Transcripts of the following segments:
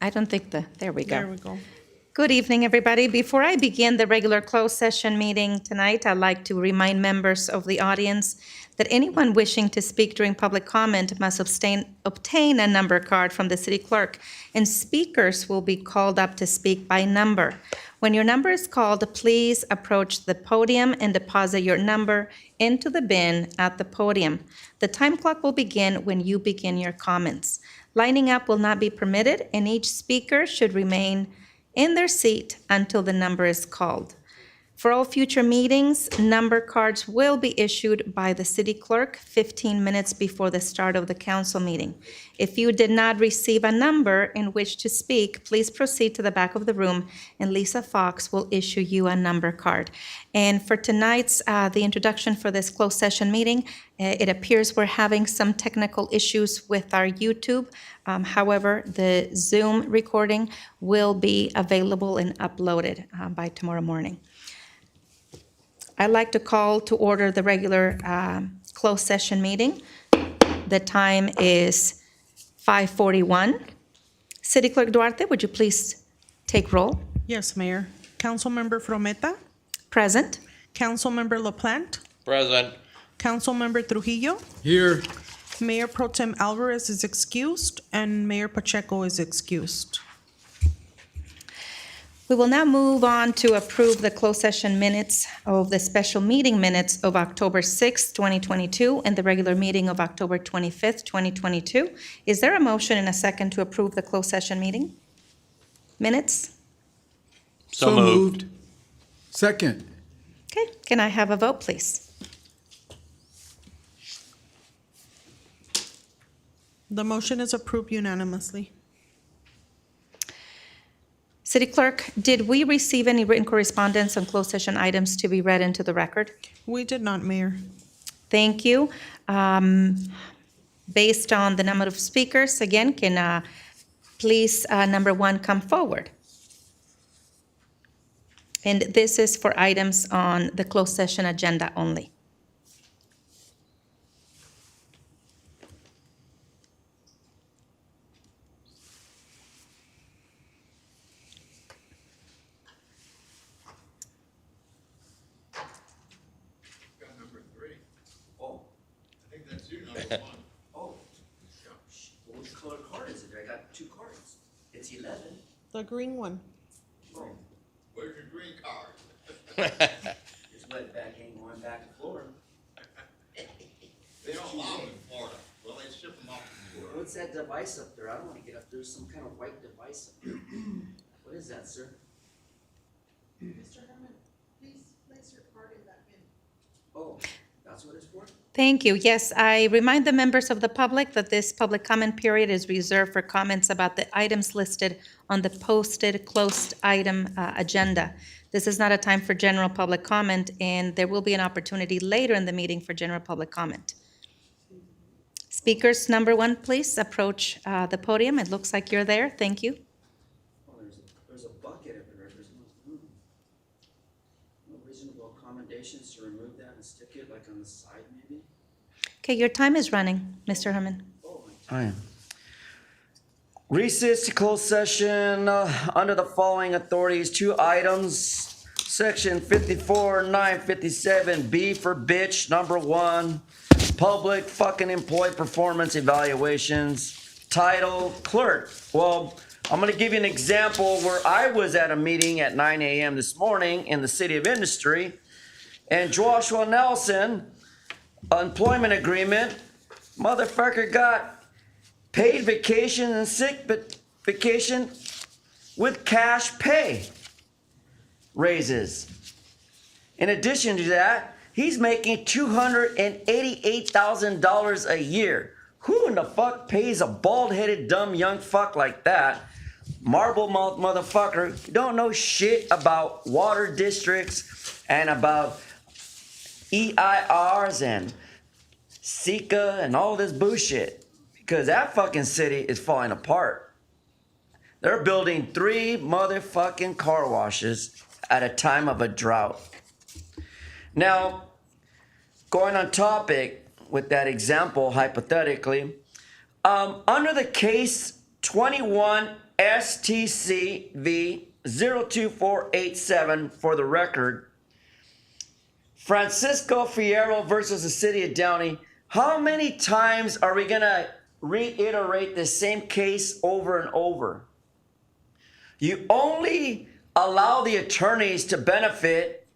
I don't think there we go. There we go. Good evening, everybody. Before I begin the regular closed session meeting tonight, I'd like to remind members of the audience that anyone wishing to speak during public comment must obtain a number card from the city clerk, and speakers will be called up to speak by number. When your number is called, please approach the podium and deposit your number into the bin at the podium. The time clock will begin when you begin your comments. Lining up will not be permitted, and each speaker should remain in their seat until the number is called. For all future meetings, number cards will be issued by the city clerk 15 minutes before the start of the council meeting. If you did not receive a number and wish to speak, please proceed to the back of the room, and Lisa Fox will issue you a number card. And for tonight's, the introduction for this closed session meeting, it appears we're having some technical issues with our YouTube. However, the Zoom recording will be available and uploaded by tomorrow morning. I'd like to call to order the regular closed session meeting. The time is 5:41. City Clerk Duarte, would you please take roll? Yes, Mayor. Councilmember Frometa, Present. Councilmember LaPlante, Present. Councilmember Trujillo, Here. Mayor Pro Tem Alvarez is excused, and Mayor Pacheco is excused. We will now move on to approve the closed session minutes of the special meeting minutes of October 6th, 2022, and the regular meeting of October 25th, 2022. Is there a motion and a second to approve the closed session meeting minutes? So moved. Second. Okay, can I have a vote, please? The motion is approved unanimously. City Clerk, did we receive any written correspondence on closed session items to be read into the record? We did not, Mayor. Thank you. Based on the number of speakers, again, can please, number one, come forward? And this is for items on the closed session agenda only. Which color card is it? I got 2 cards. It's 11. The green one. Oh, Where's your green card? it's wet back, ain't going back to Florida. They don't allow them in Florida. Well, they ship them off to Florida. What's that device up there? I don't want to get up there. There's some kind of white device up there. What is that, sir? Mr. Herman, please place your card in that bin. Oh, that's what it's for? Thank you. Yes, I remind the members of the public that this public comment period is reserved for comments about the items listed on the posted closed item agenda. This is not a time for general public comment, and there will be an opportunity later in the meeting for general public comment. Speakers, number one, please approach the podium. It looks like you're there. Thank you. Oh, there's a bucket up there. There's no reasonable accommodations to remove that and stick it like on the side maybe? Okay, your time is running, Mr. Herman. Oh, I am. Recess to closed session under the following authorities. 2 items. Section 54-957B for bitch, number 1. Public fucking employee performance evaluations. Title, clerk. Well, I'm going to give you an example where I was at a meeting at 9 a.m. this morning in the City of Industry, and Joshua Nelson, employment agreement, motherfucker got paid vacation and sick vacation with cash pay raises. In addition to that, he's making $288,000 a year. Who in the fuck pays a bald-headed, dumb young fuck like that? Marble mouth motherfucker. You don't know shit about water districts and about EIRs and Sika and all this bullshit. Because that fucking city is falling apart. They're building 3 motherfucking car washes at a time of a drought. Now, going on topic with that example, hypothetically, under the case 21 STCV 02487 for the record. Francisco Fierro versus the city of Downey. How many times are we going to reiterate the same case over and over? You only allow the attorneys to benefit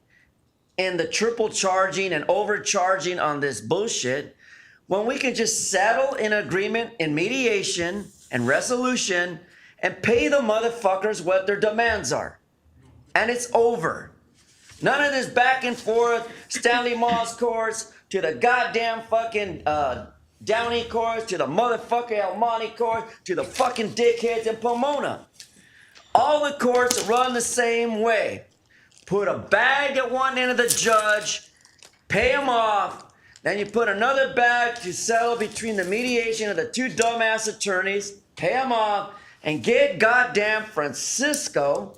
in the triple charging and overcharging on this bullshit when we can just settle in agreement in mediation and resolution and pay the motherfuckers what their demands are. And it's over. None of this back and forth, Stanley Moss courts to the goddamn fucking Downey courts to the motherfucking El Monte court to the fucking dickheads in Pomona. All the courts run the same way. Put a bag at one end of the judge, pay him off, then you put another bag to settle between the mediation of the two dumbass attorneys, pay him off, and get goddamn Francisco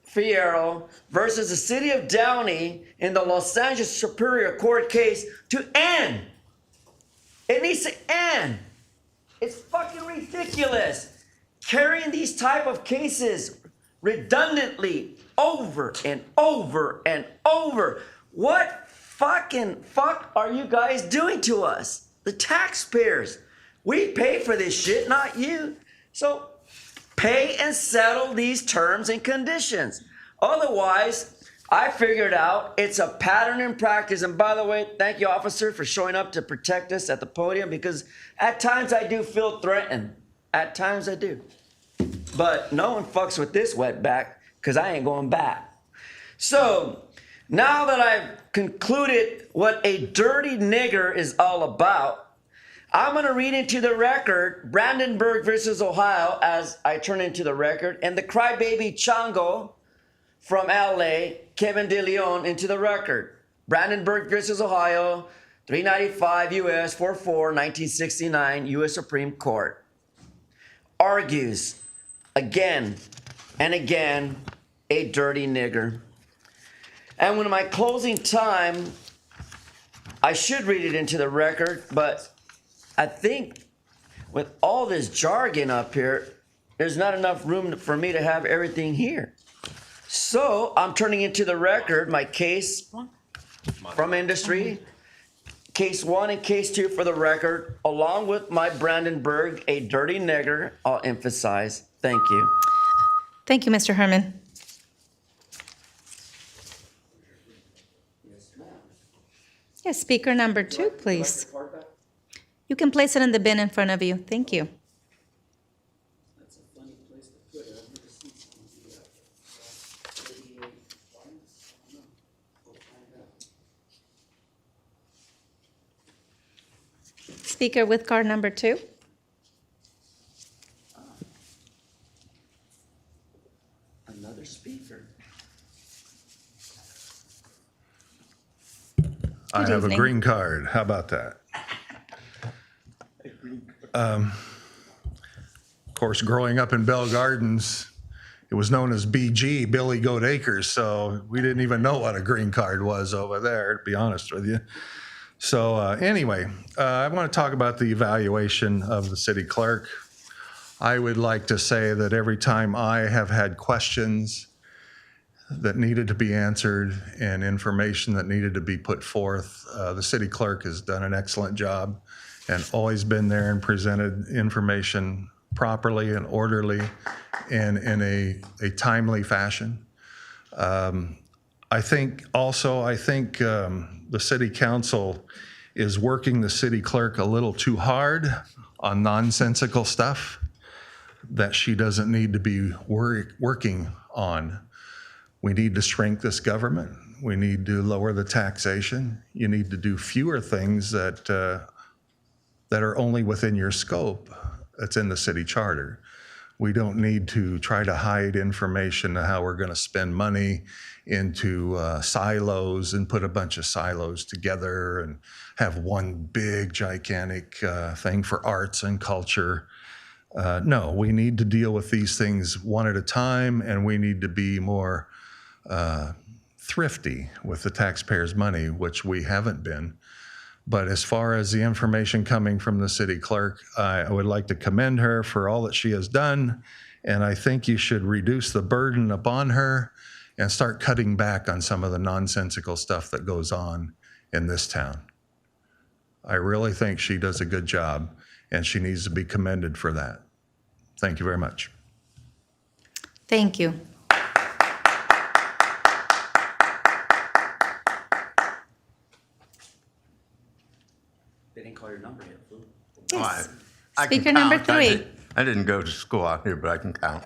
Fierro versus the city of Downey in the Los Angeles Superior Court case to end. It needs to end. It's fucking ridiculous. Carrying these type of cases redundantly over and over and over. What fucking fuck are you guys doing to us? The taxpayers. We pay for this shit, not you. So pay and settle these terms and conditions. Otherwise, I figured out it's a pattern in practice. And by the way, thank you, officer, for showing up to protect us at the podium, because at times I do feel threatened. At times I do. But no one fucks with this wetback, because I ain't going back. So now that I've concluded what a dirty nigger is all about, I'm going to read into the record Brandenburg versus Ohio as I turn into the record, and the crybaby Chango from LA, Kevin De Leon, into the record. Brandenburg versus Ohio, 395 U.S. 44, 1969, U.S. Supreme Court. Argues again and again a dirty nigger. And when my closing time, I should read it into the record, but I think with all this jargon up here, there's not enough room for me to have everything here. So I'm turning into the record my case from industry, case 1 and case 2 for the record, along with my Brandenburg, a dirty nigger, I'll emphasize. Thank you. Thank you, Mr. Herman. Yes, speaker number 2, please. You can place it in the bin in front of you. Thank you. That's a funny place to put it. I've never seen somebody do that. 88 ones? I don't know. We'll find out. Speaker with card number 2. Another speaker. I Good have evening. a green card. How about that? Of course, growing up in Bell Gardens, it was known as BG, Billy Goat Acres, so we didn't even know what a green card was over there, to be honest with you. So anyway, I want to talk about the evaluation of the city clerk. I would like to say that every time I have had questions that needed to be answered and information that needed to be put forth, the city clerk has done an excellent job and always been there and presented information properly and orderly and in a timely fashion. I think the city council is working the city clerk a little too hard on nonsensical stuff that she doesn't need to be working on. We need to shrink this government. We need to lower the taxation. You need to do fewer things that are only within your scope. That's in the city charter. We don't need to try to hide information on how we're going to spend money into silos and put a bunch of silos together and have one big gigantic thing for arts and culture. No, we need to deal with these things one at a time, and we need to be more thrifty with the taxpayers' money, which we haven't been. But as far as the information coming from the city clerk, I would like to commend her for all that she has done. And I think you should reduce the burden upon her and start cutting back on some of the nonsensical stuff that goes on in this town. I really think she does a good job, and she needs to be commended for that. Thank you very much. Thank you. They didn't call your number yet, Lou. Yes. I can Speaker number count. I 3. I didn't go to school out here, but I can count.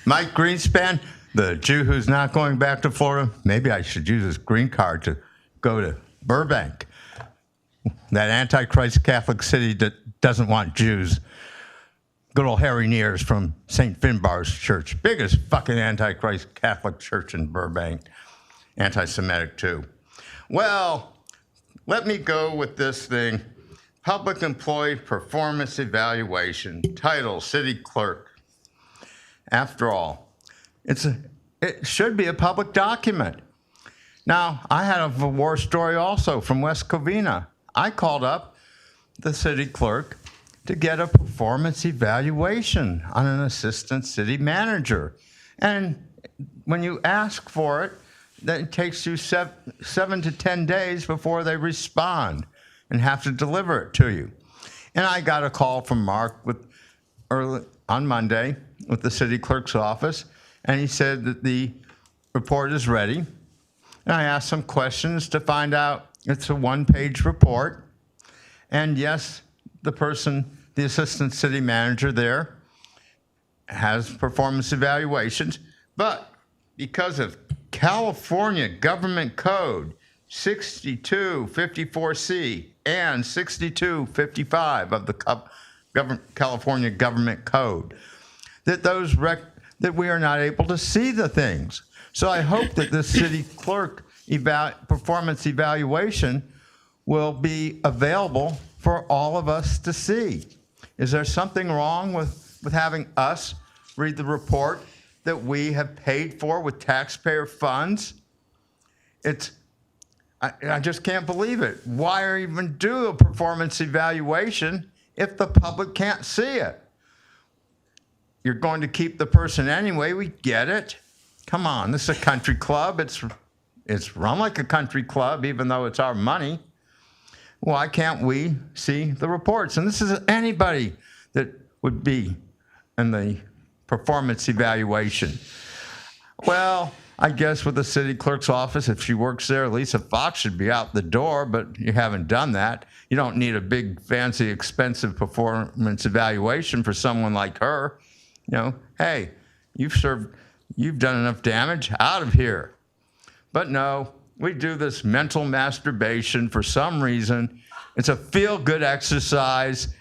Mike Greenspan, the Jew who's not going back to Florida, maybe I should use his green card to go to Burbank, that Antichrist Catholic city that doesn't want Jews. Good old Harry Nears from St. Finbar's Church, biggest fucking Antichrist Catholic church in Burbank, anti-Semitic too. Well, let me go with this thing. Public Employee Performance Evaluation, title, City Clerk. After all, it should be a public document. Now, I had a war story also from West Covina. I called up the city clerk to get a performance evaluation on an assistant city manager. And when you ask for it, then it takes you 7 to 10 days before they respond and have to deliver it to you. And I got a call from Mark on Monday with the city clerk's office, and he said that the report is ready. And I asked some questions to find out. It's a one-page report. And yes, the assistant city manager there has performance evaluations, but because of California Government Code 6254C and 6255 of the California Government Code, that we are not able to see the things. So I hope that the city clerk performance evaluation will be available for all of us to see. Is there something wrong with having us read the report that we have paid for with taxpayer funds? I just can't believe it. Why even do a performance evaluation if the public can't see it? You're going to keep the person anyway. We get it. Come on, this is a country club. It's run like a country club, even though it's our money. Why can't we see the reports? And this is anybody that would be in the performance evaluation. Well, I guess with the city clerk's office, if she works there, Lisa Fox should be out the door, but you haven't done that. You don't need a big, fancy, expensive performance evaluation for someone like her. You know, hey, you've done enough damage, out of here. But no, we do this mental masturbation for some reason. It's a feel-good exercise,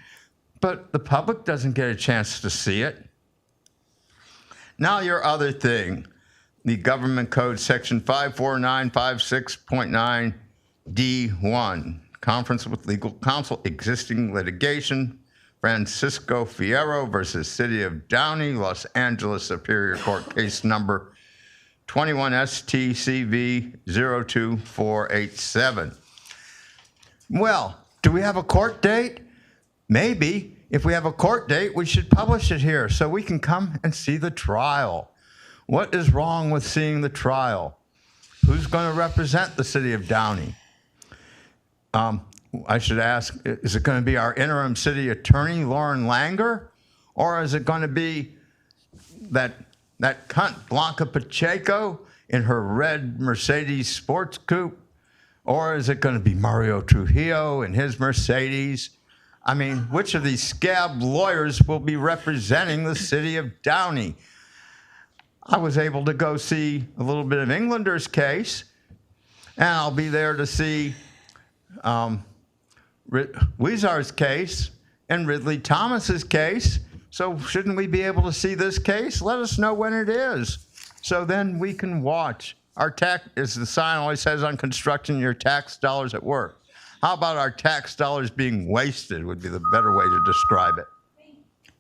but the public doesn't get a chance to see it. Now your other thing, the Government Code Section 54956.9D1, Conference with Legal Counsel, Existing Litigation, Francisco Fierro versus City of Downey, Los Angeles Superior Court, case number 21 STCV 02487. Well, do we have a court date? Maybe. If we have a court date, we should publish it here so we can come and see the trial. What is wrong with seeing the trial? Who's going to represent the City of Downey? I should ask, is it going to be our interim city attorney, Lauren Langer? Or is it going to be that cunt Blanca Pacheco in her red Mercedes sports coupe? Or is it going to be Mario Trujillo in his Mercedes? I mean, which of these scab lawyers will be representing the City of Downey? I was able to go see a little bit of Englander's case, and I'll be there to see Weezar's case and Ridley Thomas's case. So shouldn't we be able to see this case? Let us know when it is, so then we can watch. Our tax, as the sign always says on construction, your tax dollars at work. How about our tax dollars being wasted would be the better way to describe it.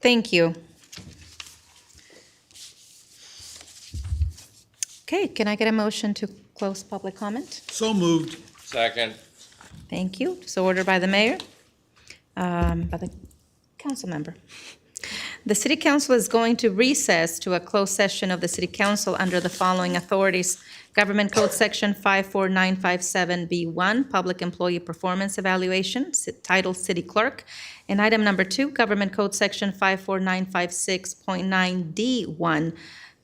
Thank you. Okay, can I get a motion to close public comment? So moved. Second. Thank you. So ordered by the mayor, by the council member. The city council is going to recess to a closed session of the city council under the following authorities. Government Code Section 54957B1, Public Employee Performance Evaluation, Title City Clerk. And item number 2, Government Code Section 54956.9D1,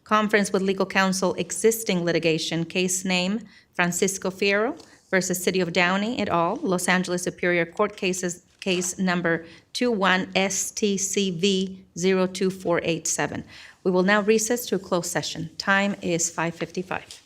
Conference with Legal Counsel Existing Litigation, Case Name Francisco Fierro versus City of Downey et al., Los Angeles Superior Court Cases, Case number 21-STCV-02487. We will now recess to a closed session. Time is 5:55.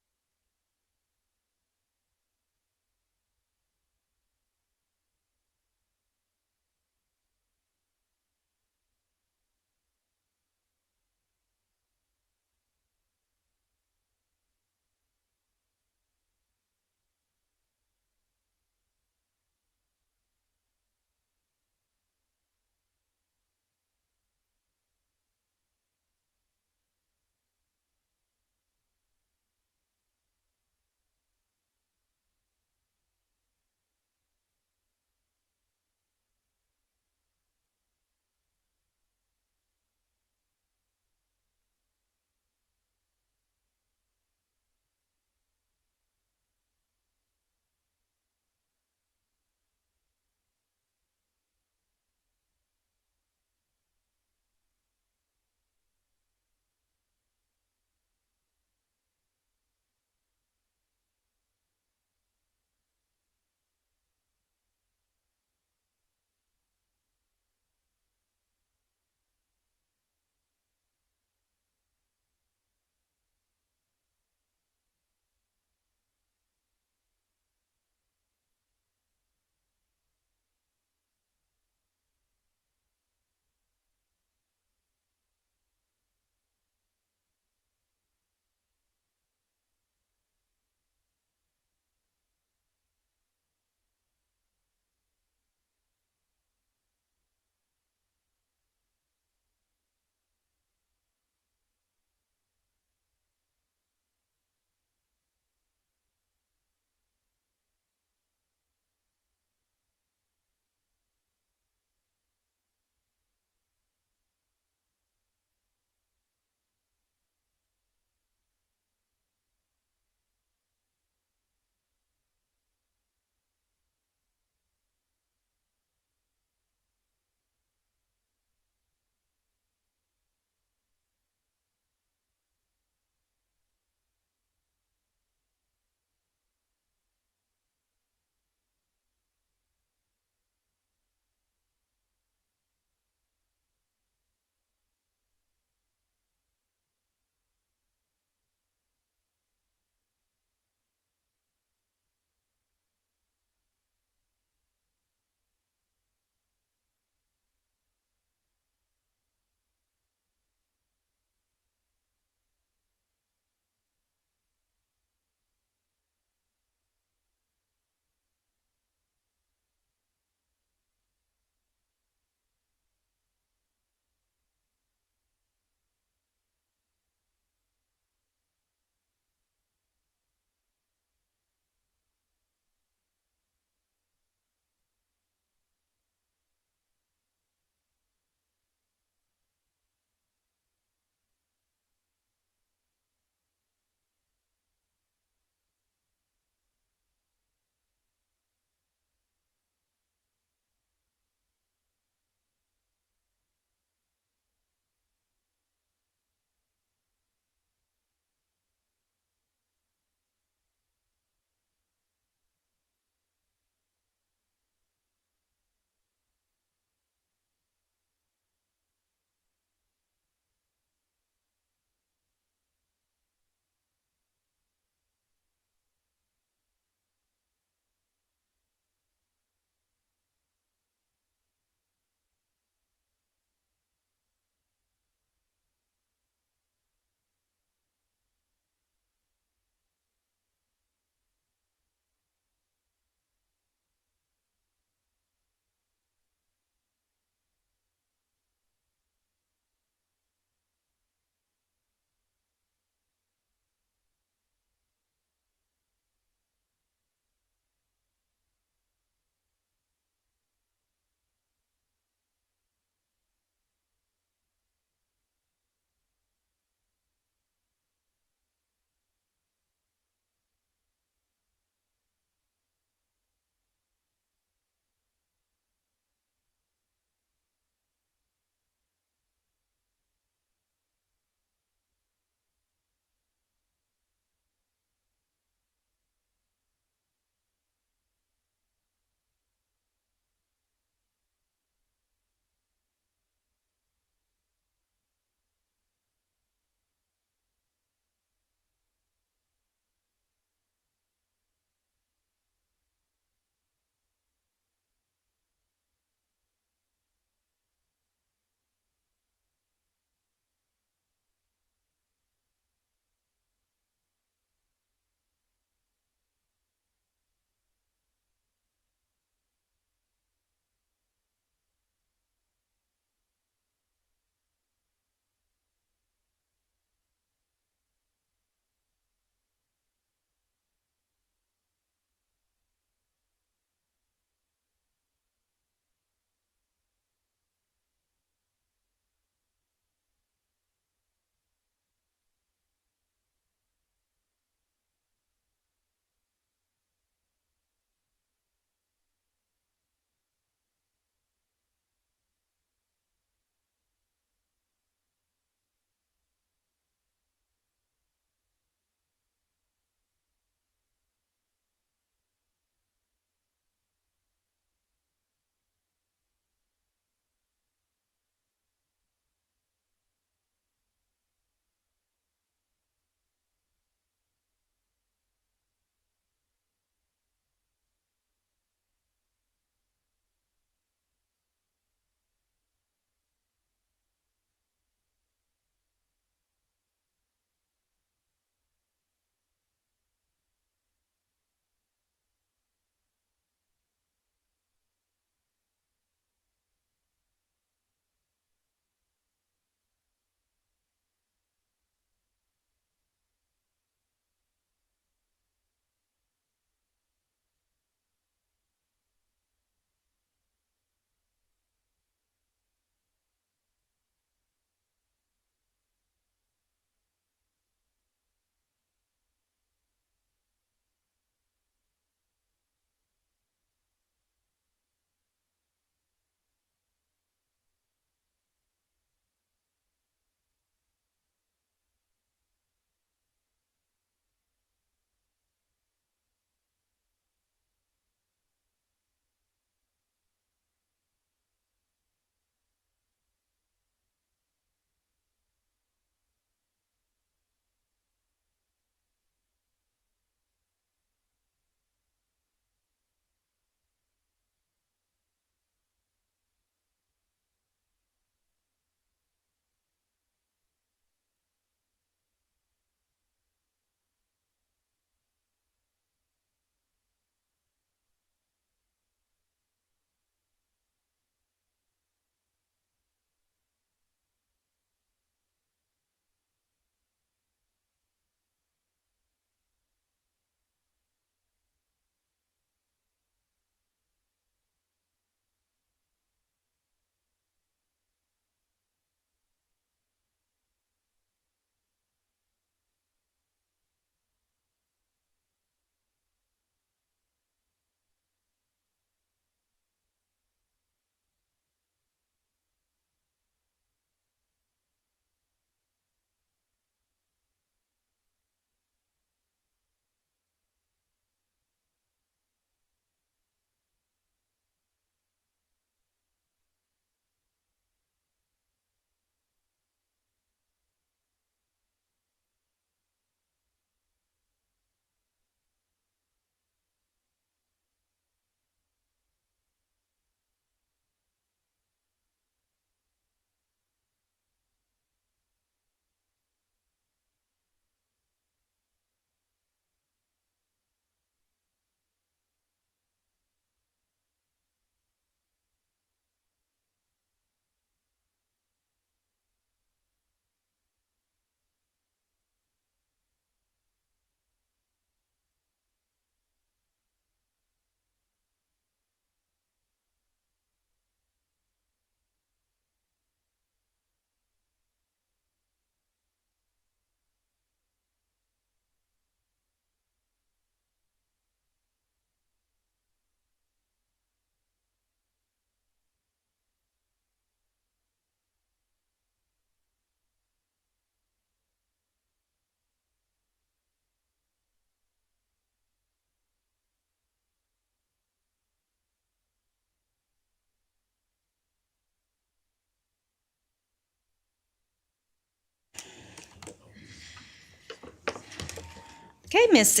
Okay, Miss,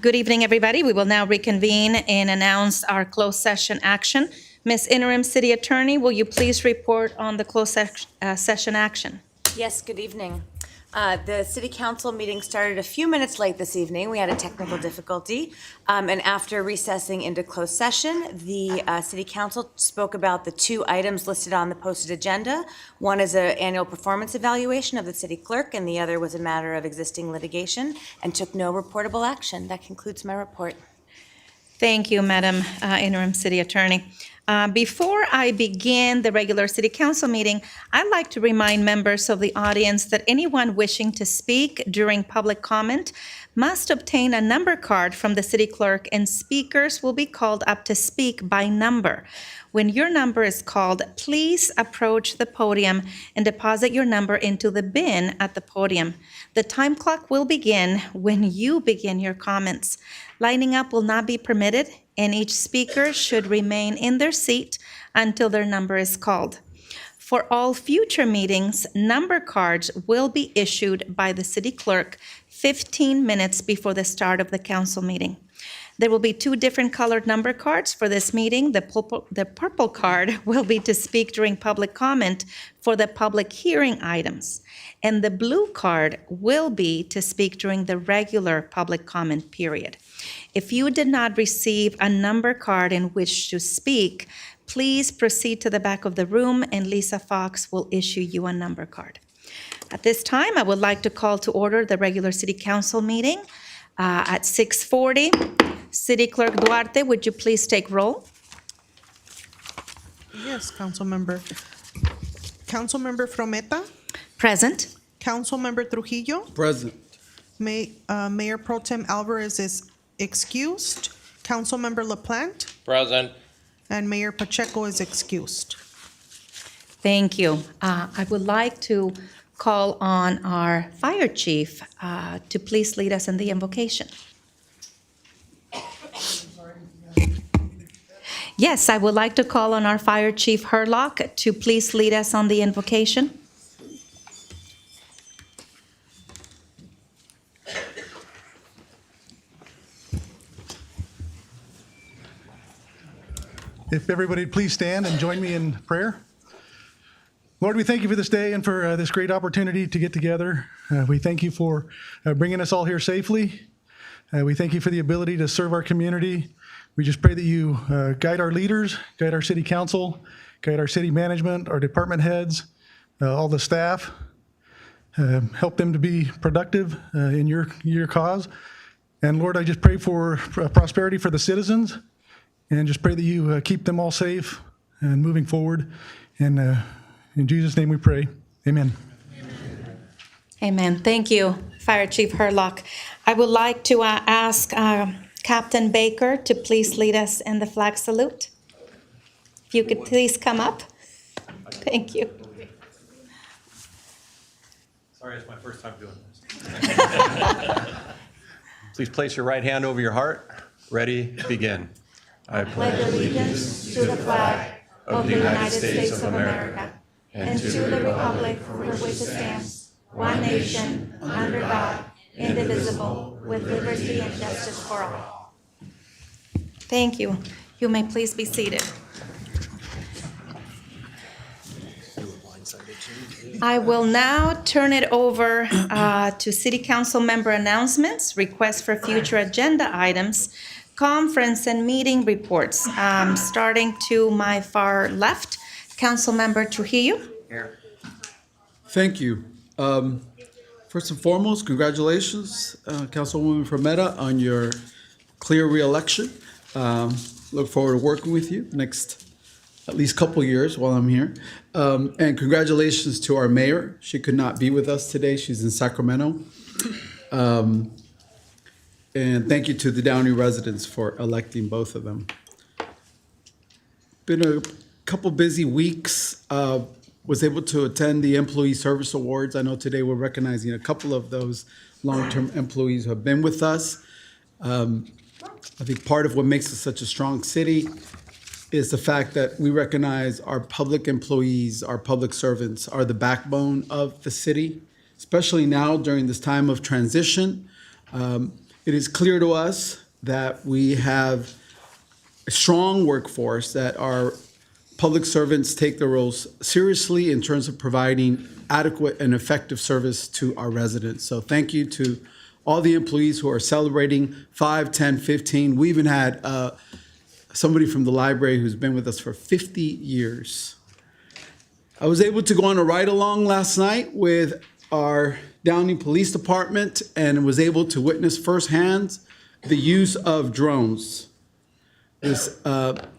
good evening, everybody. We will now reconvene and announce our closed session action. Miss Interim City Attorney, will you please report on the closed session action? Yes, good evening. The city council meeting started a few minutes late this evening. We had a technical difficulty. And after recessing into closed session, the city council spoke about the two items listed on the posted agenda. One is an annual performance evaluation of the city clerk, and the other was a matter of existing litigation, and took no reportable action. That concludes my report. Thank you, Madam Interim City Attorney. Before I begin the regular City Council meeting, I'd like to remind members of the audience that anyone wishing to speak during public comment must obtain a number card from the city clerk, and speakers will be called up to speak by number. When your number is called, please approach the podium and deposit your number into the bin at the podium. The time clock will begin when you begin your comments. Lining up will not be permitted, and each speaker should remain in their seat until their number is called. For all future meetings, number cards will be issued by the city clerk 15 minutes before the start of the council meeting. There will be two different colored number cards for this meeting. The purple card will be to speak during public comment for the public hearing items, and the blue card will be to speak during the regular public comment period. If you did not receive a number card in which to speak, please proceed to the back of the room and Lisa Fox will issue you a number card. At this time, I would like to call to order the regular City Council meeting at 6:40. City Clerk Duarte, would you please take roll? Yes, Councilmember. Councilmember Frometa, Present. Councilmember Trujillo, Present. Mayor Pro Tem Alvarez is excused, Councilmember LaPlante, Present. and Mayor Pacheco is excused. Thank you. I would like to call on our fire chief to please lead us in the invocation. Yes, I would like to call on our fire chief Herlock to please lead us on the invocation. If everybody would please stand and join me in prayer. Lord, we thank you for this day and for this great opportunity to get together. We thank you for bringing us all here safely. We thank you for the ability to serve our community. We just pray that you guide our leaders, guide our city council, guide our city management, our department heads, all the staff. Help them to be productive in your cause. And Lord, I just pray for prosperity for the citizens, and just pray that you keep them all safe and moving forward. And in Jesus' name we pray. Amen. Amen. Thank you, Fire Chief Herlock. I would like to ask Captain Baker to please lead us in the flag salute. If you could please come up. Thank you. Sorry, it's my first time doing this. Please place your right hand over your heart. Ready, begin. I pledge allegiance to the flag of the United States of America and to the republic for which it stands, one nation, under God, indivisible, with liberty and justice for all. Thank you. You may please be seated. I will now turn it over to City Council member announcements, requests for future agenda items, conference and meeting reports. Starting to my far left, Councilmember Trujillo. Here. Thank you. First and foremost, congratulations, Councilwoman Frometa, on your clear reelection. Look forward to working with you next at least couple years while I'm here. And congratulations to our mayor. She could not be with us today. She's in Sacramento. And thank you to the Downey residents for electing both of them. Been a couple busy weeks. Was able to attend the Employee Service Awards. I know today we're recognizing a couple of those long-term employees who have been with us. I think part of what makes us such a strong city is the fact that we recognize our public employees, our public servants are the backbone of the city, especially now during this time of transition. It is clear to us that we have a strong workforce, that our public servants take their roles seriously in terms of providing adequate and effective service to our residents. So thank you to all the employees who are celebrating 5, 10, 15. We even had somebody from the library who's been with us for 50 years. I was able to go on a ride-along last night with our Downey Police Department and was able to witness firsthand the use of drones. This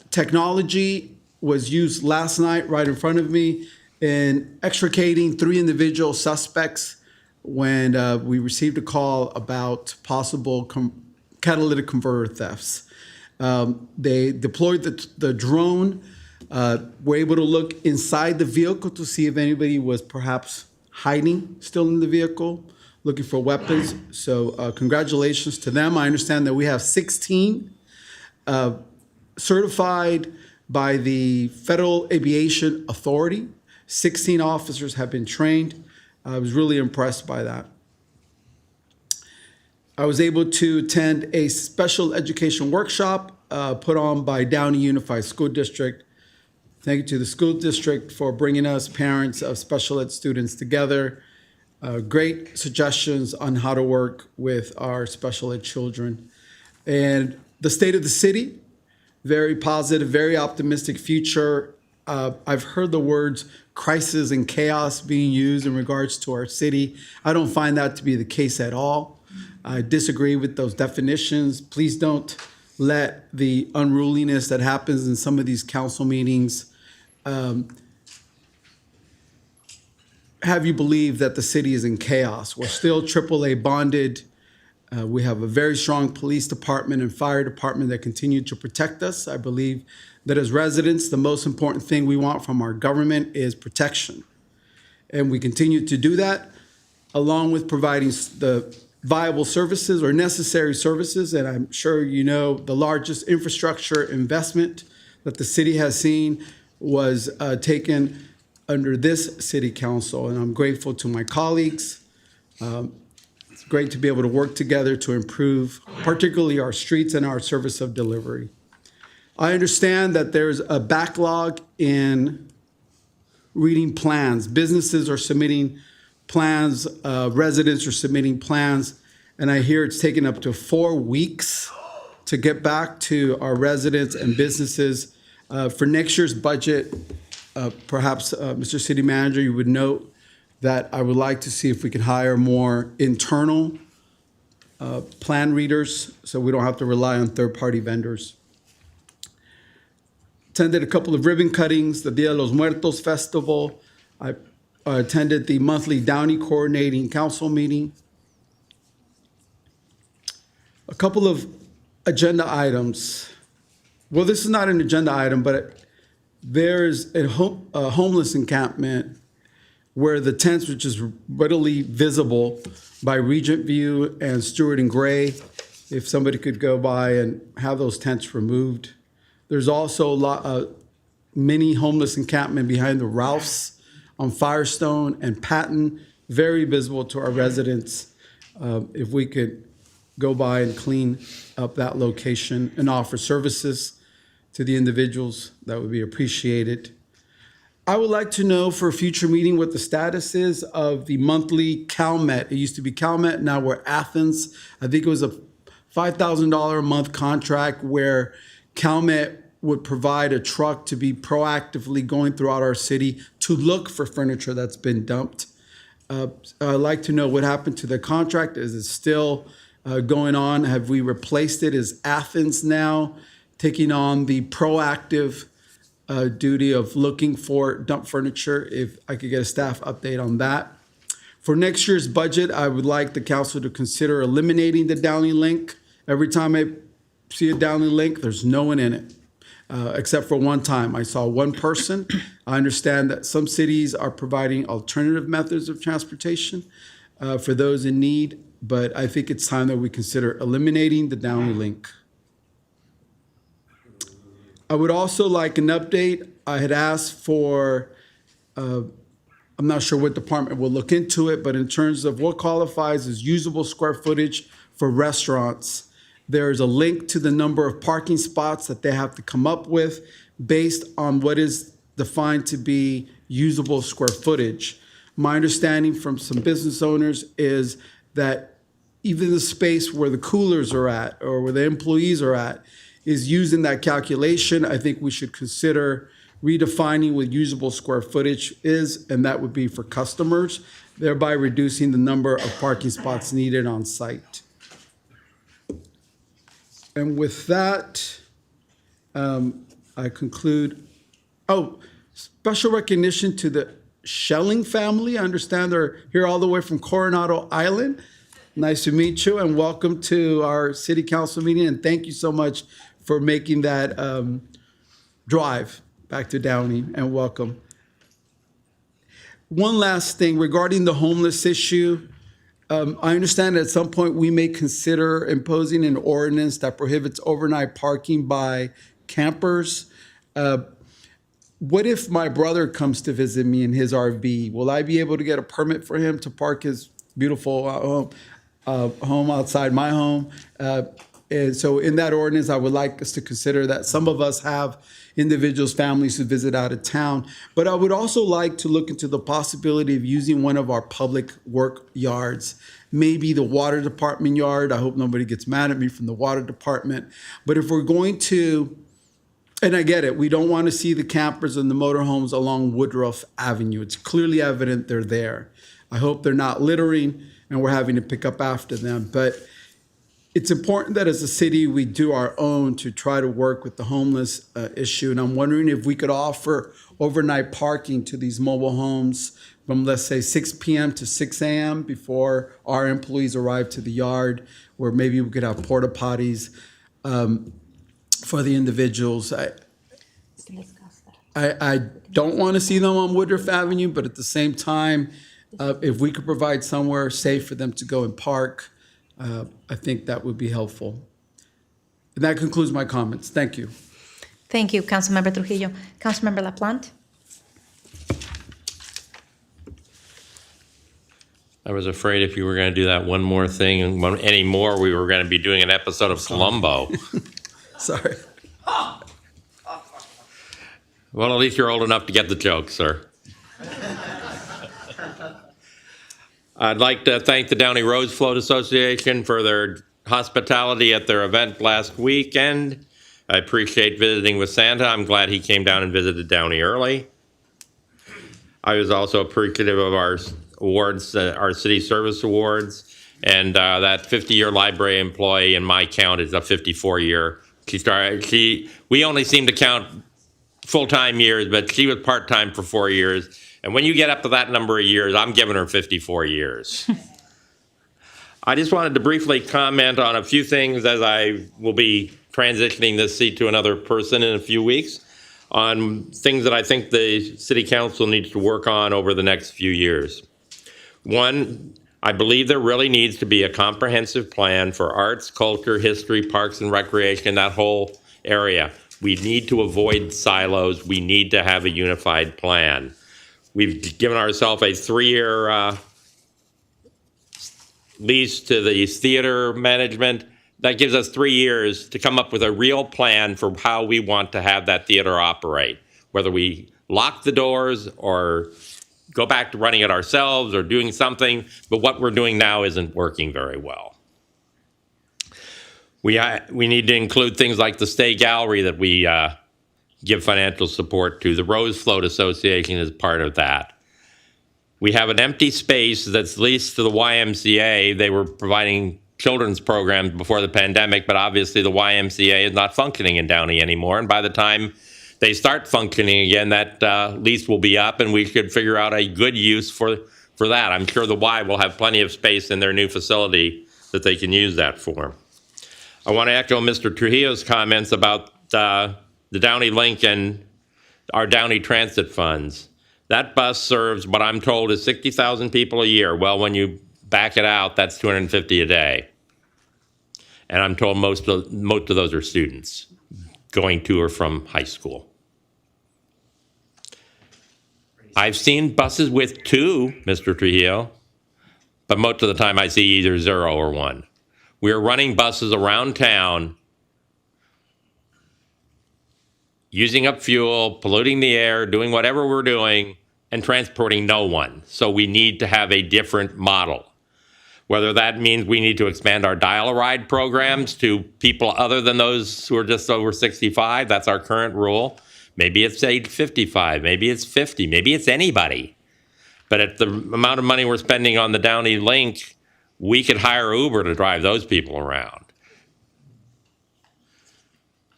technology was used last night right in front of me in extricating 3 individual suspects when we received a call about possible catalytic converter thefts. They deployed the drone, were able to look inside the vehicle to see if anybody was perhaps hiding still in the vehicle, looking for weapons. So congratulations to them. I understand that we have 16 certified by the Federal Aviation Authority. 16 officers have been trained. I was really impressed by that. I was able to attend a special education workshop put on by Downey Unified School District. Thank you to the school district for bringing us parents of special ed students together. Great suggestions on how to work with our special ed children. And the state of the city, very positive, very optimistic future. I've heard the words crisis and chaos being used in regards to our city. I don't find that to be the case at all. I disagree with those definitions. Please don't let the unruliness that happens in some of these council meetings have you believe that the city is in chaos. We're still AAA bonded. We have a very strong police department and fire department that continue to protect us. I believe that as residents, the most important thing we want from our government is protection. And we continue to do that along with providing the viable services or necessary services. And I'm sure you know the largest infrastructure investment that the city has seen was taken under this city council. And I'm grateful to my colleagues. It's great to be able to work together to improve, particularly our streets and our service of delivery. I understand that there's a backlog in reading plans. Businesses are submitting plans, residents are submitting plans, and I hear it's taken up to 4 weeks to get back to our residents and businesses. For next year's budget, perhaps, Mr. City Manager, you would note that I would like to see if we can hire more internal plan readers so we don't have to rely on third-party vendors. Attended a couple of ribbon cuttings, the Dia de los Muertos Festival. I attended the monthly Downey Coordinating Council meeting. A couple of agenda items. Well, this is not an agenda item, but there's a homeless encampment where the tents, which is readily visible by Regent View and Stewart and Gray, if somebody could go by and have those tents removed. There's also a mini homeless encampment behind the Ralphs on Firestone and Patton, very visible to our residents. If we could go by and clean up that location and offer services to the individuals, that would be appreciated. I would like to know for a future meeting what the status is of the monthly CalMet. It used to be CalMet, now we're Athens. I think it was a $5,000 a month contract where CalMet would provide a truck to be proactively going throughout our city to look for furniture that's been dumped. I'd like to know what happened to the contract. Is it still going on? Have we replaced it? Is Athens now taking on the proactive duty of looking for dump furniture? If I could get a staff update on that. For next year's budget, I would like the council to consider eliminating the Downey link. Every time I see a Downey link, there's no one in it. Except for one time. I saw one person. I understand that some cities are providing alternative methods of transportation for those in need, but I think it's time that we consider eliminating the Downey link. I would also like an update. I had asked for I'm not sure what department will look into it, but in terms of what qualifies as usable square footage for restaurants, there is a link to the number of parking spots that they have to come up with based on what is defined to be usable square footage. My understanding from some business owners is that even the space where the coolers are at or where the employees are at is used in that calculation. I think we should consider redefining what usable square footage is, and that would be for customers, thereby reducing the number of parking spots needed on site. And with that, I conclude. Oh, special recognition to the Schelling family. I understand they're here all the way from Coronado Island. Nice to meet you and welcome to our city council meeting. And thank you so much for making that drive back to Downey, and welcome. One last thing regarding the homeless issue. I understand at some point we may consider imposing an ordinance that prohibits overnight parking by campers. What if my brother comes to visit me in his RV? Will I be able to get a permit for him to park his beautiful home outside my home? And so in that ordinance, I would like us to consider that some of us have individuals, families who visit out of town. But I would also like to look into the possibility of using one of our public work yards, maybe the water department yard. I hope nobody gets mad at me from the water department. But if we're going to, and I get it, we don't want to see the campers and the motorhomes along Woodruff Avenue. It's clearly evident they're there. I hope they're not littering and we're having to pick up after them. But it's important that as a city, we do our own to try to work with the homeless issue. And I'm wondering if we could offer overnight parking to these mobile homes from, let's say, 6 p.m. to 6 a.m. before our employees arrive to the yard, where maybe we could have porta potties for the individuals. I don't want to see them on Woodruff Avenue, but at the same time, if we could provide somewhere safe for them to go and park, I think that would be helpful. And that concludes my comments. Thank you. Thank you, Councilmember Trujillo. Councilmember LaPlante? I was afraid if you were going to do that one more thing anymore, we were going to be doing an episode of Columbo. Sorry. Well, at least you're old enough to get the joke, sir. I'd like to thank the Downey Rose Float Association for their hospitality at their event last weekend. I appreciate visiting with Santa. I'm glad he came down and visited Downey early. I was also appreciative of our awards, our city service awards, and that 50-year library employee in my count is a 54-year. We only seem to count full-time years, but she was part-time for 4 years. And when you get up to that number of years, I'm giving her 54 years. I just wanted to briefly comment on a few things as I will be transitioning this seat to another person in a few weeks, on things that I think the City Council needs to work on over the next few years. One, I believe there really needs to be a comprehensive plan for arts, culture, history, parks and recreation, that whole area. We need to avoid silos. We need to have a unified plan. We've given ourselves a 3-year lease to the theater management. That gives us 3 years to come up with a real plan for how we want to have that theater operate, whether we lock the doors or go back to running it ourselves or doing something, but what we're doing now isn't working very well. We need to include things like the Stay Gallery that we give financial support to. The Rose Float Association is part of that. We have an empty space that's leased to the YMCA. They were providing children's programs before the pandemic, but obviously the YMCA is not functioning in Downey anymore. And by the time they start functioning again, that lease will be up, and we should figure out a good use for that. I'm sure the Y will have plenty of space in their new facility that they can use that for. I want to echo Mr. Trujillo's comments about the Downey Link and our Downey Transit funds. That bus serves what I'm told is 60,000 people a year. Well, when you back it out, that's 250 a day. And I'm told most of those are students going to or from high school. I've seen buses with 2, Mr. Trujillo, but most of the time I see either 0 or 1. We're running buses around town, using up fuel, polluting the air, doing whatever we're doing, and transporting no one. So we need to have a different model. Whether that means we need to expand our dial-a-ride programs to people other than those who are just over 65, that's our current rule. Maybe it's age 55, maybe it's 50, maybe it's anybody. But at the amount of money we're spending on the Downey link, we could hire Uber to drive those people around.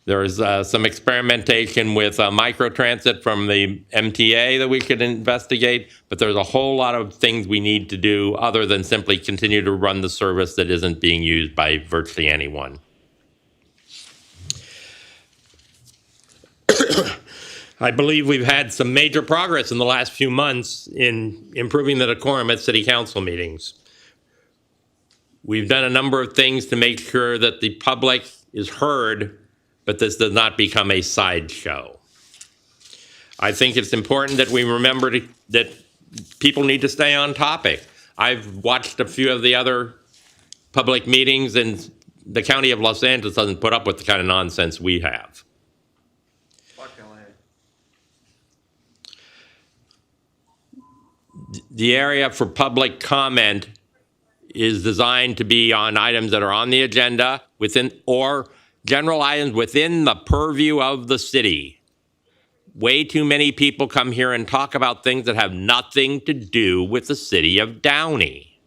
There is some experimentation with microtransit from the MTA that we could investigate, but there's a whole lot of things we need to do other than simply continue to run the service that isn't being used by virtually anyone. I believe we've had some major progress in the last few months in improving the decorum at city council meetings. We've done a number of things to make sure that the public is heard, but this does not become a sideshow. I think it's important that we remember that people need to stay on topic. I've watched a few of the other public meetings, and the County of Los Angeles doesn't put up with the kind of nonsense we have. The area for public comment is designed to be on items that are on the agenda within or general items within the purview of the city. Way too many people come here and talk about things that have nothing to do with the city of Downey.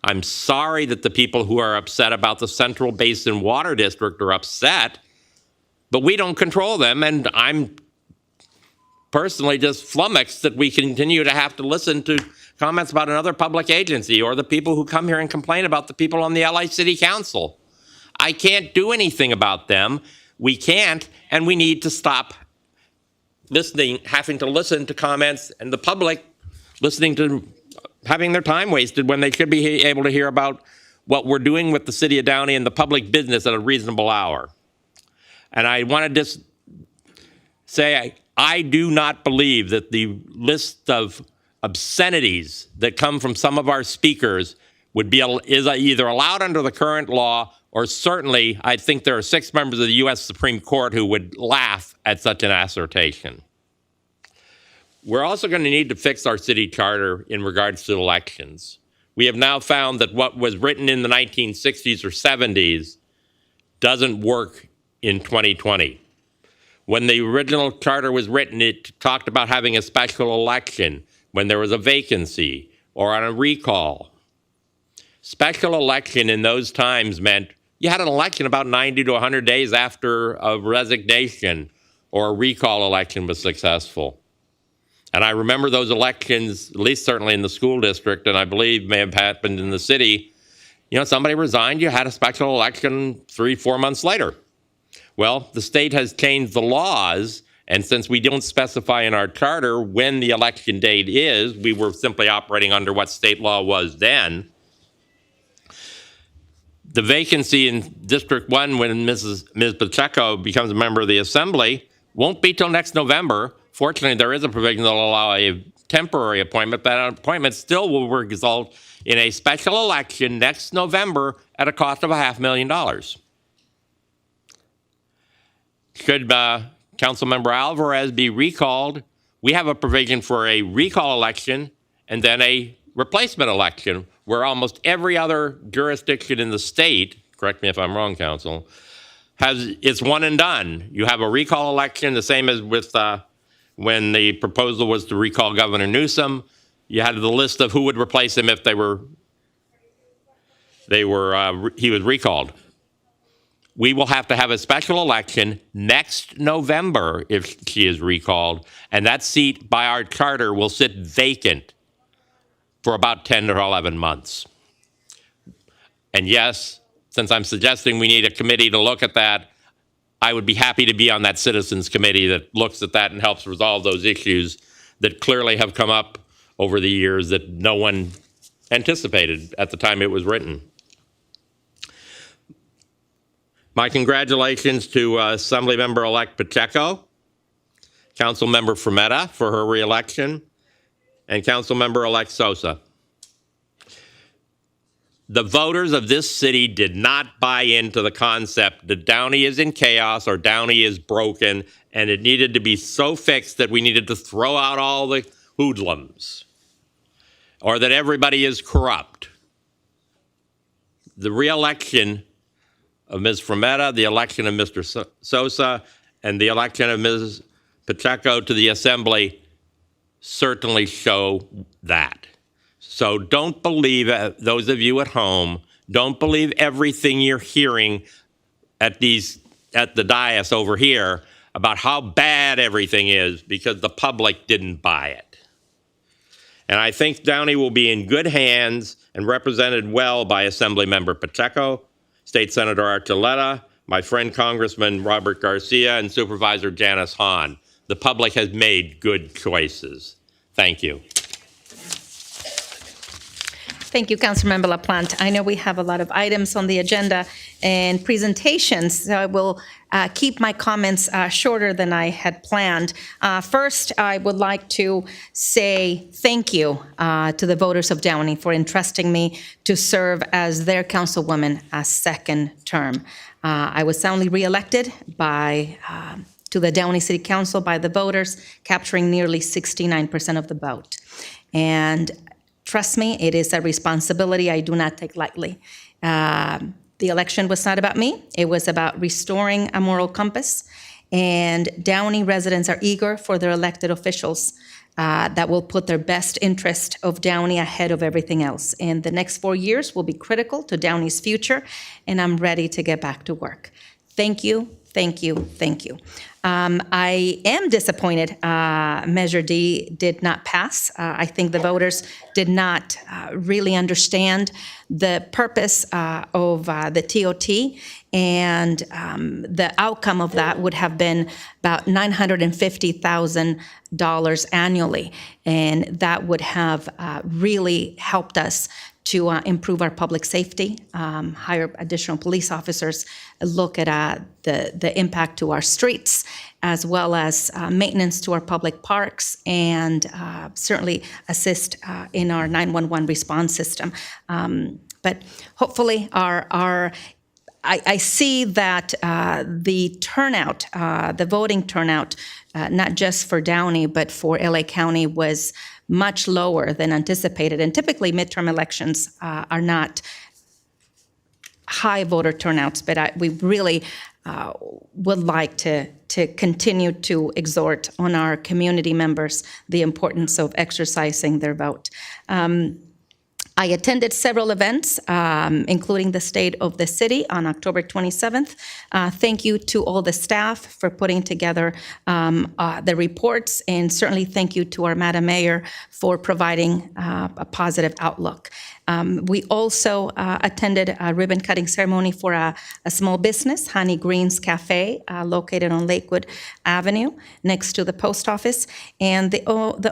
I'm sorry that the people who are upset about the Central Basin Water District are upset, but we don't control them, and I'm personally just flummoxed that we continue to have to listen to comments about another public agency or the people who come here and complain about the people on the LA City Council. I can't do anything about them. We can't, and we need to stop listening, having to listen to comments, and the public listening to having their time wasted when they should be able to hear about what we're doing with the city of Downey and the public business at a reasonable hour. And I want to just say I do not believe that the list of obscenities that come from some of our speakers is either allowed under the current law, or certainly I think there are 6 members of the U.S. Supreme Court who would laugh at such an assertion. We're also going to need to fix our city charter in regards to elections. We have now found that what was written in the 1960s or 70s doesn't work in 2020. When the original charter was written, it talked about having a special election when there was a vacancy or on a recall. Special election in those times meant you had an election about 90 to 100 days after a resignation or a recall election was successful. And I remember those elections, at least certainly in the school district, and I believe may have happened in the city. You know, somebody resigned, you had a special election 3-4 months later. Well, the state has changed the laws, and since we don't specify in our charter when the election date is, we were simply operating under what state law was then. The vacancy in District 1 when Ms. Pacheco becomes a member of the Assembly won't be till next November. Fortunately, there is a provision that will allow a temporary appointment, but that appointment still will result in a special election next November at a cost of $500,000. Should Councilmember Alvarez be recalled, we have a provision for a recall election and then a replacement election, where almost every other jurisdiction in the state, correct me if I'm wrong, Council, it's one and done. You have a recall election, the same as with when the proposal was to recall Governor Newsom. You had the list of who would replace him if he was recalled. We will have to have a special election next November if she is recalled, and that seat by our charter will sit vacant for about 10 or 11 months. And yes, since I'm suggesting we need a committee to look at that, I would be happy to be on that citizens committee that looks at that and helps resolve those issues that clearly have come up over the years that no one anticipated at the time it was written. My congratulations to Assemblymember-elect Pacheco, Councilmember Frometta for her reelection, and Councilmember-elect Sosa. The voters of this city did not buy into the concept that Downey is in chaos or Downey is broken, and it needed to be so fixed that we needed to throw out all the hoodlums, or that everybody is corrupt. The re-election of Ms. Frometta, the election of Mr. Sosa, and the election of Ms. Pacheco to the Assembly certainly show that. So don't believe, those of you at home, don't believe everything you're hearing at the dais over here about how bad everything is, because the public didn't buy it. And I think Downey will be in good hands and represented well by Assemblymember Pacheco, State Senator Archuleta, my friend Congressman Robert Garcia, and Supervisor Janice Hahn. The public has made good choices. Thank you. Thank you, Councilmember LaPlante. I know we have a lot of items on the agenda and presentations, so I will keep my comments shorter than I had planned. First, I would like to say thank you to the voters of Downey for entrusting me to serve as their councilwoman a second term. I was soundly reelected to the Downey City Council by the voters, capturing nearly 69% of the vote. And trust me, it is a responsibility I do not take lightly. The election was not about me. It was about restoring a moral compass. And Downey residents are eager for their elected officials that will put their best interest of Downey ahead of everything else. And the next 4 years will be critical to Downey's future, and I'm ready to get back to work. Thank you, thank you, thank you. I am disappointed Measure D did not pass. I think the voters did not really understand the purpose of the TOT, and the outcome of that would have been about $950,000 annually, and that would have really helped us to improve our public safety, hire additional police officers, look at the impact to our streets, as well as maintenance to our public parks, and certainly assist in our 911 response system. But hopefully I see that the turnout, the voting turnout, not just for Downey, but for LA County was much lower than anticipated. And typically midterm elections are not high voter turnouts, but we really would like to continue to exhort on our community members the importance of exercising their vote. I attended several events, including the State of the City on October 27th. Thank you to all the staff for putting together the reports, and certainly thank you to our Madam Mayor for providing a positive outlook. We also attended a ribbon cutting ceremony for a small business, Honey Green's Cafe, located on Lakewood Avenue, next to the post office. And the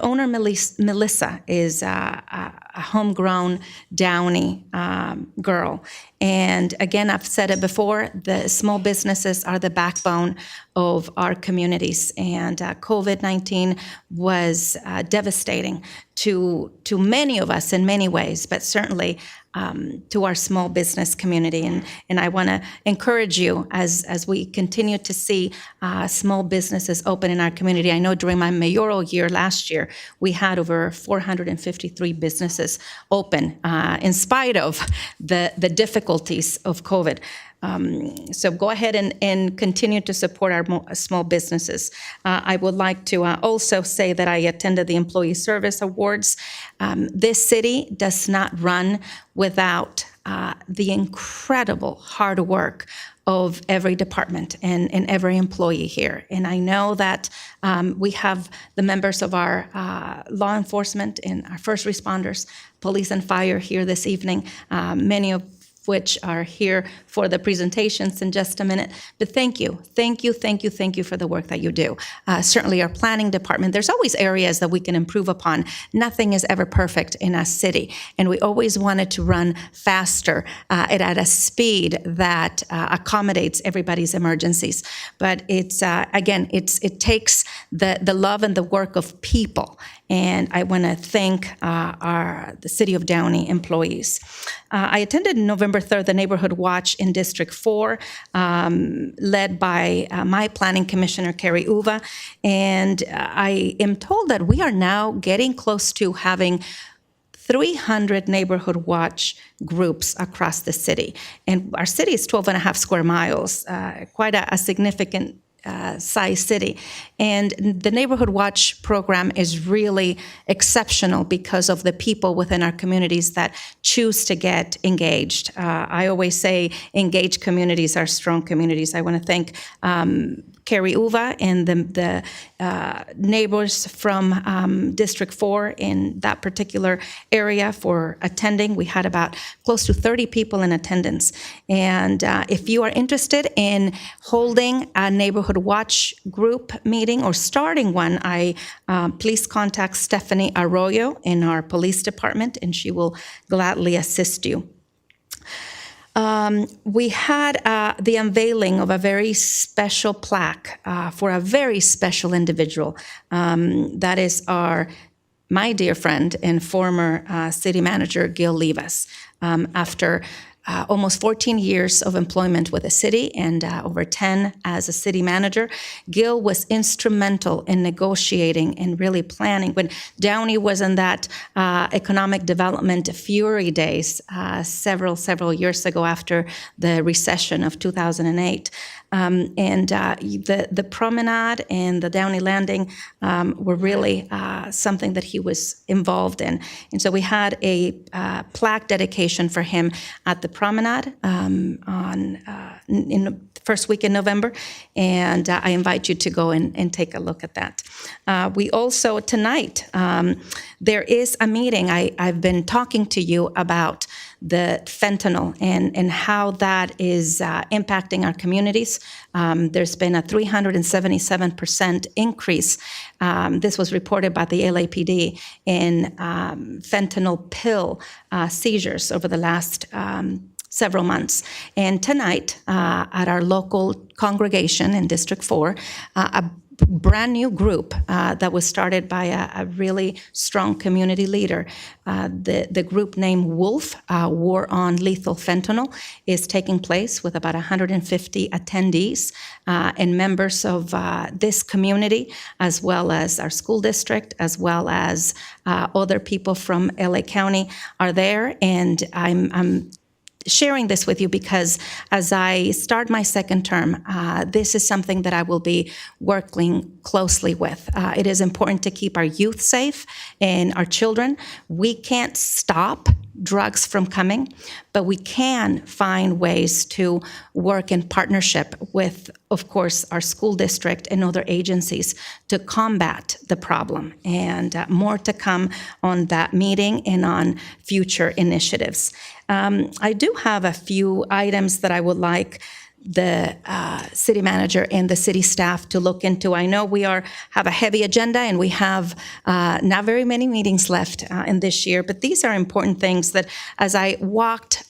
owner, Melissa, is a homegrown Downey girl. And again, I've said it before, the small businesses are the backbone of our communities. And COVID-19 was devastating to many of us in many ways, but certainly to our small business community. And I want to encourage you as we continue to see small businesses open in our community. I know during my mayoral year last year, we had over 453 businesses open in spite of the difficulties of COVID. So go ahead and continue to support our small businesses. I would like to also say that I attended the Employee Service Awards. This city does not run without the incredible hard work of every department and every employee here. And I know that we have the members of our law enforcement and our first responders, police and fire here this evening, many of which are here for the presentations in just a minute. But thank you for the work that you do. Certainly our planning department, there's always areas that we can improve upon. Nothing is ever perfect in a city. And we always wanted to run faster and at a speed that accommodates everybody's emergencies. But it's, again, it takes the love and the work of people. and I want to thank the City of Downey employees. I attended November 3rd the Neighborhood Watch in District 4, led by my planning commissioner, Carrie Uva, and I am told that we are now getting close to having 300 neighborhood watch groups across the city. And our city is 12 and a half square miles, quite a significant size city. And the Neighborhood Watch program is really exceptional because of the people within our communities that choose to get engaged. I always say engaged communities are strong communities. I want to thank Carrie Uva and the neighbors from District 4 in that particular area for attending. We had about close to 30 people in attendance. And if you are interested in holding a Neighborhood Watch group meeting or starting one, please contact Stephanie Arroyo in our police department, and she will gladly assist you. We had the unveiling of a very special plaque for a very special individual. That is my dear friend and former city manager, Gil Livas. After almost 14 years of employment with the city and over 10 as a city manager, Gil was instrumental in negotiating and really planning. When Downey was in that economic development fury days several years ago after the recession of 2008, the promenade and the Downey Landing were really something that he was involved in. And so we had a plaque dedication for him at the promenade in the first week in November, and I invite you to go and take a look at that. We also, tonight, there is a meeting. I've been talking to you about the fentanyl and how that is impacting our communities. There's been a 377% increase. This was reported by the LAPD in fentanyl pill seizures over the last several months. And tonight, at our local congregation in District 4, a brand new group that was started by a really strong community leader. The group named Wolf, War on Lethal Fentanyl, is taking place with about 150 attendees and members of this community, as well as our school district, as well as other people from LA County are there. And I'm sharing this with you because as I start my second term, this is something that I will be working closely with. It is important to keep our youth safe and our children. We can't stop drugs from coming, but we can find ways to work in partnership with, of course, our school district and other agencies to combat the problem. And more to come on that meeting and on future initiatives. I do have a few items that I would like the city manager and the city staff to look into. I know we have a heavy agenda and we have not very many meetings left in this year, but these are important things that as I walked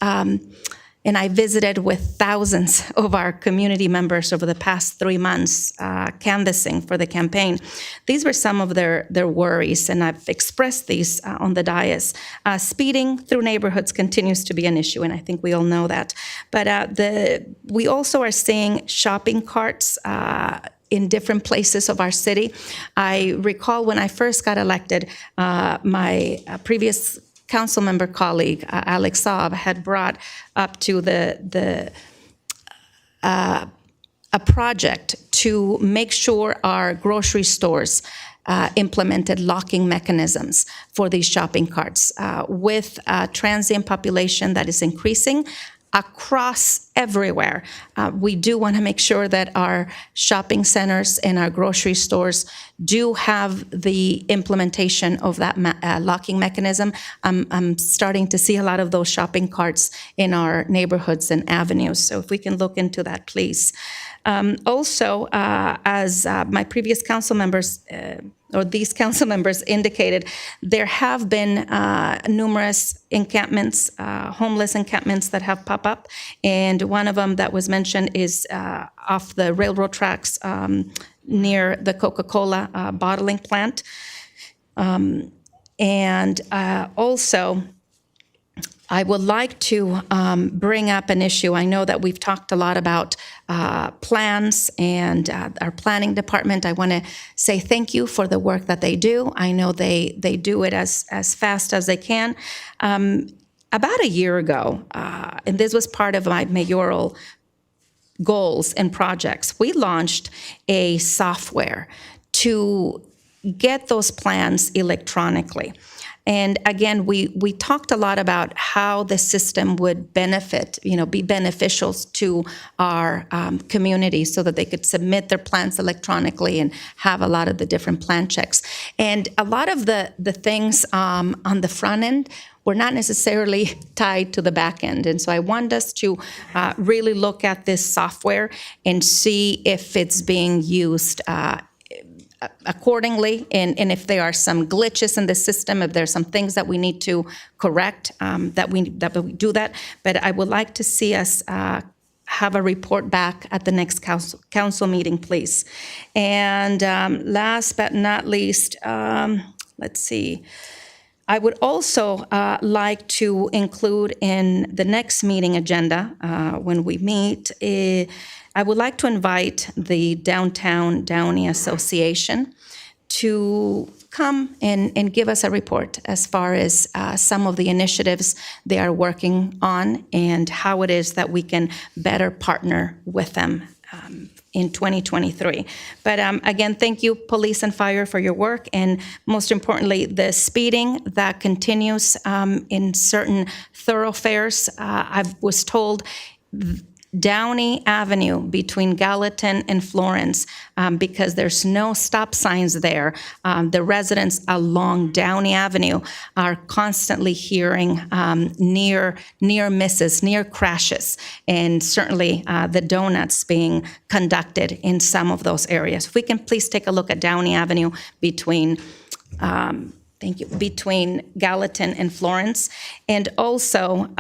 and I visited with thousands of our community members over the past 3 months, canvassing for the campaign. These were some of their worries, and I've expressed these on the dais. Speeding through neighborhoods continues to be an issue, and I think we all know that. But we also are seeing shopping carts in different places of our city. I recall when I first got elected, my previous council member colleague, Alex Saab, had brought up to a project to make sure our grocery stores implemented locking mechanisms for these shopping carts. With a transient population that is increasing across everywhere, we do want to make sure that our shopping centers and our grocery stores do have the implementation of that locking mechanism. I'm starting to see a lot of those shopping carts in our neighborhoods and avenues, so if we can look into that, please. Also, as my previous council members, or these council members indicated, there have been numerous encampments, homeless encampments that have popped up, and one of them that was mentioned is off the railroad tracks near the Coca-Cola bottling plant. And also, I would like to bring up an issue. I know that we've talked a lot about plans and our planning department. I want to say thank you for the work that they do. I know they do it as fast as they can. About a year ago, and this was part of my mayoral goals and projects, we launched a software to get those plans electronically. And again, we talked a lot about how the system would benefit, be beneficial to our community so that they could submit their plans electronically and have a lot of the different plan checks. And a lot of the things on the front end were not necessarily tied to the back end. And so I want us to really look at this software and see if it's being used accordingly, and if there are some glitches in the system, if there's some things that we need to correct, that we do that. But I would like to see us have a report back at the next council meeting, please. And last but not least, let's see. I would also like to include in the next meeting agenda, when we meet, I would like to invite the Downtown Downey Association to come and give us a report as far as some of the initiatives they are working on and how it is that we can better partner with them in 2023. But again, thank you, police and fire, for your work. And most importantly, the speeding that continues in certain thoroughfares. I was told Downey Avenue between Gallatin and Florence, because there's no stop signs there. The residents along Downey Avenue are constantly hearing near misses, near crashes, and certainly the donuts being conducted in some of those areas. If we can please take a look at Downey Avenue between between Gallatin and Florence, and also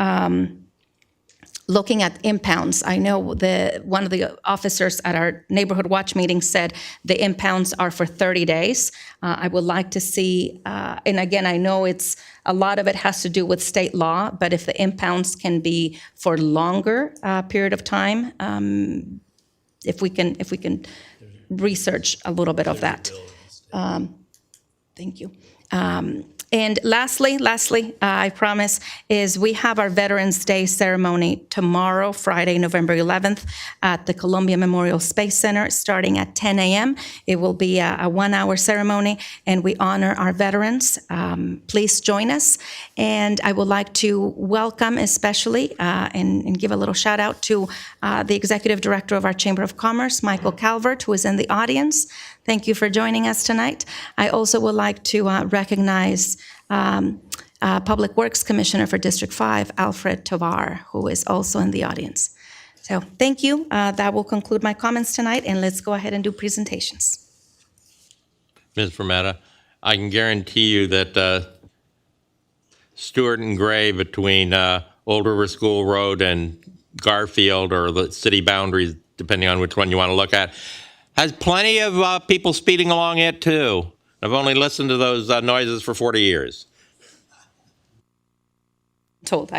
looking at impounds. I know one of the officers at our neighborhood watch meeting said the impounds are for 30 days. I would like to see, and again, I know it's a lot of it has to do with state law, but if the impounds can be for longer period of time, if we can research a little bit of that. Thank you. And lastly, I promise, is we have our Veterans Day ceremony tomorrow, Friday, November 11th, at the Columbia Memorial Space Center, starting at 10 a.m. It will be a 1-hour ceremony, and we honor our veterans. Please join us. And I would like to welcome especially and give a little shout out to the Executive Director of our Chamber of Commerce, Michael Calvert, who is in the audience. Thank you for joining us tonight. I also would like to recognize Public Works Commissioner for District 5, Alfred Tovar, who is also in the audience. So thank you. That will conclude my comments tonight, and let's go ahead and do presentations. Ms. Vermetta, I can guarantee you that Stewart and Gray between Old River School Road and Garfield, or the city boundaries, depending on which one you want to look at, has plenty of people speeding along it too. I've only listened to those noises for 40 years. Told.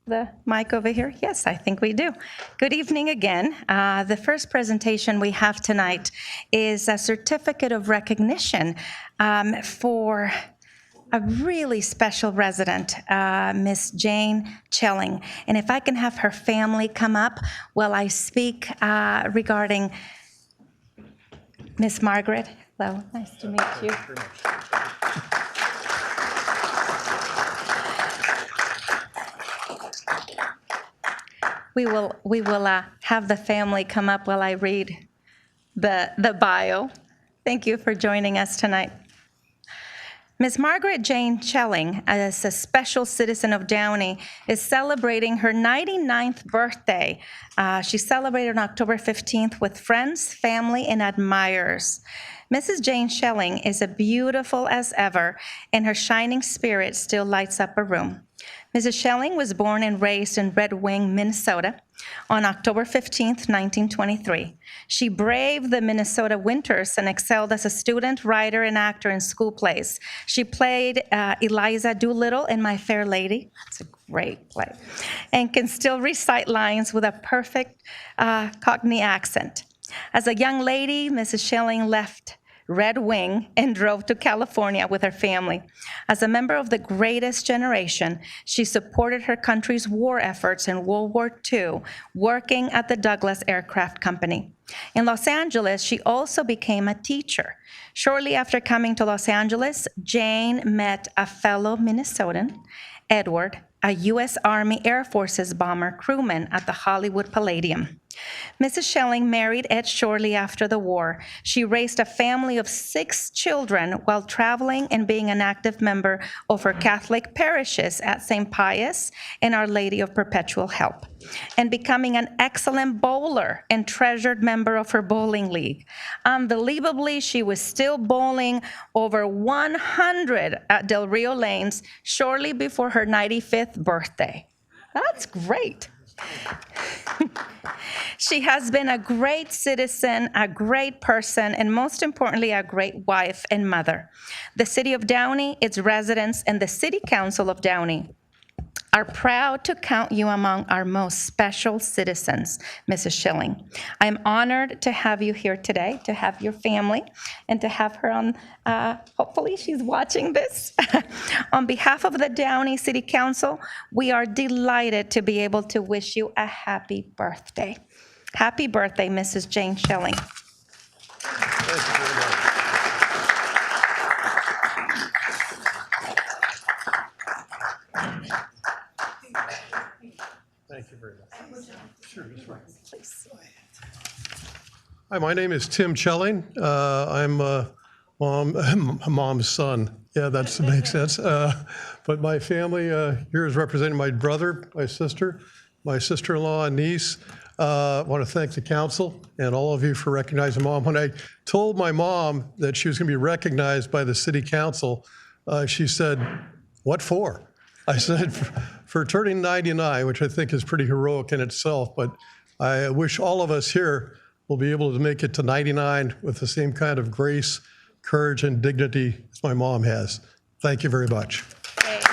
The mic over here? Yes, I think we do. Good evening again. The first presentation we have tonight is a certificate of recognition for a really special resident, Miss Jane Chelling. And if I can have her family come up while I speak regarding Miss Margaret. Hello, nice to meet you. We will have the family come up while I read the bio. Thank you for joining us tonight. Ms. Margaret Jane Schelling, as a special citizen of Downey, is celebrating her 99th birthday. She celebrated on October 15th with friends, family, and admirers. Mrs. Jane Schelling is as beautiful as ever, and her shining spirit still lights up a room. Mrs. Schelling was born and raised in Red Wing, Minnesota, on October 15th, 1923. She braved the Minnesota winters and excelled as a student, writer, and actor in school plays. She played Eliza Doolittle in My Fair Lady. That's a great play. And can still recite lines with a perfect Cockney accent. As a young lady, Mrs. Schelling left Red Wing and drove to California with her family. As a member of the greatest generation, she supported her country's war efforts in World War II, working at the Douglas Aircraft Company. In Los Angeles, she also became a teacher. Shortly after coming to Los Angeles, Jane met a fellow Minnesotan, Edward, a U.S. Army Air Forces bomber crewman at the Hollywood Palladium. Mrs. Schelling married Ed shortly after the war. She raised a family of 6 children while traveling and being an active member of her Catholic parishes at St. Pius and Our Lady of Perpetual Help, and becoming an excellent bowler and treasured member of her bowling league. Unbelievably, she was still bowling over 100 at Del Rio Lanes shortly before her 95th birthday. That's great. She has been a great citizen, a great person, and most importantly, a great wife and mother. The City of Downey, its residents, and the City Council of Downey are proud to count you among our most special citizens, Mrs. Schelling. I'm honored to have you here today, to have your family, and to have her on, hopefully she's watching this. On behalf of the Downey City Council, we are delighted to be able to wish you a happy birthday. Happy birthday, Mrs. Jane Schelling. Thank you very much. Sure, just right. Please. Hi, my name is Tim Schelling. I'm mom's son. Yeah, that makes sense. But my family here is representing my brother, my sister-in-law, and niece. I want to thank the council and all of you for recognizing Mom. When I told my mom that she was going to be recognized by the city council, she said, "What for?" I said, for turning 99, which I think is pretty heroic in itself, but I wish all of us here will be able to make it to 99 with the same kind of grace, courage, and dignity as my mom has. Thank you very much. Thank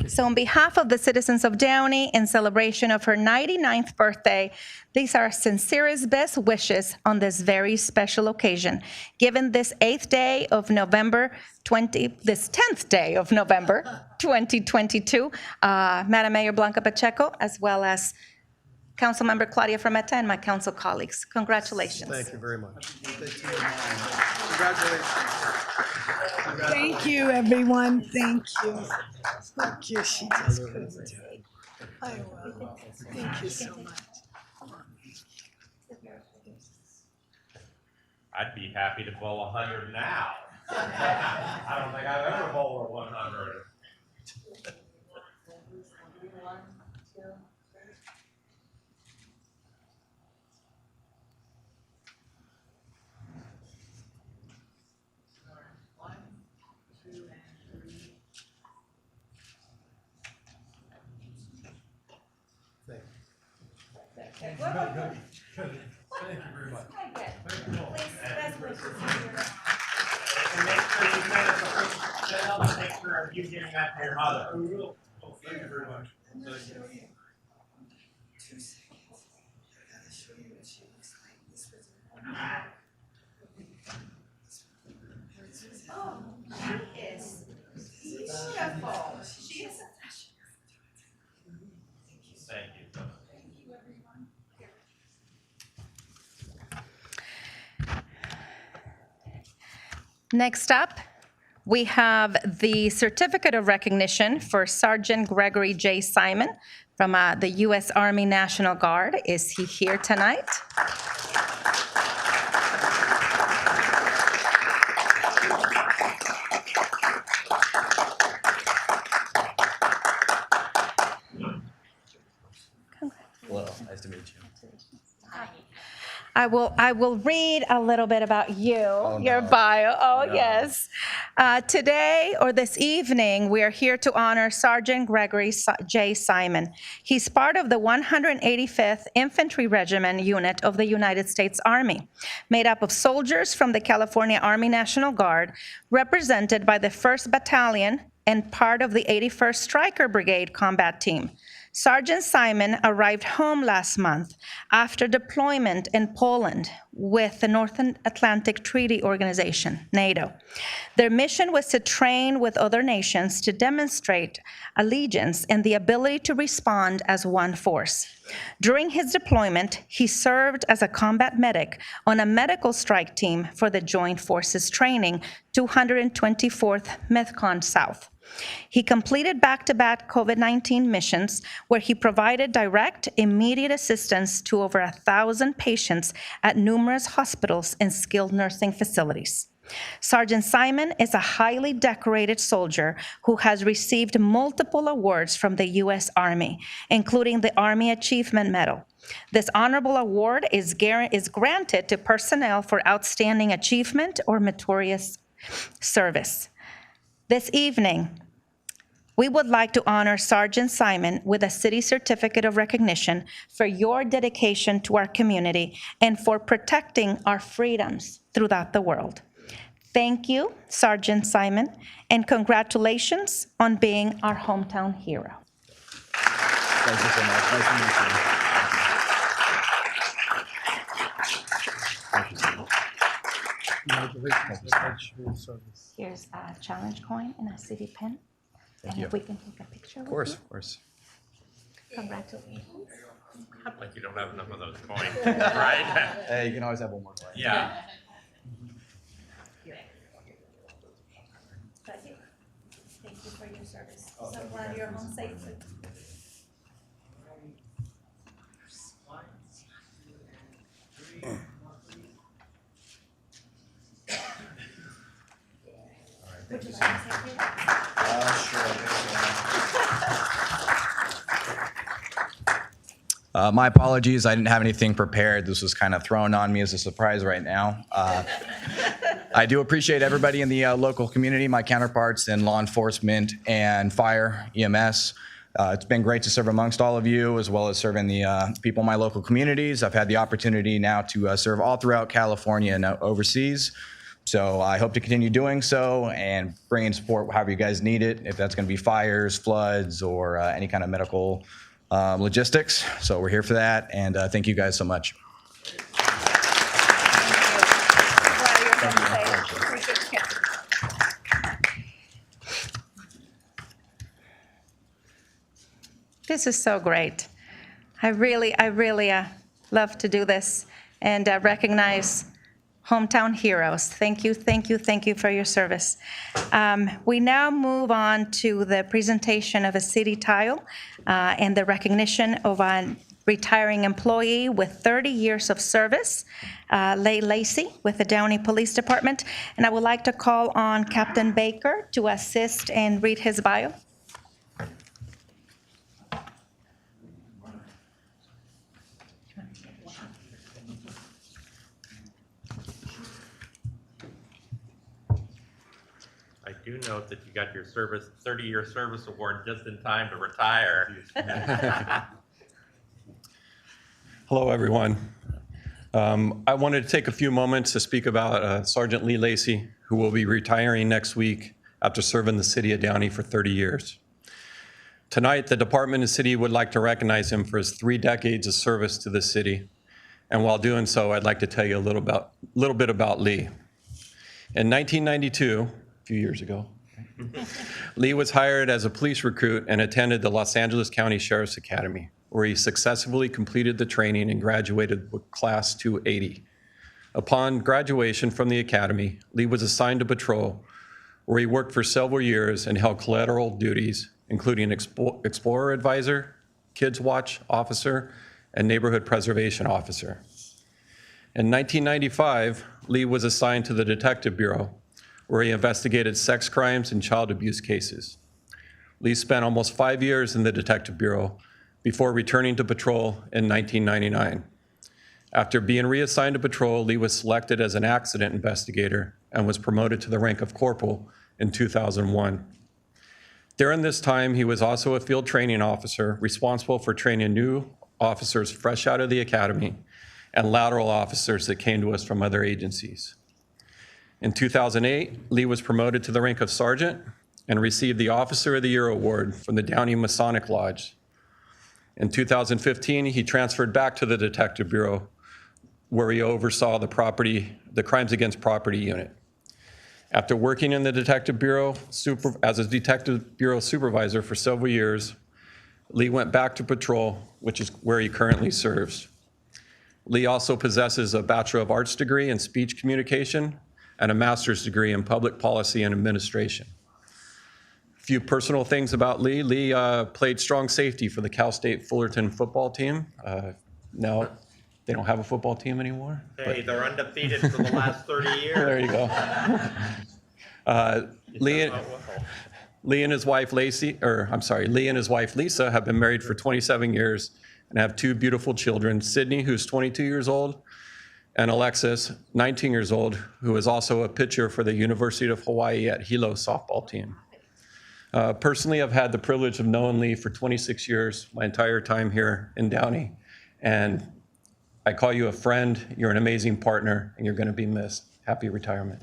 you. So on behalf of the citizens of Downey, in celebration of her 99th birthday, these are our sincerest best wishes on this very special occasion. Given this 10th day of November 2022, Madam Mayor Blanca Pacheco, as well as Councilmember Claudia Frometa and my council colleagues. Congratulations. Thank you very much. Thank you, everyone. Thank you. Thank you. She just couldn't do it. I will. Thank you so much. I'd be happy to bowl 100 now. I don't think I've ever bowled a 100. Thank you very much. And make sure you send us a picture of you giving that to your mother. We will. Oh, thank you very much. Thank you. 2 seconds. I gotta show you what she looks like. This was She is beautiful. She is Thank you. Next up, We have the Certificate of Recognition for Sergeant Gregory J. Simon from the U.S. Army National Guard. Is he here tonight? Hello, nice to meet you. I will read a little bit about you, your no. bio. Oh, yes. Today or this evening, we are here to honor Sergeant Gregory J. Simon. He's part of the 185th Infantry Regiment unit of the United States Army, made up of soldiers from the California Army National Guard, represented by the 1st Battalion and part of the 81st Stryker Brigade combat team. Sergeant Simon arrived home last month after deployment in Poland with the North Atlantic Treaty Organization, NATO. Their mission was to train with other nations to demonstrate allegiance and the ability to respond as one force. During his deployment, he served as a combat medic on a medical strike team for the Joint Forces Training 224th METHCON South. He completed back-to-back COVID-19 missions where he provided direct, immediate assistance to over 1,000 patients at numerous hospitals and skilled nursing facilities. Sergeant Simon is a highly decorated soldier who has received multiple awards from the U.S. Army, including the Army Achievement Medal. This honorable award is granted to personnel for outstanding achievement or meritorious service. This evening, we would like to honor Sergeant Simon with a City Certificate of Recognition for your dedication to our community and for protecting our freedoms throughout the world. Thank you, Sergeant Simon, and congratulations on being our hometown hero. Thank you so much. Nice to meet you. Thank you so much. Here's a challenge coin and a city pin. Thank And you. if we can take a picture with Of course, you. of course. Congratulations. Like you don't have enough of those coins, right? Hey, you can always have one more coin. Yeah. Thank you for your service. So glad you're home safely. Would you like to take your? My apologies, I didn't have anything prepared. This was kind of thrown on me as a surprise right now. I do appreciate everybody in the local community, my counterparts in law enforcement and fire, EMS. It's been great to serve amongst all of you, as well as serving the people in my local communities. I've had the opportunity now to serve all throughout California and overseas. So I hope to continue doing so and bringing support however you guys need it, if that's going to be fires, floods, or any kind of medical logistics. So we're here for that, and thank you guys so much. This is so great. I really love to do this and recognize hometown heroes. Thank you for your service. We now move on to the presentation of a city tile and the recognition of a retiring employee with 30 years of service, Leigh Lacey with the Downey Police Department. And I would like to call on Captain Baker to assist and read his bio. I do note that you got your 30-year service award just in time to retire. Hello, everyone. I wanted to take a few moments to speak about Sergeant Leigh Lacey, who will be retiring next week after serving the city of Downey for 30 years. Tonight, the department and city would like to recognize him for his 3 decades of service to the city. And while doing so, I'd like to tell you a little bit about Leigh. In 1992, a few years ago, Leigh was hired as a police recruit and attended the Los Angeles County Sheriff's Academy, where he successfully completed the training and graduated with Class 280. Upon graduation from the academy, Leigh was assigned to patrol where he worked for several years and held collateral duties, including Explorer Advisor, Kids Watch Officer, and Neighborhood Preservation Officer. In 1995, Lee was assigned to the Detective Bureau, where he investigated sex crimes and child abuse cases. Lee spent almost 5 years in the Detective Bureau before returning to patrol in 1999. After being reassigned to patrol, Lee was selected as an accident investigator and was promoted to the rank of corporal in 2001. During this time, he was also a field training officer responsible for training new officers fresh out of the academy and lateral officers that came to us from other agencies. In 2008, Lee was promoted to the rank of sergeant and received the Officer of the Year award from the Downey Masonic Lodge. In 2015, he transferred back to the Detective Bureau, where he oversaw the Crimes Against Property unit. After working in the Detective Bureau as a Detective Bureau supervisor for several years, Lee went back to patrol, which is where he currently serves. Lee also possesses a Bachelor of Arts degree in speech communication and a master's degree in public policy and administration. A few personal things about Lee. Lee played strong safety for the Cal State Fullerton football team. Now, they don't have a football team anymore. Hey, they're undefeated for the last 30 years. There you go. Lee and his wife Lisa have been married for 27 years and have two beautiful children, Sydney, who's 22 years old, and Alexis, 19 years old, who is also a pitcher for the University of Hawaii at Hilo softball team. Personally, I've had the privilege of knowing Lee for 26 years, my entire time here in Downey, and I call you a friend, you're an amazing partner, and you're going to be missed. Happy retirement.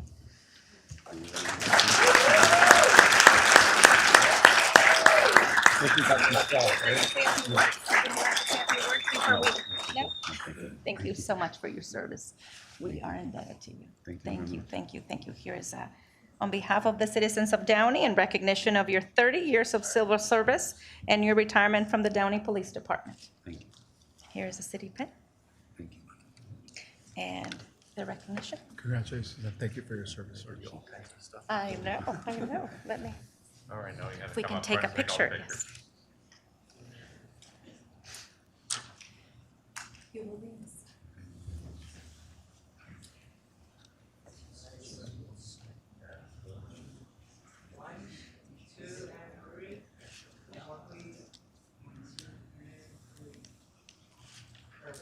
Thank you so much for your service. We are indebted to you. Thank you. Here is on behalf of the citizens of Downey, in recognition of your 30 years of civil service and your retirement from the Downey Police Department. Thank you. Here is a city pin. Thank you. And the recognition. Congratulations, and thank you for your service. I know. Let me, All right, now you gotta if we come can up take a front and picture. all the Yes.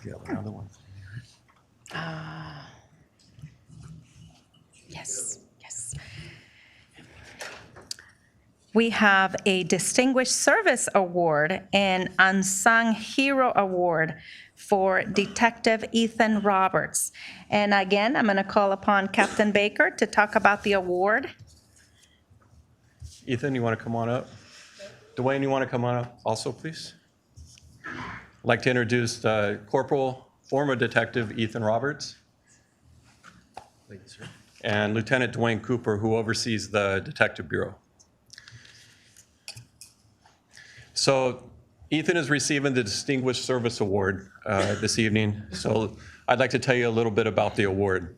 You have another one. Yes. We have a Distinguished Service Award and Unsung Hero Award for Detective Ethan Roberts. And again, I'm going to call upon Captain Baker to talk about the award. Ethan, you want to come on up? Dwayne, you want to come on up also, please? I'd like to introduce former Detective Ethan Roberts and Lieutenant Dwayne Cooper, who oversees the Detective Bureau. So Ethan is receiving the Distinguished Service Award this evening, so I'd like to tell you a little bit about the award.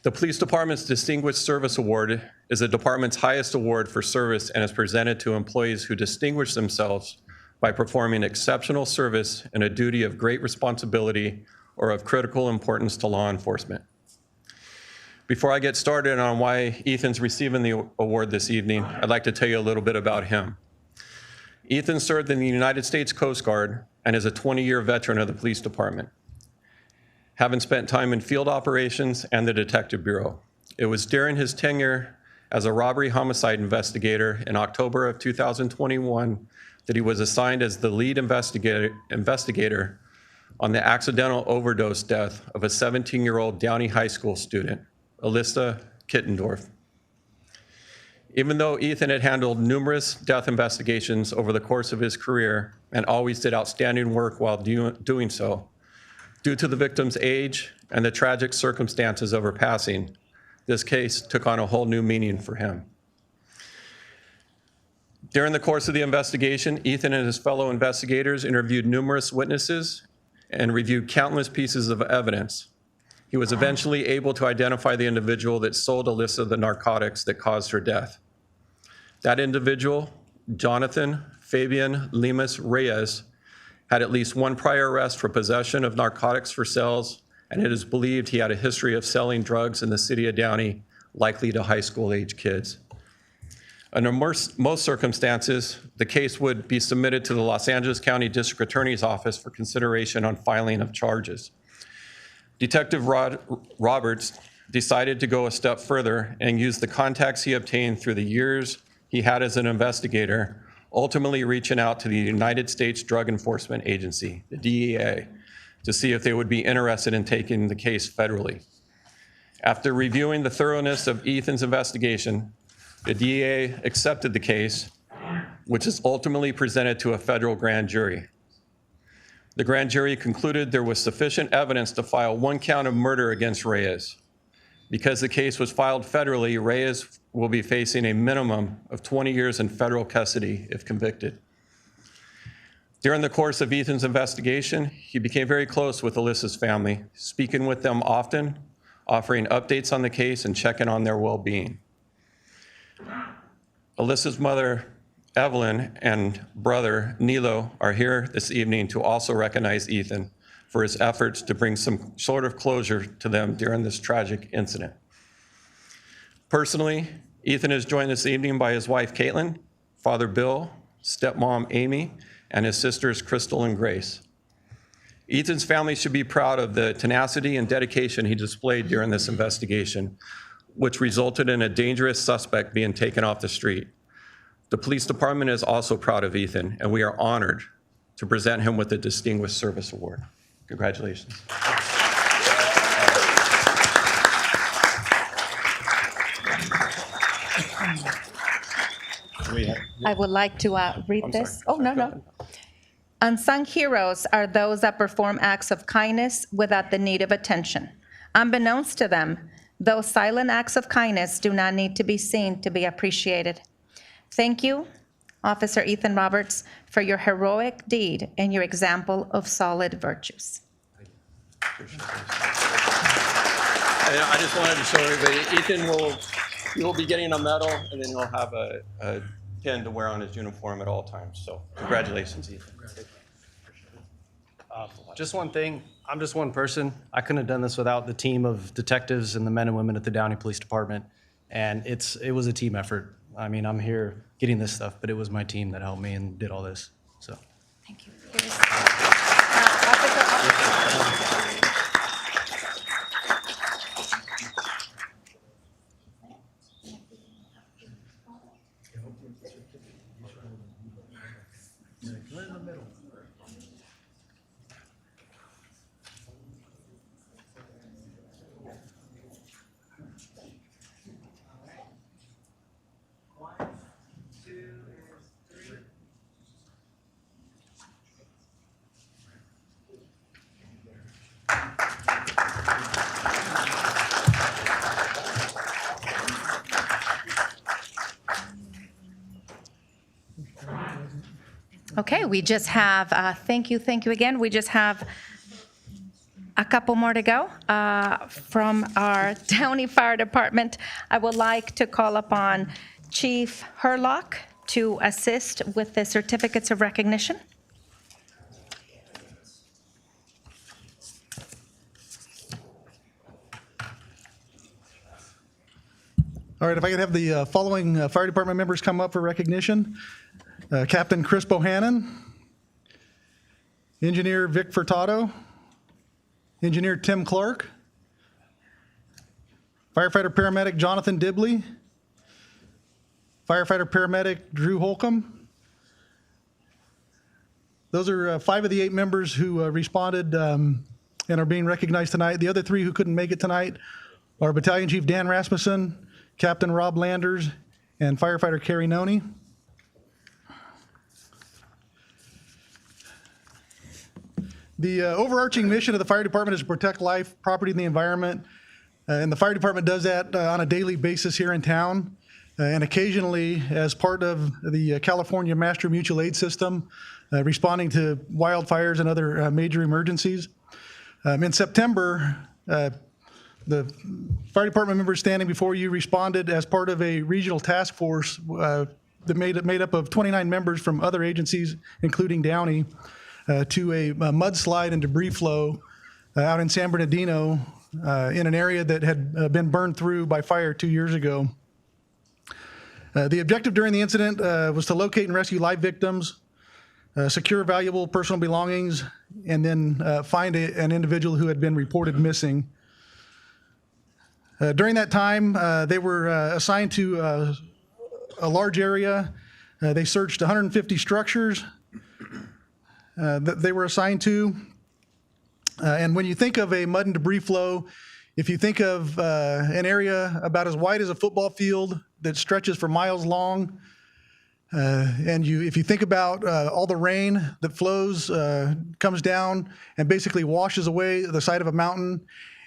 The Police Department's Distinguished Service Award is the department's highest award for service and is presented to employees who distinguish themselves by performing exceptional service in a duty of great responsibility or of critical importance to law enforcement. Before I get started on why Ethan's receiving the award this evening, I'd like to tell you a little bit about him. Ethan served in the United States Coast Guard and is a 20-year veteran of the police department, having spent time in field operations and the Detective Bureau. It was during his tenure as a robbery homicide investigator in October of 2021 that he was assigned as the lead investigator on the accidental overdose death of a 17-year-old Downey High School student, Alyssa Kittendorf. Even though Ethan had handled numerous death investigations over the course of his career and always did outstanding work while doing so, due to the victim's age and the tragic circumstances of her passing, this case took on a whole new meaning for him. During the course of the investigation, Ethan and his fellow investigators interviewed numerous witnesses and reviewed countless pieces of evidence. He was eventually able to identify the individual that sold Alyssa the narcotics that caused her death. That individual, Jonathan Fabian Lemus Reyes, had at least one prior arrest for possession of narcotics for sales, and it is believed he had a history of selling drugs in the city of Downey, likely to high school-age kids. Under most circumstances, the case would be submitted to the Los Angeles County District Attorney's Office for consideration on filing of charges. Detective Roberts decided to go a step further and use the contacts he obtained through the years he had as an investigator, ultimately reaching out to the United States Drug Enforcement Agency, the DEA, to see if they would be interested in taking the case federally. After reviewing the thoroughness of Ethan's investigation, the DEA accepted the case, which is ultimately presented to a federal grand jury. The grand jury concluded there was sufficient evidence to file one count of murder against Reyes. Because the case was filed federally, Reyes will be facing a minimum of 20 years in federal custody if convicted. During the course of Ethan's investigation, he became very close with Alyssa's family, speaking with them often, offering updates on the case and checking on their well-being. Alyssa's mother, Evelyn, and brother, Nilo, are here this evening to also recognize Ethan for his efforts to bring some sort of closure to them during this tragic incident. Personally, Ethan is joined this evening by his wife, Caitlin, father, Bill, stepmom, Amy, and his sisters, Crystal and Grace. Ethan's family should be proud of the tenacity and dedication he displayed during this investigation, which resulted in a dangerous suspect being taken off the street. The police department is also proud of Ethan, and we are honored to present him with the Distinguished Service Award. Congratulations. I would like to read this. Oh, no. Unsung heroes are those that perform acts of kindness without the need of attention. Unbeknownst to them, those silent acts of kindness do not need to be seen to be appreciated. Thank you, Officer Ethan Roberts, for your heroic deed and your example of solid virtues. I just wanted to show everybody, Ethan will be getting a medal, and then he'll have a pin to wear on his uniform at all times. So congratulations, Ethan. Just one thing, I'm just one person. I couldn't have done this without the team of detectives and the men and women at the Downey Police Department. And it was a team effort. I mean, I'm here getting this stuff, but it was my team that helped me and did all this, so. Thank you. Okay, we just have, thank you again. We just have a couple more to go from our Downey Fire Department. I would like to call upon Chief Herlock to assist with the certificates of recognition. All right, if I could have the following fire department members come up for recognition. Captain Chris Bohannon, Engineer Vic Furtado, Engineer Tim Clark, Firefighter Paramedic Jonathan Dibley, Firefighter Paramedic Drew Holcomb. Those are 5 of the 8 members who responded and are being recognized tonight. The other 3 who couldn't make it tonight are Battalion Chief Dan Rasmussen, Captain Rob Landers, and Firefighter Carrie Noney. The overarching mission of the fire department is to protect life, property, and the environment. And the fire department does that on a daily basis here in town. and occasionally as part of the California Master Mutual Aid System, responding to wildfires and other major emergencies. In September, the fire department members standing before you responded as part of a regional task force that made up of 29 members from other agencies, including Downey, to a mudslide and debris flow out in San Bernardino in an area that had been burned through by fire 2 years ago. The objective during the incident was to locate and rescue live victims, secure valuable personal belongings, and then find an individual who had been reported missing. During that time, they were assigned to a large area. They searched 150 structures that they were assigned to. And when you think of a mud and debris flow, if you think of an area about as wide as a football field that stretches for miles long, and if you think about all the rain that flows, comes down and basically washes away the side of a mountain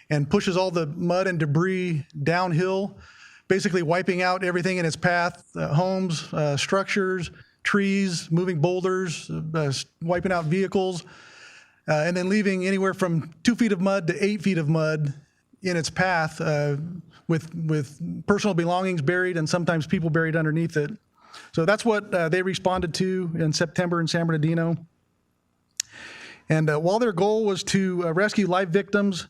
and pushes all the mud and debris downhill, basically wiping out everything in its path, homes, structures, trees, moving boulders, wiping out vehicles, and then leaving anywhere from 2 feet of mud to 8 feet of mud in its path with personal belongings buried and sometimes people buried underneath it. So that's what they responded to in September in San Bernardino. And while their goal was to rescue live victims,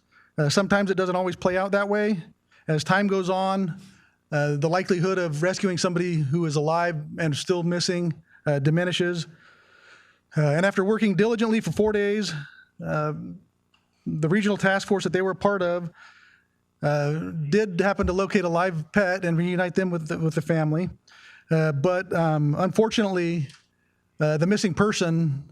sometimes it doesn't always play out that way. As time goes on, the likelihood of rescuing somebody who is alive and still missing diminishes. And after working diligently for 4 days, the regional task force that they were a part of did happen to locate a live pet and reunite them with the family. But unfortunately, the missing person,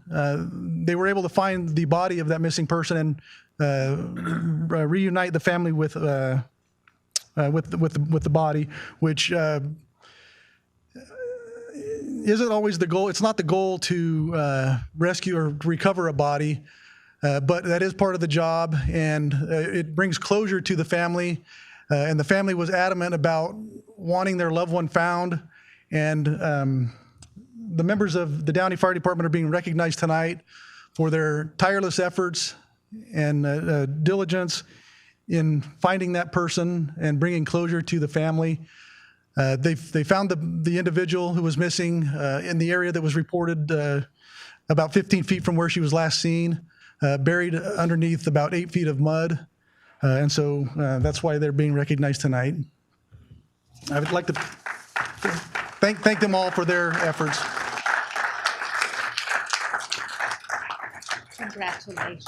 they were able to find the body of that missing person and reunite the family with the body, which isn't always the goal. It's not the goal to rescue or recover a body, but that is part of the job, and it brings closure to the family. And the family was adamant about wanting their loved one found. And the members of the Downey Fire Department are being recognized tonight for their tireless efforts and diligence in finding that person and bringing closure to the family. They found the individual who was missing in the area that was reported about 15 feet from where she was last seen, buried underneath about 8 feet of mud. And so that's why they're being recognized tonight. I would like to thank them all for their efforts. Congratulations.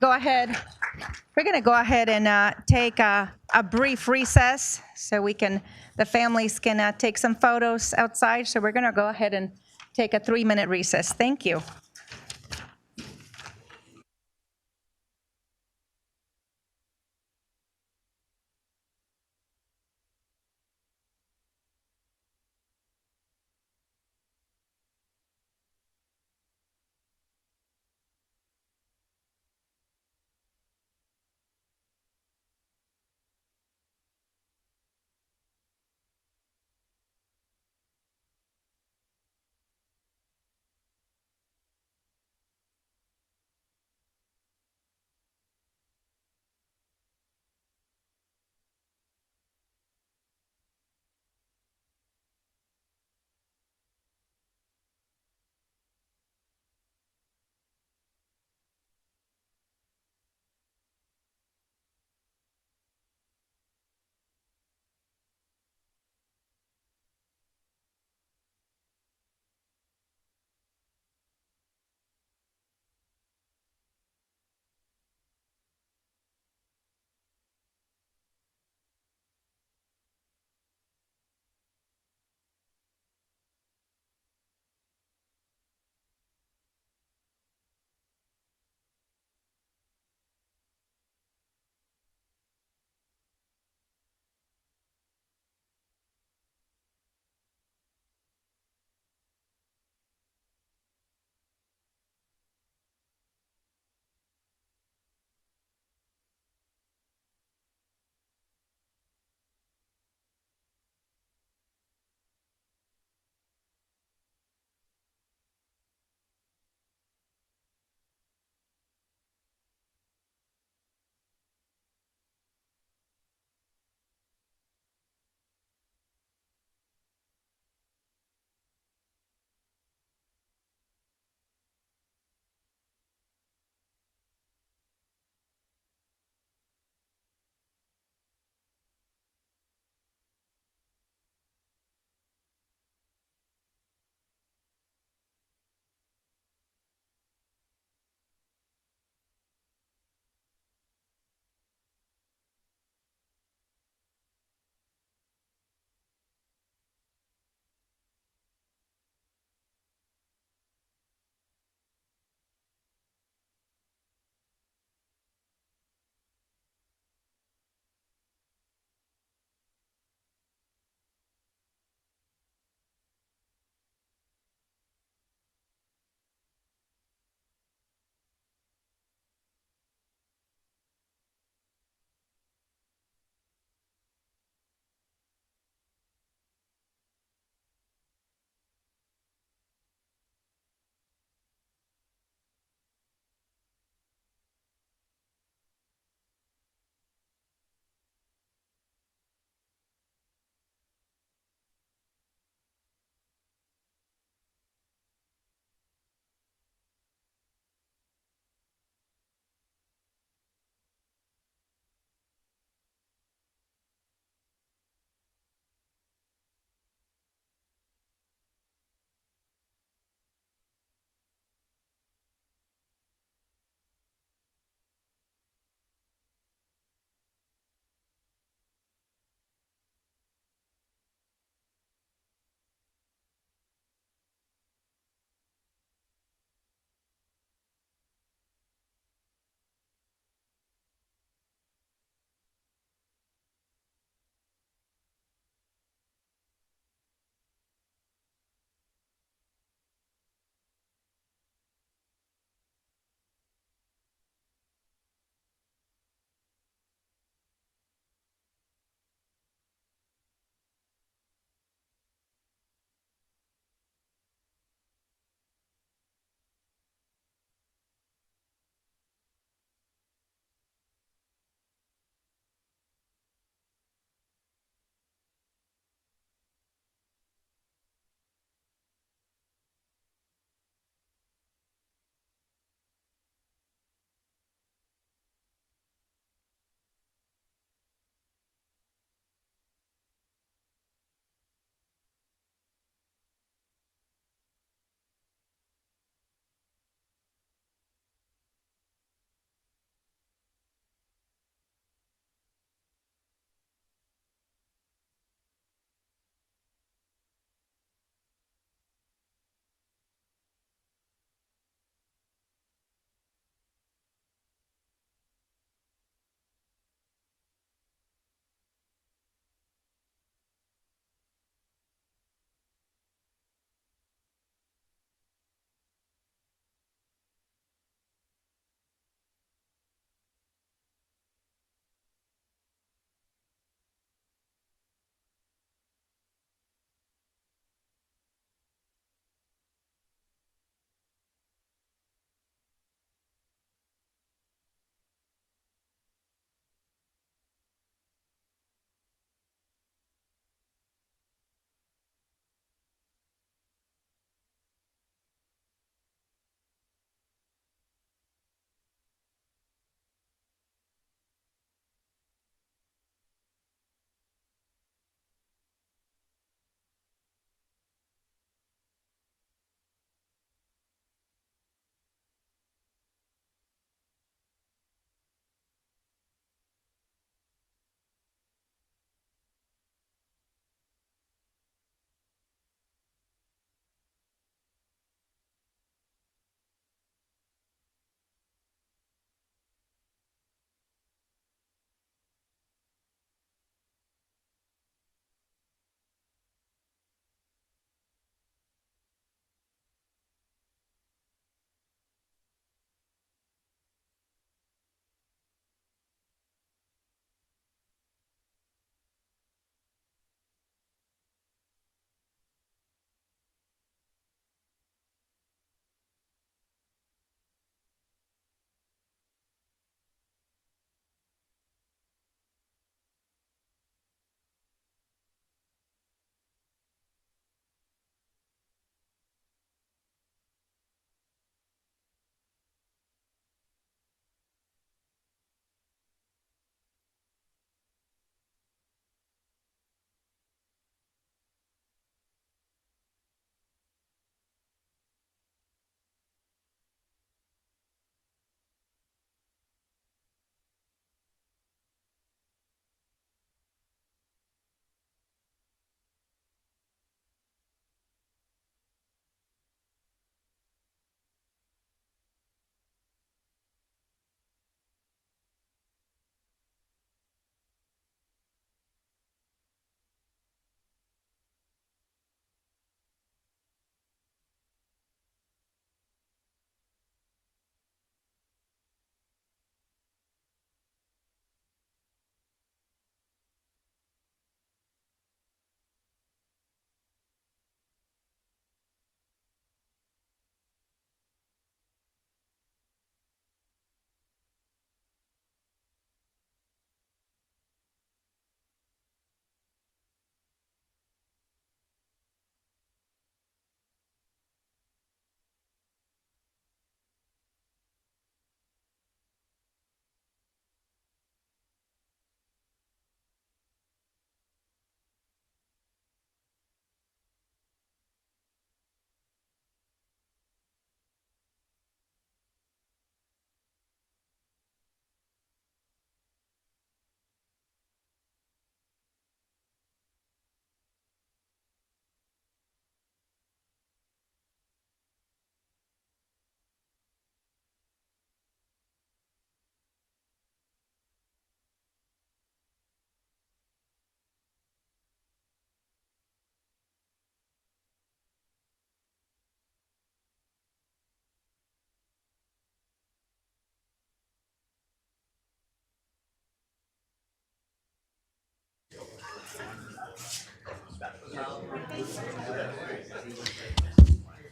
Go ahead. We're going to go ahead and take a brief recess so the families can take some photos outside. So we're going to go ahead and take a 3-minute recess. Thank you.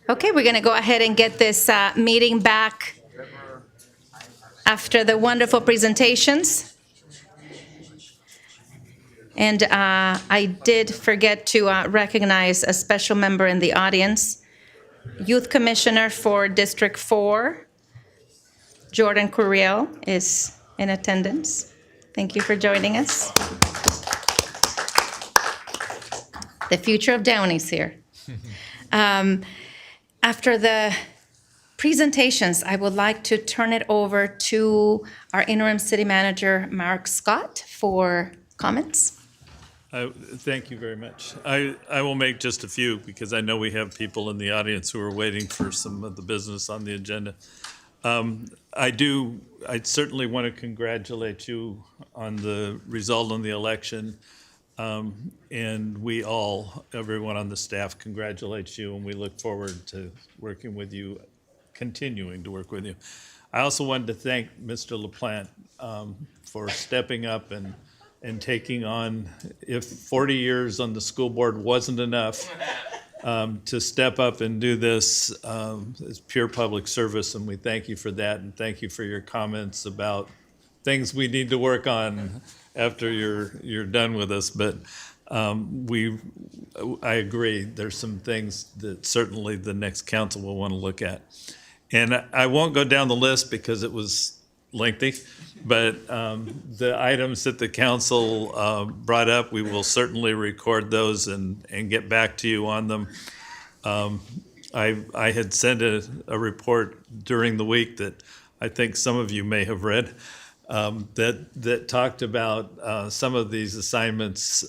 Okay, we're going to go ahead and get this meeting back after the wonderful presentations. And I did forget to recognize a special member in the audience, Youth Commissioner for District 4, Jordan Curiel, is in attendance. Thank you for joining us. The future of Downey's here. After the presentations, I would like to turn it over to our interim city manager, Mark Scott, for comments. Thank you very much. I will make just a few because I know we have people in the audience who are waiting for some of the business on the agenda. I certainly want to congratulate you on the result on the election. And we all, everyone on the staff congratulates you, and we look forward to working with you, continuing to work with you. I also wanted to thank Mr. LaPlante for stepping up and taking on, if 40 years on the school board wasn't enough, to step up and do this as pure public service, and we thank you for that, and thank you for your comments about things we need to work on after you're done with us. But I agree, there's some things that certainly the next council will want to look at. And I won't go down the list because it was lengthy, but the items that the council brought up, we will certainly record those and get back to you on them. I had sent a report during the week that I think some of you may have read, that talked about some of these assignments,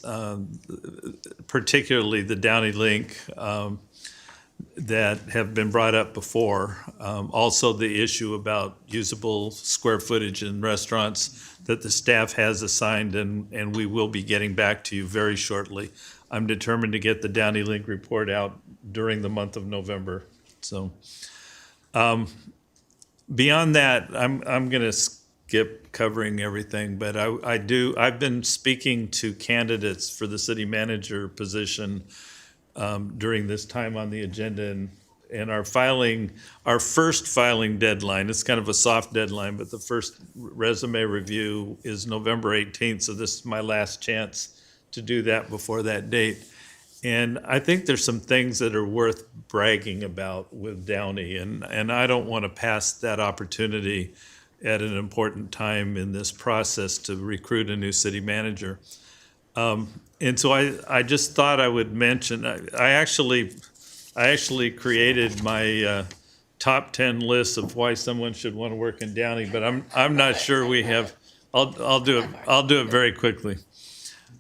particularly the Downey link, that have been brought up before. Also the issue about usable square footage in restaurants that the staff has assigned, and we will be getting back to you very shortly. I'm determined to get the Downey link report out during the month of November. So beyond that, I'm going to skip covering everything, but I've been speaking to candidates for the city manager position during this time on the agenda, and our first filing deadline, it's kind of a soft deadline, but the first resume review is November 18th, so this is my last chance to do that before that date. And I think there's some things that are worth bragging about with Downey, and I don't want to pass that opportunity at an important time in this process to recruit a new city manager. And so I just thought I would mention, I actually created my top 10 list of why someone should want to work in Downey, but I'm not sure we have. I'll do it very quickly.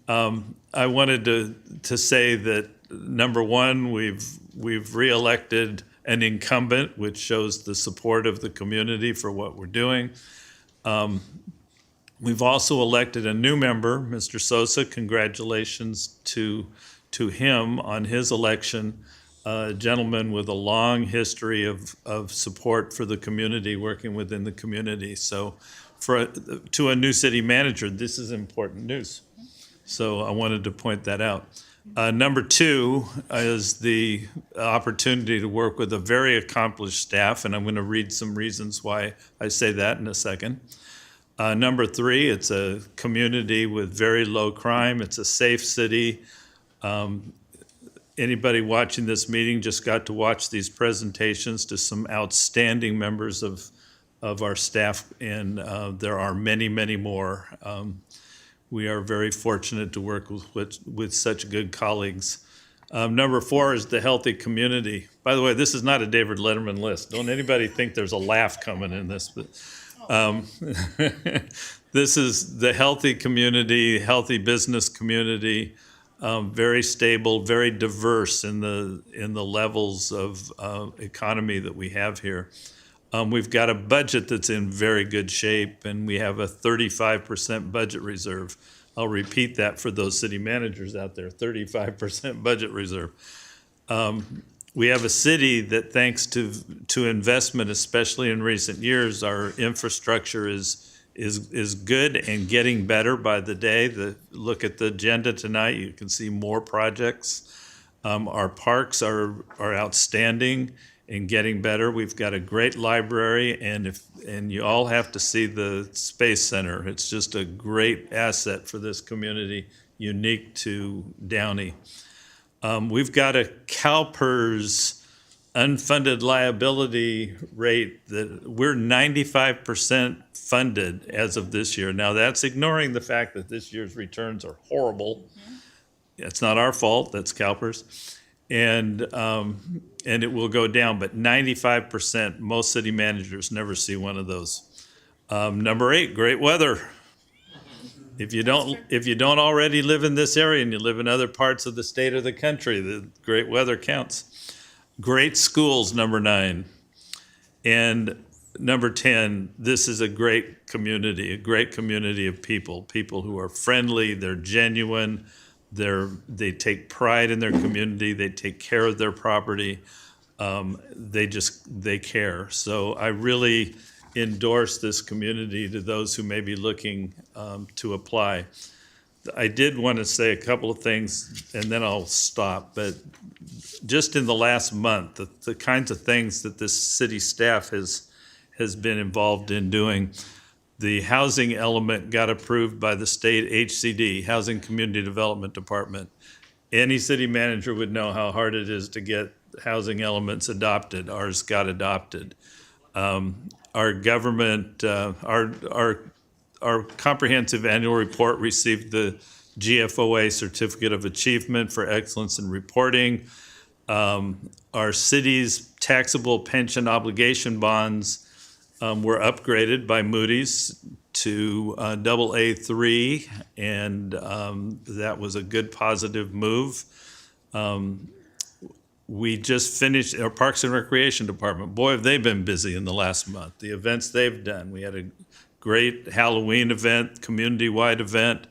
I wanted to say that number one, we've reelected an incumbent, which shows the support of the community for what we're doing. We've also elected a new member, Mr. Sosa. Congratulations to him on his election. A gentleman with a long history of support for the community, working within the community. So to a new city manager, this is important news. So I wanted to point that out. Number two is the opportunity to work with a very accomplished staff, and I'm going to read some reasons why I say that in a second. Number three, it's a community with very low crime. It's a safe city. Anybody watching this meeting just got to watch these presentations to some outstanding members of our staff, and there are many, many more. We are very fortunate to work with such good colleagues. Number four is the healthy community. By the way, this is not a David Letterman list. Don't anybody think there's a laugh coming in this. But, this is the healthy community, healthy business community, very stable, very diverse in the levels of economy that we have here. We've got a budget that's in very good shape, and we have a 35% budget reserve. I'll repeat that for those city managers out there, 35% budget reserve. We have a city that, thanks to investment, especially in recent years, our infrastructure is good and getting better by the day. Look at the agenda tonight, you can see more projects. Our parks are outstanding and getting better. We've got a great library, and you all have to see the Space Center. It's just a great asset for this community, unique to Downey. We've got a CalPERS unfunded liability rate that we're 95% funded as of this year. Now, that's ignoring the fact that this year's returns are horrible. It's not our fault, that's CalPERS. And it will go down, but 95%, most city managers never see one of those. Number 8, great weather. If you don't already live in this area and you live in other parts of the state or the country, the great weather counts. Great schools, number 9. And number 10, this is a great community of people who are friendly, they're genuine, they take pride in their community, they take care of their property, they care. So I really endorse this community to those who may be looking to apply. I did want to say a couple of things, and then I'll stop, but just in the last month, the kinds of things that this city staff has been involved in doing. The housing element got approved by the state HCD, Housing Community Development Department. Any city manager would know how hard it is to get housing elements adopted. Ours got adopted. Our government, our comprehensive annual report received the GFOA Certificate of Achievement for Excellence in Reporting. Our city's taxable pension obligation bonds were upgraded by Moody's to AA3, and that was a good positive move. We just finished our Parks and Recreation Department. Boy, have they been busy in the last month. The events they've done. We had a great Halloween event, community-wide event.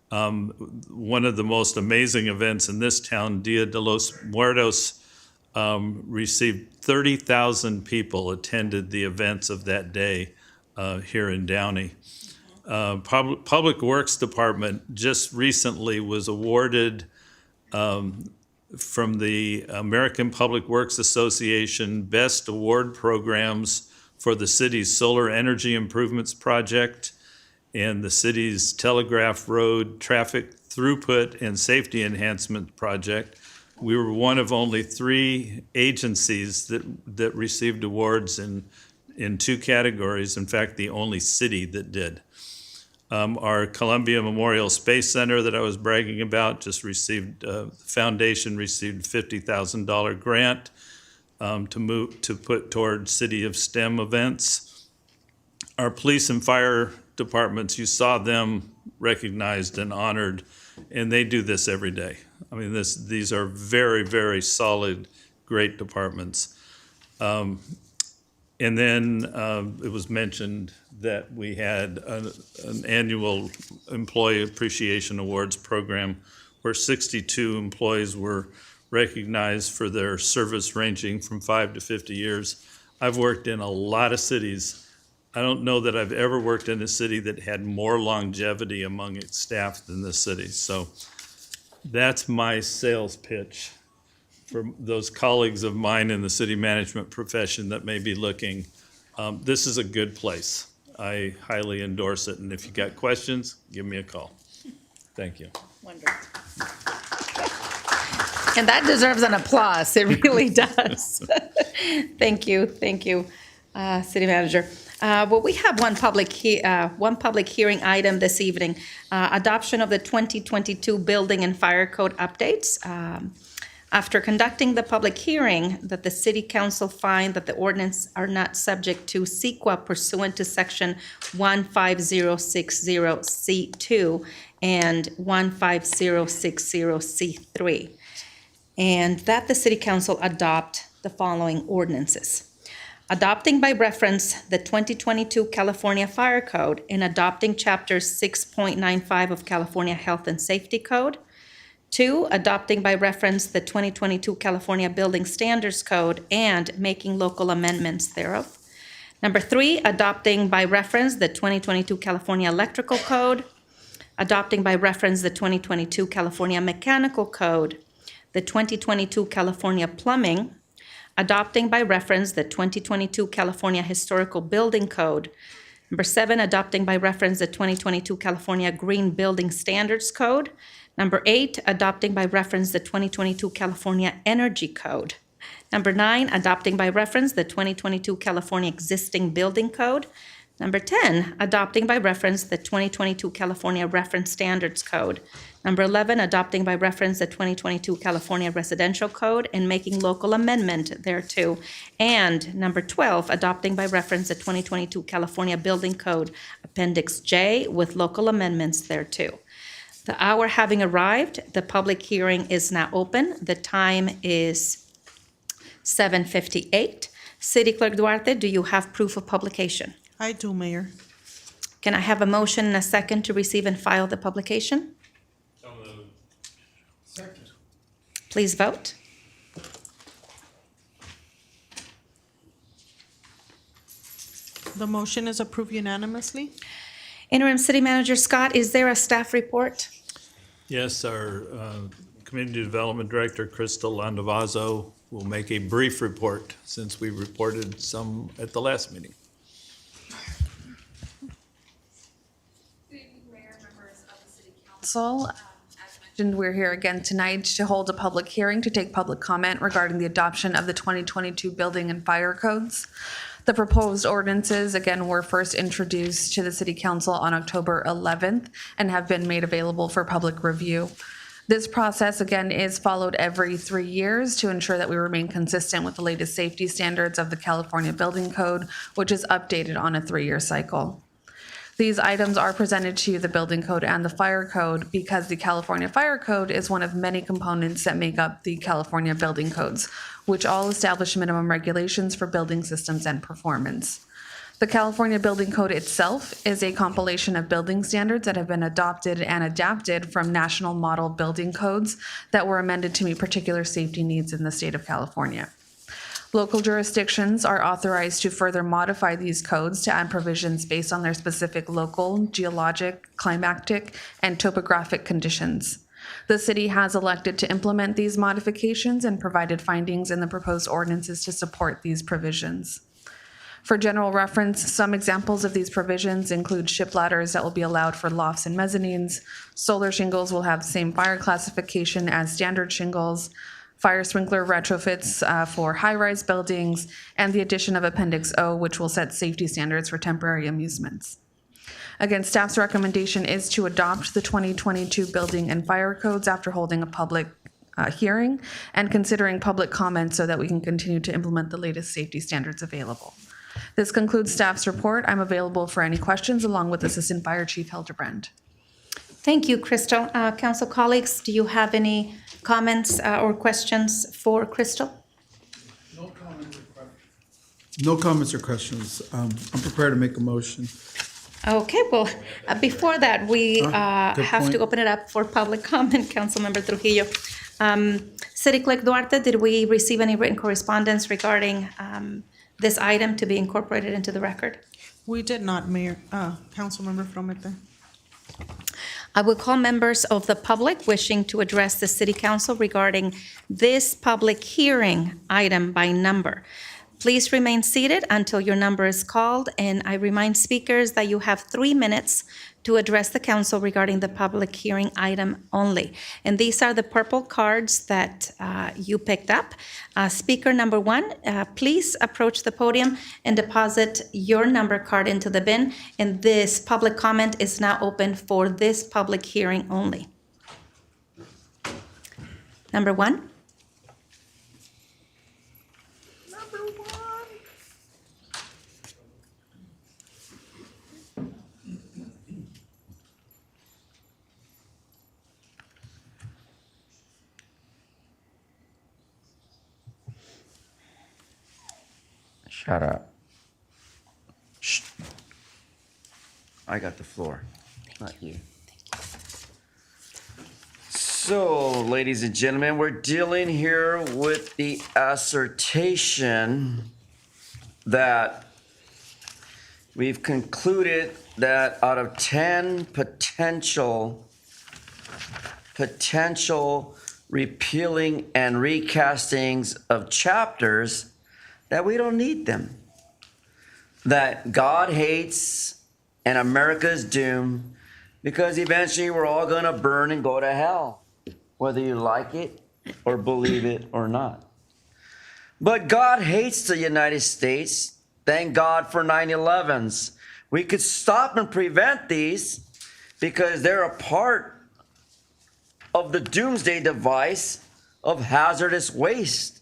One of the most amazing events in this town, Dia de los Muertos, received 30,000 people attended the events of that day here in Downey. Public Works Department just recently was awarded from the American Public Works Association Best Award Programs for the city's Solar Energy Improvements Project and the city's Telegraph Road Traffic Throughput and Safety Enhancement Project. We were one of only 3 agencies that received awards in 2 categories. In fact, the only city that did. Our Columbia Memorial Space Center that I was bragging about just received, the foundation received a $50,000 grant to put toward City of STEM events. Our police and fire departments, you saw them recognized and honored, and they do this every day. I mean, these are very, very solid, great departments. And then it was mentioned that we had an annual Employee Appreciation Awards program where 62 employees were recognized for their service ranging from 5 to 50 years. I've worked in a lot of cities. I don't know that I've ever worked in a city that had more longevity among its staff than this city. So that's my sales pitch for those colleagues of mine in the city management profession that may be looking. This is a good place. I highly endorse it. And if you got questions, give me a call. Thank you. Wonderful. And that deserves an applause. It really does. Thank you, City Manager. Well, we have one public hearing item this evening, adoption of the 2022 Building and Fire Code updates. After conducting the public hearing, that the City Council find that the ordinance are not subject to CEQA pursuant to Section 15060C2 and 15060C3, and that the City Council adopt the following ordinances. Adopting by reference the 2022 California Fire Code and adopting Chapter 6.95 of California Health and Safety Code. 2, adopting by reference the 2022 California Building Standards Code and making local amendments thereof. Number 3, adopting by reference the 2022 California Electrical Code, adopting by reference the 2022 California Mechanical Code, the 2022 California Plumbing, adopting by reference the 2022 California Historical Building Code. Number 7, adopting by reference the 2022 California Green Building Standards Code. Number 8, adopting by reference the 2022 California Energy Code. Number 9, adopting by reference the 2022 California Existing Building Code. Number 10, adopting by reference the 2022 California Reference Standards Code. Number 11, adopting by reference the 2022 California Residential Code and making local amendment thereto. And number 12, adopting by reference the 2022 California Building Code, Appendix J, with local amendments thereto. The hour having arrived, the public hearing is now open. The time is 7:58. City Clerk Duarte, do you have proof of publication? I do, Mayor. Can I have a motion and a second to receive and file the publication? So moved. Second. Please vote. The motion is approved unanimously. Interim City Manager Scott, is there a staff report? Yes, our Community Development Director, Crystal Landavazo, will make a brief report since we reported some at the last meeting. Council. As mentioned, we're here again tonight to hold a public hearing to take public comment regarding the adoption of the 2022 building and fire codes. The proposed ordinances, again, were first introduced to the City Council on October 11th and have been made available for public review. This process, again, is followed every 3 years to ensure that we remain consistent with the latest safety standards of the California Building Code, which is updated on a 3-year cycle. These items are presented to the Building Code and the Fire Code because the California Fire Code is one of many components that make up the California Building Codes, which all establish minimum regulations for building systems and performance. The California Building Code itself is a compilation of building standards that have been adopted and adapted from national model building codes that were amended to meet particular safety needs in the state of California. Local jurisdictions are authorized to further modify these codes to add provisions based on their specific local, geologic, climatic, and topographic conditions. The city has elected to implement these modifications and provided findings in the proposed ordinances to support these provisions. For general reference, some examples of these provisions include ship ladders that will be allowed for lofts and mezzanines. Solar shingles will have the same fire classification as standard shingles. Fire sprinkler retrofits for high-rise buildings, and the addition of Appendix O, which will set safety standards for temporary amusements. Again, staff's recommendation is to adopt the 2022 building and fire codes after holding a public hearing and considering public comment so that we can continue to implement the latest safety standards available. This concludes staff's report. I'm available for any questions along with Assistant Fire Chief Hildebrand. Thank you, Crystal. Council colleagues, do you have any comments or questions for Crystal? No comments or questions. I'm prepared to make a motion. Okay, well, before that, we Good have point. to open it up for public comment. Councilmember Trujillo. City Clerk Duarte, did we receive any written correspondence regarding this item to be incorporated into the record? We did not, Mayor. Councilmember Fromete. I will call members of the public wishing to address the City Council regarding this public hearing item by number. Please remain seated until your number is called, and I remind speakers that you have 3 minutes to address the council regarding the public hearing item only. And these are the purple cards that you picked up. Speaker number 1, please approach the podium and deposit your number card into the bin. And this public comment is now open for this public hearing only. Number 1. Shut up. Shh. I got the floor, not you. So, ladies and gentlemen, we're dealing here with the assertion that we've concluded that out of 10 potential repealing and recastings of chapters that we don't need them. That God hates and America is doomed because eventually we're all going to burn and go to hell, whether you like it or believe it or not. But God hates the United States. Thank God for 9/11s. We could stop and prevent these because they're a part of the doomsday device of hazardous waste,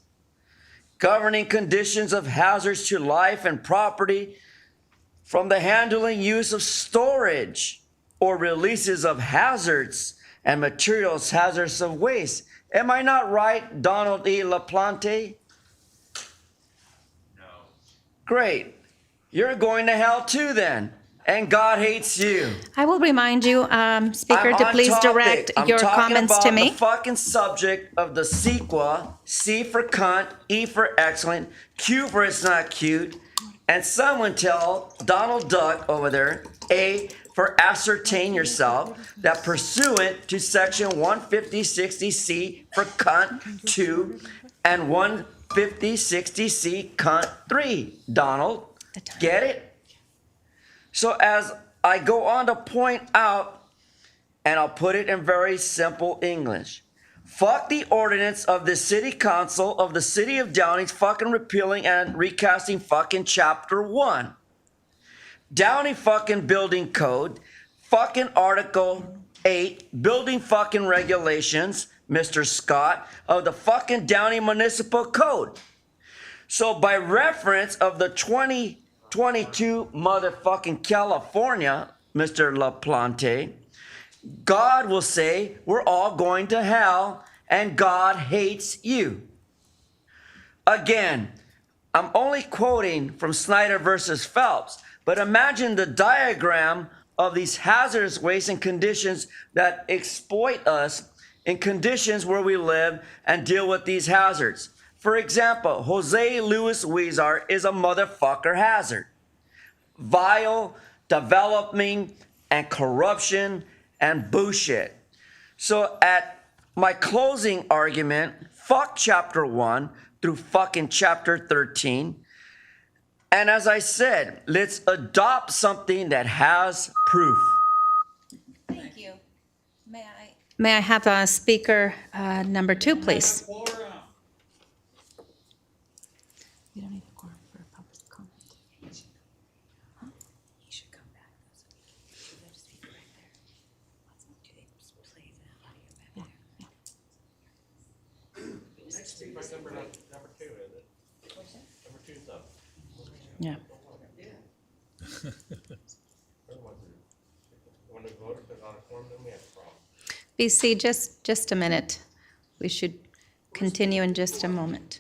governing conditions of hazards to life and property from the handling, use of storage, or releases of hazards and materials hazardous of waste. Am I not right, Donald E. LaPlante? No. Great. You're going to hell too then. And God hates you. I will remind you, Speaker, to please direct your comments to me. I'm talking about the fucking subject of the CEQA, C for cunt, E for excellent, Q for it's not cute, and someone tell Donald Duck over there, A for ascertain yourself, that pursuant to section 15060C for cunt 2 and 15060C cunt 3, Donald. Get it? So as I go on to point out, and I'll put it in very simple English, fuck the ordinance of the city council of the city of Downey's fucking repealing and recasting fucking chapter 1. Downey fucking building code, fucking article 8, building fucking regulations, Mr. Scott, of the fucking Downey municipal code. So by reference of the 2022 motherfucking California, Mr. LaPlante, God will say we're all going to hell and God hates you. Again, I'm only quoting from Snyder versus Phelps, but imagine the diagram of these hazardous waste and conditions that exploit us in conditions where we live and deal with these hazards. For example, Jose Luis Huizar is a motherfucker hazard. Vile, developing, and corruption and bullshit. So at my closing argument, fuck chapter 1 through fucking chapter 13. And as I said, let's adopt something that has proof. Thank you. May I have a speaker number 2, please? You don't need a quorum for a public comment. Huh? He should come back. There's a speaker right there. Do they play the audio back there? Next speaker, number 2, is it? What's that? Number 2's up. Yeah. When we vote, if there's not a quorum, then we have a problem. BC, just a minute. We should continue in just a moment.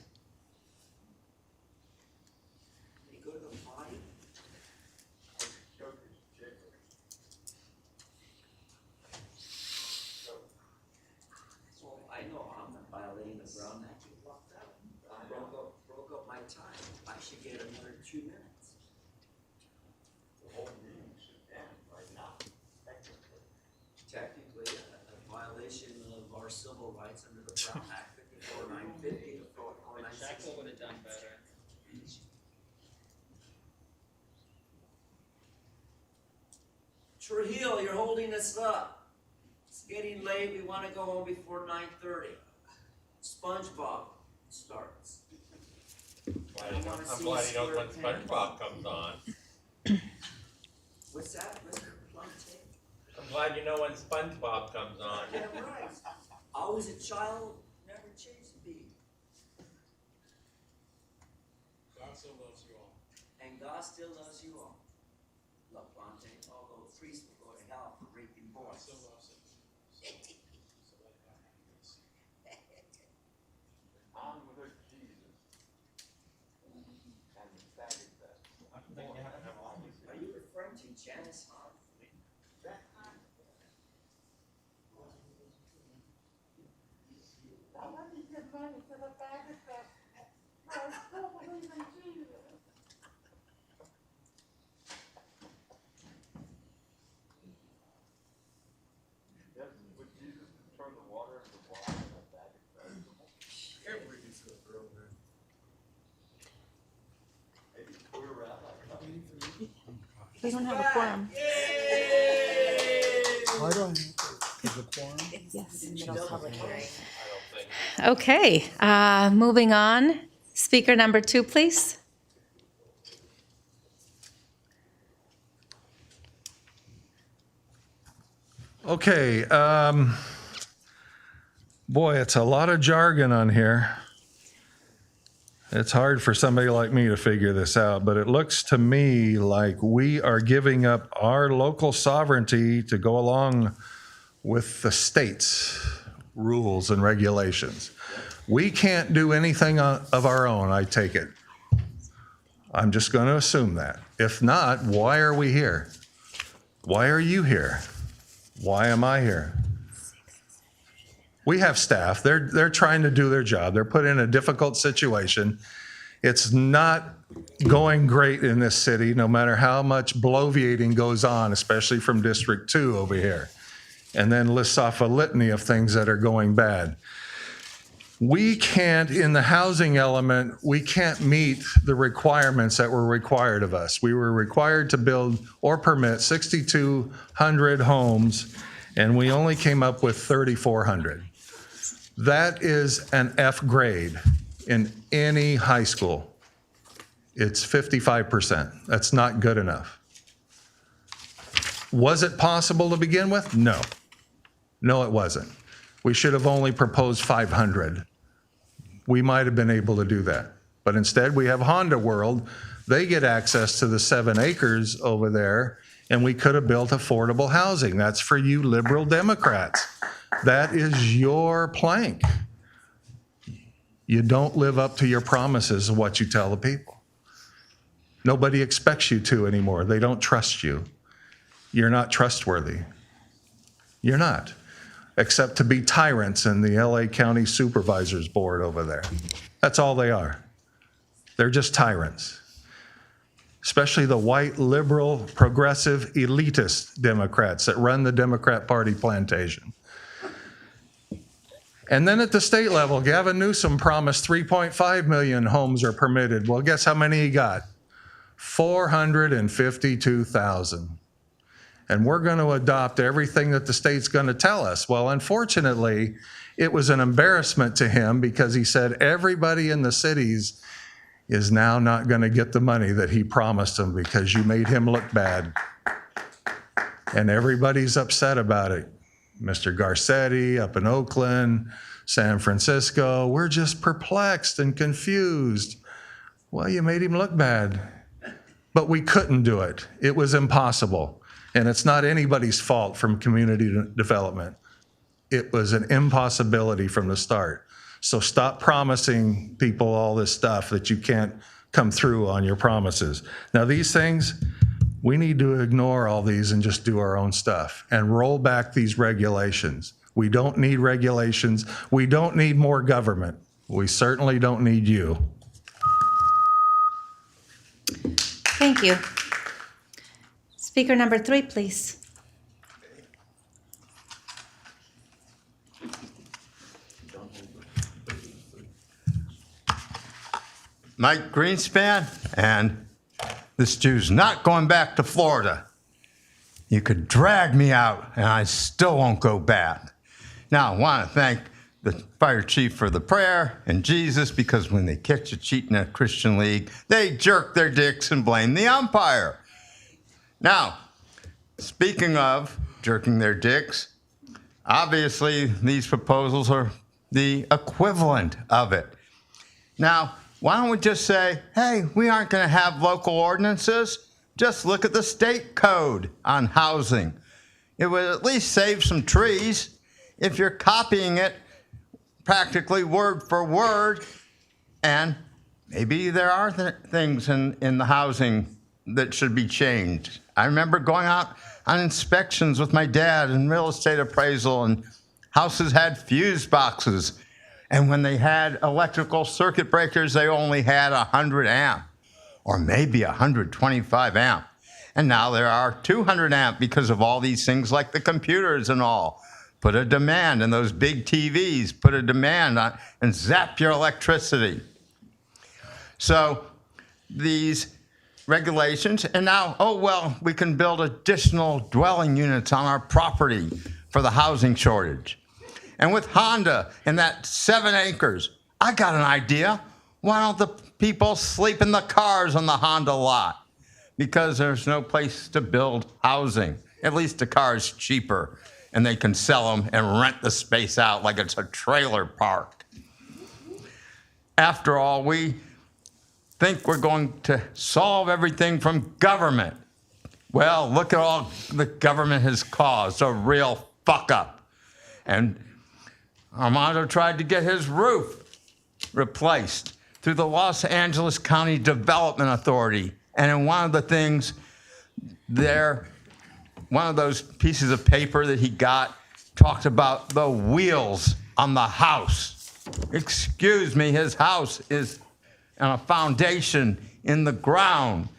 I know I'm not violating the ground that you walked out. I broke up my time. I should get another 2 minutes. The whole meeting should end right now. Technically, a violation of our civil rights under the Brown Act 54950 to 496. would have done better. Trujillo, you're holding us up. It's getting late. We want to go home before 9:30. SpongeBob starts. I'm glad you know when SpongeBob comes on. What's that, Mr. Plante? I'm glad you know when SpongeBob comes on. Yeah, right. Always a child, never changed the beat. God still loves you all. And God still loves you all. Love Plante, although priests will go to hell for raping boys. Still loves it. So let God have this. On with her Jesus. And that is that. Are you referring to Janice Hahn? I want to give money to the bag of stuff. I still believe in Jesus. Yes, would Jesus turn the water into wine in a bag of We don't have a quorum. Why do I have is a quorum? Okay, moving on. Speaker number 2, please. Okay, boy, it's a lot of jargon on here. It's hard for somebody like me to figure this out, but it looks to me like we are giving up our local sovereignty to go along with the state's rules and regulations. We can't do anything of our own, I take it. I'm just going to assume that. If not, why are we here? Why are you here? Why am I here? We have staff. They're trying to do their job. They're put in a difficult situation. It's not going great in this city, no matter how much bloviating goes on, especially from District 2 over here, and then lists off a litany of things that are going bad. We can't, in the housing element, we can't meet the requirements that were required of us. We were required to build or permit 6,200 homes, and we only came up with 3,400. That is an F grade in any high school. It's 55%. That's not good enough. Was it possible to begin with? No. No, it wasn't. We should have only proposed 500. We might have been able to do that. But instead, we have Honda World. They get access to the 7 acres over there, and we could have built affordable housing. That's for you liberal Democrats. That is your plank. You don't live up to your promises of what you tell the people. Nobody expects you to anymore. They don't trust you. You're not trustworthy. You're not. Except to be tyrants in the LA County Supervisors Board over there. That's all they are. They're just tyrants. Especially the white, liberal, progressive, elitist Democrats that run the Democrat Party plantation. And then at the state level, Gavin Newsom promised 3.5 million homes are permitted. Well, guess how many he got? 452,000. And we're going to adopt everything that the state's going to tell us. Well, unfortunately, it was an embarrassment to him because he said everybody in the cities is now not going to get the money that he promised them because you made him look bad. And everybody's upset about it. Mr. Garcetti up in Oakland, San Francisco, we're just perplexed and confused. Well, you made him look bad. But we couldn't do it. It was impossible. And it's not anybody's fault from community development. It was an impossibility from the start. So stop promising people all this stuff that you can't come through on your promises. Now, these things, we need to ignore all these and just do our own stuff and roll back these regulations. We don't need regulations. We don't need more government. We certainly don't need you. Thank you. Speaker number 3, please. Mike Greenspan, and this Jew's not going back to Florida. You could drag me out, and I still won't go back. Now, I want to thank the fire chief for the prayer and Jesus, because when they catch you cheating at Christian League, they jerk their dicks and blame the umpire. Now, speaking of jerking their dicks, obviously these proposals are the equivalent of it. Now, why don't we just say, hey, we aren't going to have local ordinances. Just look at the state code on housing. It would at least save some trees if you're copying it practically word for word. And maybe there are things in the housing that should be changed. I remember going out on inspections with my dad in real estate appraisal, and houses had fuse boxes. And when they had electrical circuit breakers, they only had 100 amp or maybe 125 amp. And now there are 200 amp because of all these things like the computers and all. Put a demand in those big TVs, put a demand on and zap your electricity. So these regulations, and now, oh, well, we can build additional dwelling units on our property for the housing shortage. And with Honda and that 7 acres, I got an idea. Why don't the people sleep in the cars on the Honda lot? Because there's no place to build housing. At least the car is cheaper, and they can sell them and rent the space out like it's a trailer park. After all, we think we're going to solve everything from government. Well, look at all the government has caused, a real fuck up. And Armando tried to get his roof replaced through the Los Angeles County Development Authority. And in one of the things there, one of those pieces of paper that he got talked about the wheels on the house. Excuse me, his house is on a foundation in the ground.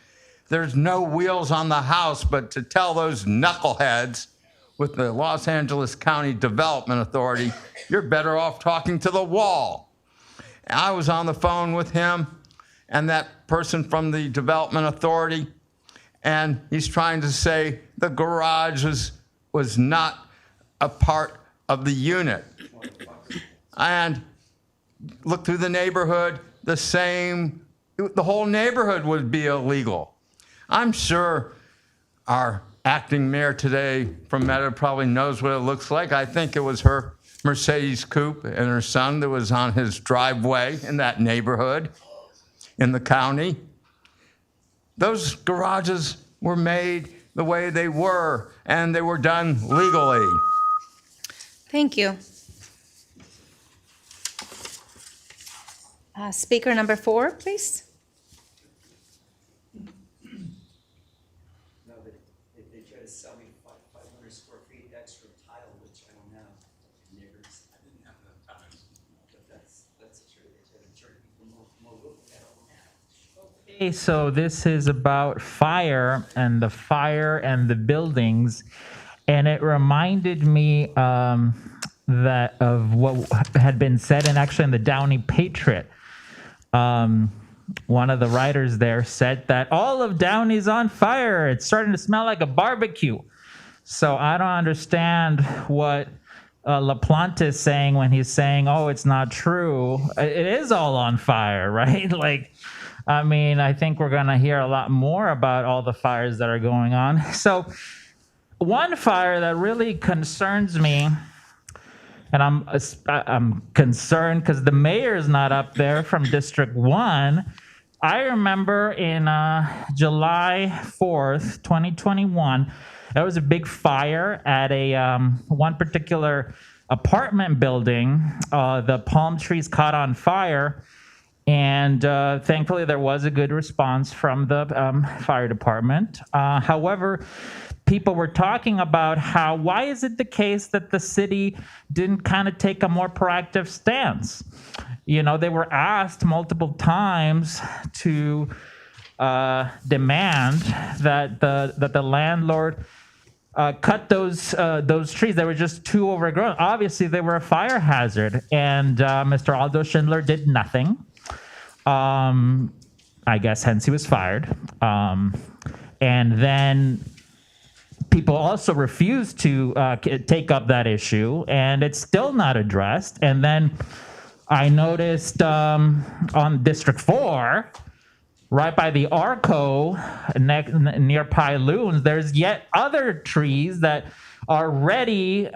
There's no wheels on the house, but to tell those knuckleheads with the Los Angeles County Development Authority, you're better off talking to the wall. I was on the phone with him and that person from the Development Authority, and he's trying to say the garage was not a part of the unit. And look through the neighborhood, the whole neighborhood would be illegal. I'm sure our acting mayor today from Meta probably knows what it looks like. I think it was her Mercedes coupe and her son that was on his driveway in that neighborhood in the county. Those garages were made the way they were, and they were done legally. Thank you. Speaker number 4, please. No, they try to sell me 500 square feet extra tile, which I don't have. Neighbors, I didn't have that time. But that's true. They try to charge people more roof that I don't have. Okay, so this is about fire and the buildings, and it reminded me that of what had been said, and actually in the Downey Patriot. One of the writers there said that all of Downey's on fire. It's starting to smell like a barbecue. So I don't understand what LaPlante is saying when he's saying, oh, it's not true. It is all on fire, right? Like, I mean, I think we're going to hear a lot more about all the fires that are going on. So one fire that really concerns me, and I'm concerned because the mayor is not up there from District 1. I remember in July 4th, 2021, there was a big fire at a one particular apartment building. The palm trees caught on fire, and thankfully there was a good response from the fire department. However, people were talking about why is it the case that the city didn't kind of take a more proactive stance? You know, they were asked multiple times to demand that the landlord cut those trees. They were just too overgrown. Obviously, they were a fire hazard, and Mr. Aldo Schindler did nothing. I guess hence he was fired. And then people also refused to take up that issue, and it's still not addressed. And then I noticed on District 4, right by the Arco near Pyloons, there's yet other trees that are ready.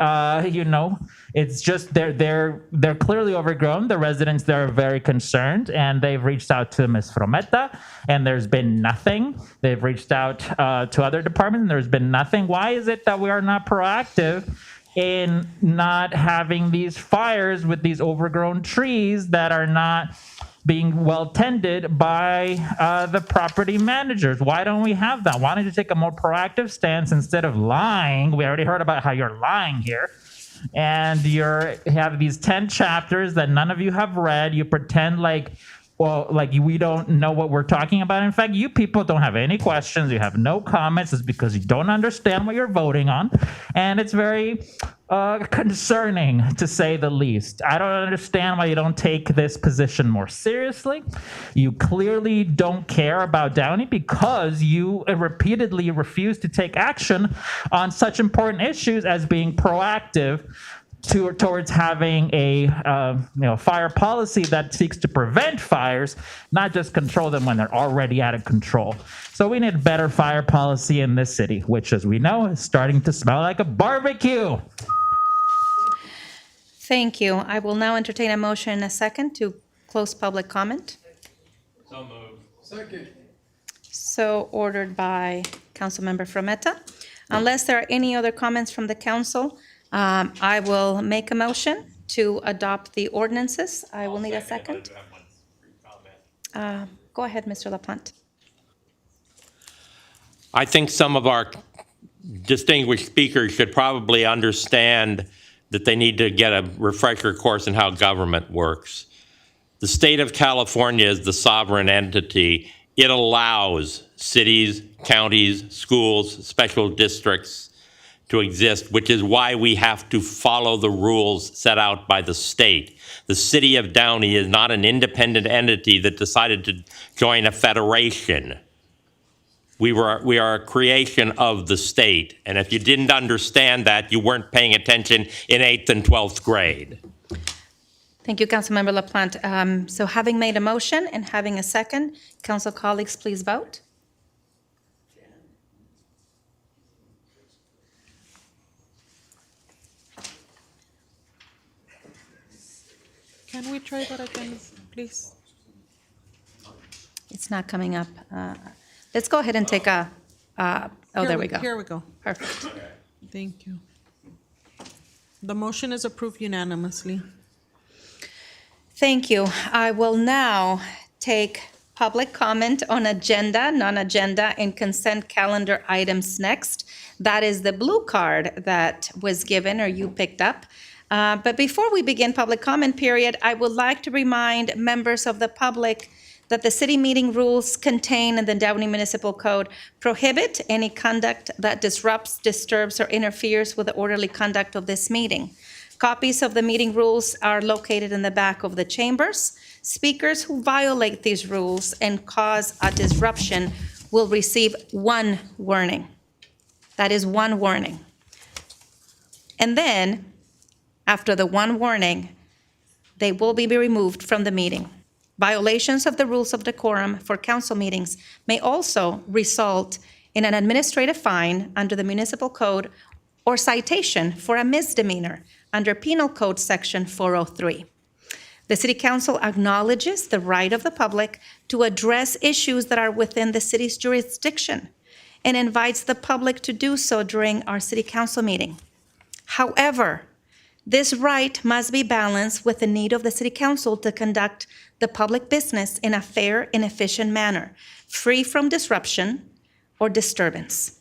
It's just they're clearly overgrown. The residents there are very concerned, and they've reached out to Ms. Frometa, and there's been nothing. They've reached out to other departments, and there's been nothing. Why is it that we are not proactive in not having these fires with these overgrown trees that are not being well tended by the property managers? Why don't we have that? Why don't you take a more proactive stance instead of lying? We already heard about how you're lying here. And you have these 10 chapters that none of you have read. You pretend like we don't know what we're talking about. In fact, you people don't have any questions. You have no comments. It's because you don't understand what you're voting on. And it's very concerning, to say the least. I don't understand why you don't take this position more seriously. You clearly don't care about Downey because you repeatedly refuse to take action on such important issues as being proactive towards having a fire policy that seeks to prevent fires, not just control them when they're already out of control. So we need better fire policy in this city, which, as we know, is starting to smell like a barbecue. Thank you. I will now entertain a motion in a second to close public comment. So moved. Second. So ordered by Councilmember Frometa. Unless there are any other comments from the council, I will make a motion to adopt the ordinances. I will need a second. Go ahead, Mr. LaPlante. I think some of our distinguished speakers should probably understand that they need to get a refresher course in how government works. The state of California is the sovereign entity. It allows cities, counties, schools, special districts to exist, which is why we have to follow the rules set out by the state. The city of Downey is not an independent entity that decided to join a federation. We are a creation of the state. And if you didn't understand that, you weren't paying attention in 8th and 12th grade. Thank you, Councilmember LaPlante. So having made a motion and having a second, council colleagues, please vote. Can we try that again, please? It's not coming up. Let's go ahead and take a, there we go. Here we go. Perfect. Thank you. The motion is approved unanimously. Thank you. I will now take public comment on agenda, non-agenda, and consent calendar items next. That is the blue card that was given or you picked up. But before we begin public comment period, I would like to remind members of the public that the city meeting rules contained in the Downey Municipal Code prohibit any conduct that disrupts, disturbs, or interferes with the orderly conduct of this meeting. Copies of the meeting rules are located in the back of the chambers. Speakers who violate these rules and cause a disruption will receive one warning. That is one warning. And then, after the one warning, they will be removed from the meeting. Violations of the rules of decorum for council meetings may also result in an administrative fine under the municipal code or citation for a misdemeanor under Penal Code Section 403. The City Council acknowledges the right of the public to address issues that are within the city's jurisdiction and invites the public to do so during our City Council meeting. However, this right must be balanced with the need of the City Council to conduct the public business in a fair and efficient manner, free from disruption or disturbance.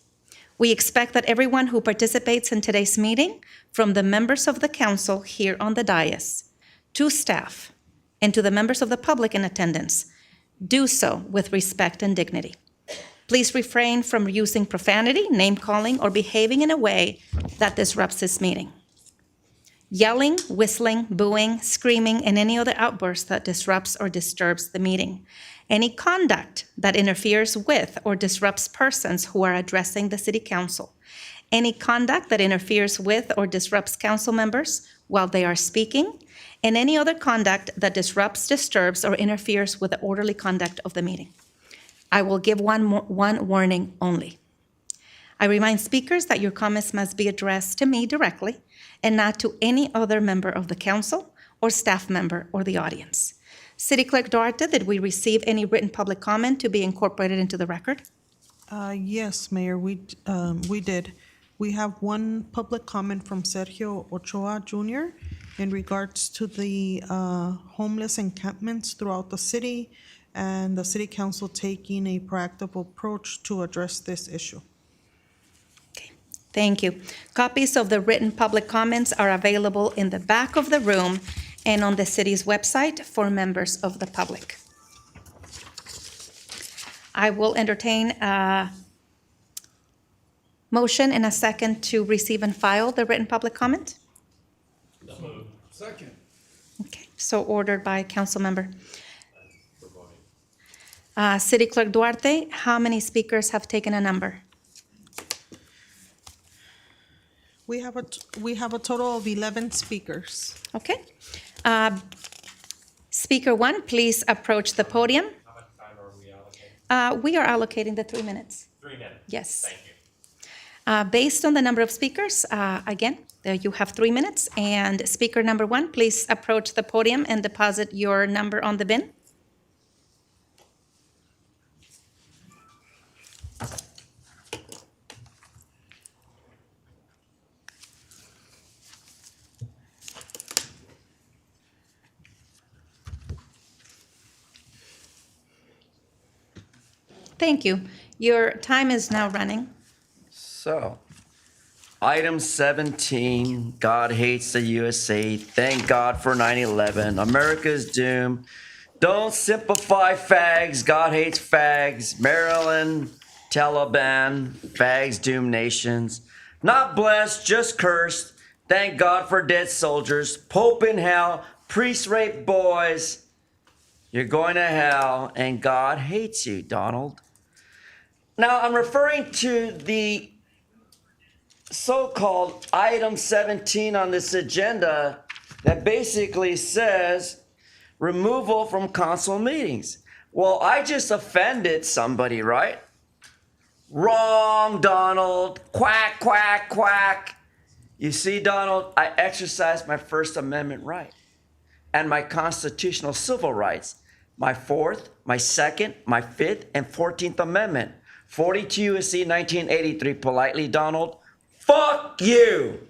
We expect that everyone who participates in today's meeting, from the members of the council here on the dais, to staff, and to the members of the public in attendance, do so with respect and dignity. Please refrain from using profanity, name-calling, or behaving in a way that disrupts this meeting. Yelling, whistling, booing, screaming, and any other outburst that disrupts or disturbs the meeting. Any conduct that interferes with or disrupts persons who are addressing the City Council. Any conduct that interferes with or disrupts council members while they are speaking. And any other conduct that disrupts, disturbs, or interferes with the orderly conduct of the meeting. I will give one warning only. I remind speakers that your comments must be addressed to me directly and not to any other member of the council or staff member or the audience. City Clerk Duarte, did we receive any written public comment to be incorporated into the record? Yes, Mayor, we did. We have one public comment from Sergio Ochoa Jr. in regards to the homeless encampments throughout the city and the City Council taking a proactive approach to address this issue. Thank you. Copies of the written public comments are available in the back of the room and on the city's website for members of the public. I will entertain a Motion and a second to receive and file the written public comment? Second. Okay, so ordered by council member. City Clerk Duarte, how many speakers have taken a number? We have a total of 11 speakers. Okay. Speaker one, please approach the podium. How much time are we allocating? We are allocating the 3 minutes. 3 minutes. Yes. Thank you. Based on the number of speakers, again, you have 3 minutes. And speaker number one, please approach the podium and deposit your number on the bin. Thank you. Your time is now running. So, item 17, God hates the USA. Thank God for 9/11. America's doomed. Don't simplify fags. God hates fags. Maryland, Taliban, fags doom nations. Not blessed, just cursed. Thank God for dead soldiers. Pope in hell. Priest rape boys. You're going to hell, and God hates you, Donald. Now, I'm referring to the so-called item 17 on this agenda that basically says removal from council meetings. Well, I just offended somebody, right? Wrong, Donald. Quack, quack, quack. You see, Donald, I exercised my First Amendment right and my constitutional civil rights, my Fourth, my Second, my Fifth, and 14th Amendment. 42 U.S.C. 1983, politely, Donald. Fuck you.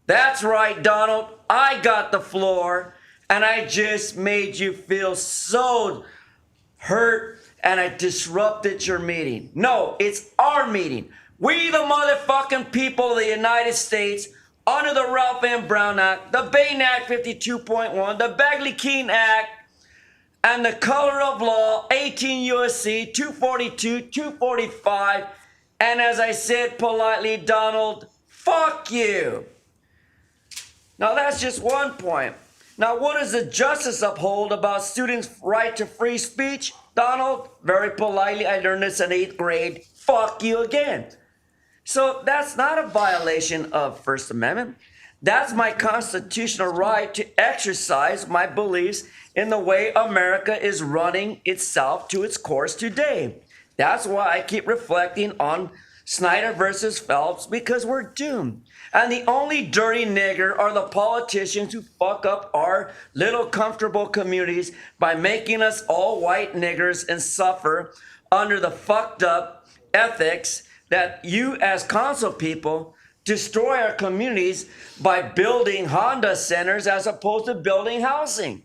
That's right, Donald. I got the floor, and I just made you feel so hurt, and I disrupted your meeting. No, it's our meeting. We, the motherfucking people of the United States, under the Ralph M. Brown Act, the Bain Act 52.1, the Bagley-Keene Act, and the color of law, 18 U.S.C. 242, 245, and as I said politely, Donald, fuck you. Now that's just one point. Now what does the justice uphold about students' right to free speech? Donald, very politely, I learned this in 8th grade, fuck you again. So that's not a violation of First Amendment. That's my constitutional right to exercise my beliefs in the way America is running itself to its course today. That's why I keep reflecting on Snyder versus Phelps, because we're doomed. And the only dirty nigger are the politicians who fuck up our little comfortable communities by making us all white niggers and suffer under the fucked up ethics that you as council people destroy our communities by building Honda centers as opposed to building housing.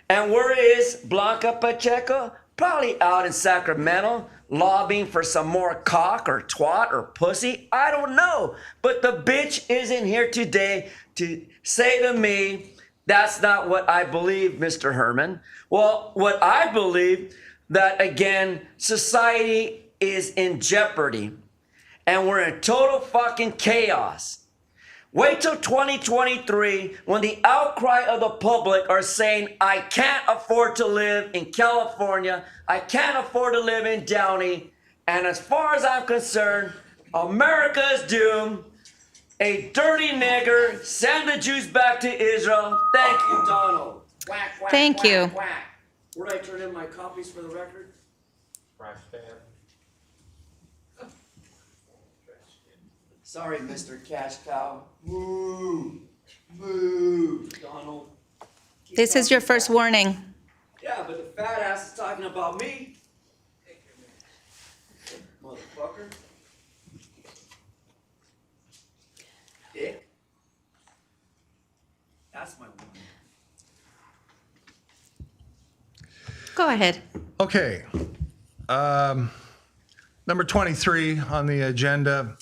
And where is Blanca Pacheco? Probably out in Sacramento, lobbying for some more cock or twat or pussy. I don't know. But the bitch isn't here today to say to me, that's not what I believe, Mr. Herman. Well, what I believe, that again, society is in jeopardy and we're in total fucking chaos. Wait till 2023 when the outcry of the public are saying, I can't afford to live in California. I can't afford to live in Downey. And as far as I'm concerned, America is doomed. A dirty nigger. Send the Jews back to Israel. Thank you, Donald. Whack, whack, Thank whack, you. Whack. Where did I turn in my copies for the record? Trash can. Sorry, Mr. Cash Cow. Moo. Moo. Donald. This is your first warning. Yeah, but the fat ass is talking about me. Motherfucker. Dick. That's my one. Go ahead. Okay. Number 23 on the agenda.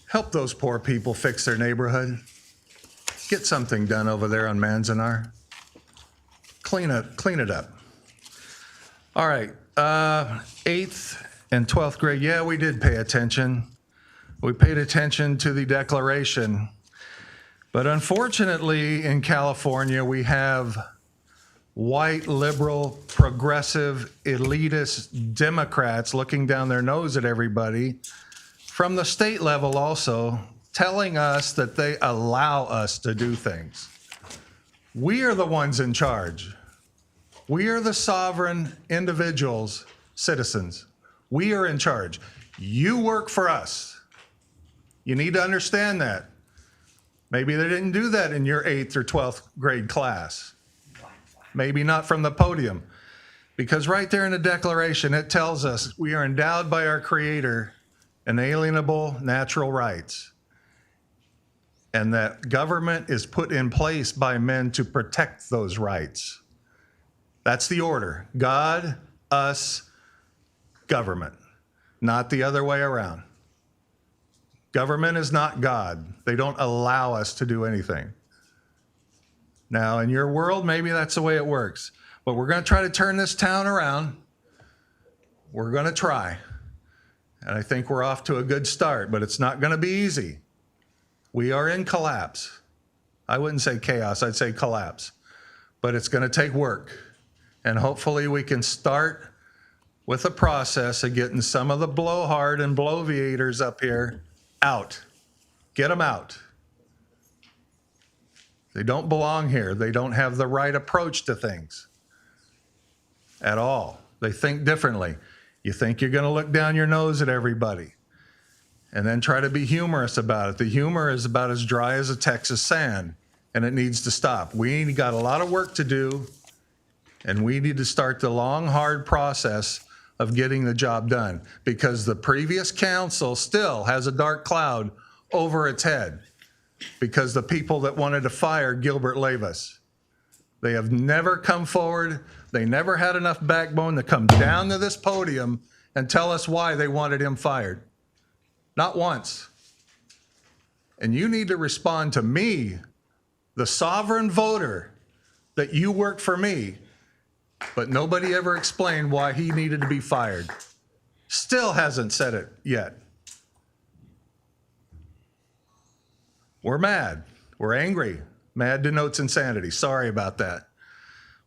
Help those poor people fix their neighborhood. Get something done over there on Manzanar. Clean it up. All right. 8th and 12th grade. Yeah, we did pay attention. We paid attention to the declaration. But unfortunately, in California, we have white, liberal, progressive, elitist Democrats looking down their nose at everybody from the state level also, telling us that they allow us to do things. We are the ones in charge. We are the sovereign individuals, citizens. We are in charge. You work for us. You need to understand that. Maybe they didn't do that in your 8th or 12th grade class. Maybe not from the podium. Because right there in the Declaration, it tells us we are endowed by our Creator inalienable natural rights. And that government is put in place by men to protect those rights. That's the order. God, us, government. Not the other way around. Government is not God. They don't allow us to do anything. Now, in your world, maybe that's the way it works. But we're going to try to turn this town around. We're going to try. And I think we're off to a good start, but it's not going to be easy. We are in collapse. I wouldn't say chaos, I'd say collapse. But it's going to take work. And hopefully we can start with a process of getting some of the blowhard and bloviators up here out. Get them out. They don't belong here. They don't have the right approach to things at all. They think differently. You think you're going to look down your nose at everybody and then try to be humorous about it. The humor is about as dry as a Texas sand, and it needs to stop. We got a lot of work to do, and we need to start the long, hard process of getting the job done, because the previous council still has a dark cloud over its head because the people that wanted to fire Gilbert Levis, they have never come forward. They never had enough backbone to come down to this podium and tell us why they wanted him fired. Not once. And you need to respond to me, the sovereign voter, that you work for me. But nobody ever explained why he needed to be fired. Still hasn't said it yet. We're mad. We're angry. Mad denotes insanity. Sorry about that.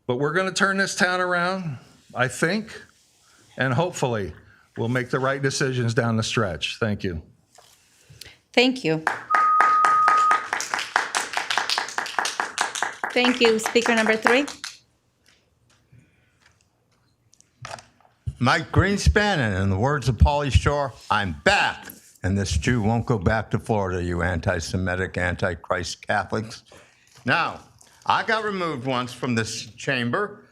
But we're going to turn this town around, I think, and hopefully we'll make the right decisions down the stretch. Thank you. Thank you. Thank you. Speaker number 3. Mike Greenspan, and in the words of Pauly Shore, I'm back. And this Jew won't go back to Florida, you anti-Semitic, anti-Christ Catholics. Now, I got removed once from this chamber.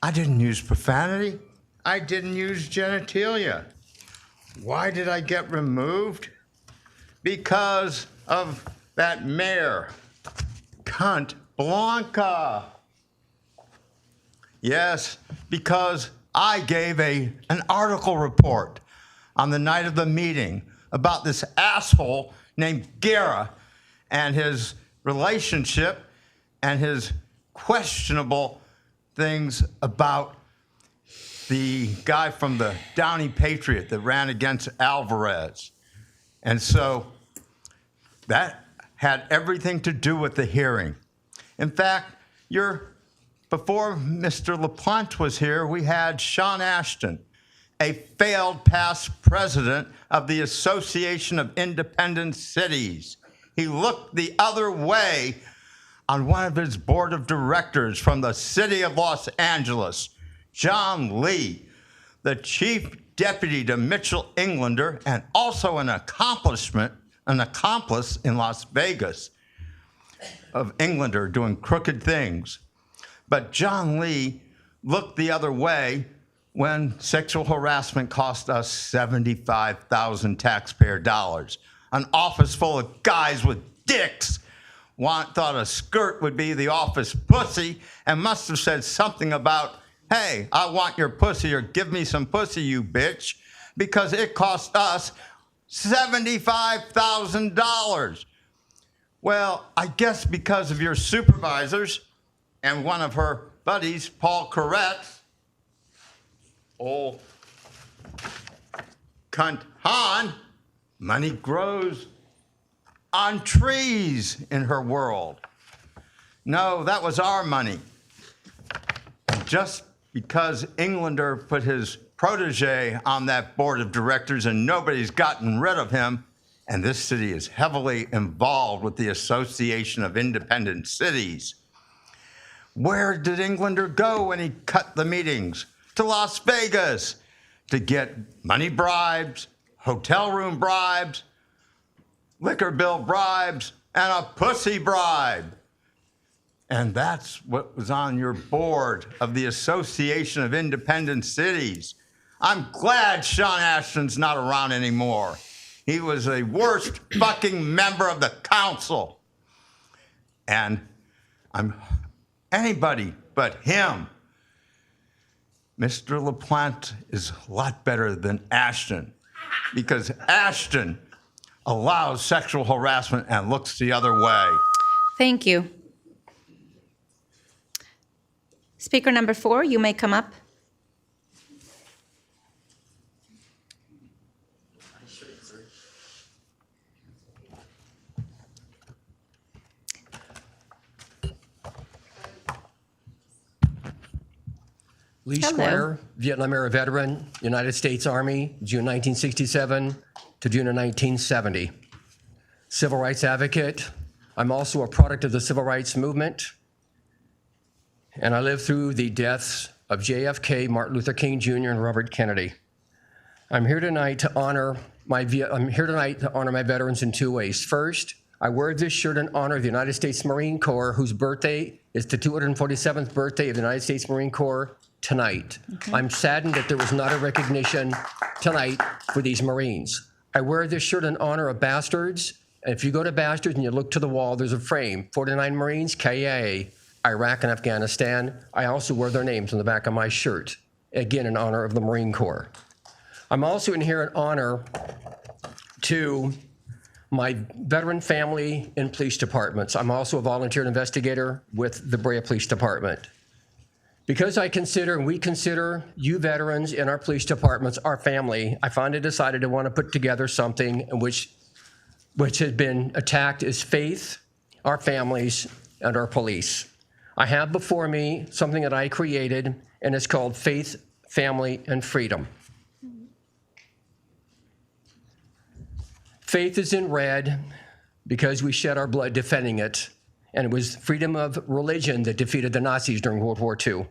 I didn't use profanity. I didn't use genitalia. Why did I get removed? Because of that mayor, cunt Blanca. Yes, because I gave an article report on the night of the meeting about this asshole named Guerra and his relationship and his questionable things about the guy from the Downey Patriot that ran against Alvarez. And so that had everything to do with the hearing. In fact, before Mr. LaPlante was here, we had Sean Ashton, a failed past president of the Association of Independent Cities. He looked the other way on one of his board of directors from the city of Los Angeles, John Lee, the chief deputy to Mitchell Englander, and also an accomplice in Las Vegas of Englander doing crooked things. But John Lee looked the other way when sexual harassment cost us 75,000 taxpayer dollars. An office full of guys with dicks thought a skirt would be the office pussy and must have said something about, hey, I want your pussy, or give me some pussy, you bitch, because it cost us $75,000. Well, I guess because of your supervisors and one of her buddies, Paul Koretz, old cunt Han, Money grows on trees in her world. No, that was our money. Just because Englander put his protege on that board of directors and nobody's gotten rid of him, and this city is heavily involved with the Association of Independent Cities. Where did Englander go when he cut the meetings? To Las Vegas to get money bribes, hotel room bribes, liquor bill bribes, and a pussy bribe. And that's what was on your board of the Association of Independent Cities. I'm glad Sean Ashton's not around anymore. He was the worst fucking member of the council. And I'm anybody but him. Mr. LaPlante is a lot better than Ashton because Ashton allows sexual harassment and looks the other way. Thank you. Speaker number 4, you may come up. Lee Hello. Squire, Vietnam era veteran, United States Army, June 1967 to June of 1970. Civil rights advocate. I'm also a product of the civil rights movement. And I lived through the deaths of JFK, Martin Luther King Jr., and Robert Kennedy. I'm here tonight to honor my veterans in 2 ways. First, I wear this shirt in honor of the United States Marine Corps, whose birthday is the 247th birthday of the United States Marine Corps tonight. I'm saddened that there was not a recognition tonight for these Marines. I wear this shirt in honor of Bastards. And if you go to Bastards and you look to the wall, there's a frame, 49 Marines, KIA, Iraq and Afghanistan. I also wear their names on the back of my shirt, again in honor of the Marine Corps. I'm also in here in honor to my veteran family in police departments. I'm also a volunteer investigator with the Brea Police Department. Because I consider, and we consider you veterans in our police departments our family, I finally decided to want to put together something in which has been attacked as faith, our families, and our police. I have before me something that I created, and it's called Faith, Family, and Freedom. Faith is in red because we shed our blood defending it, and it was freedom of religion that defeated the Nazis during World War II.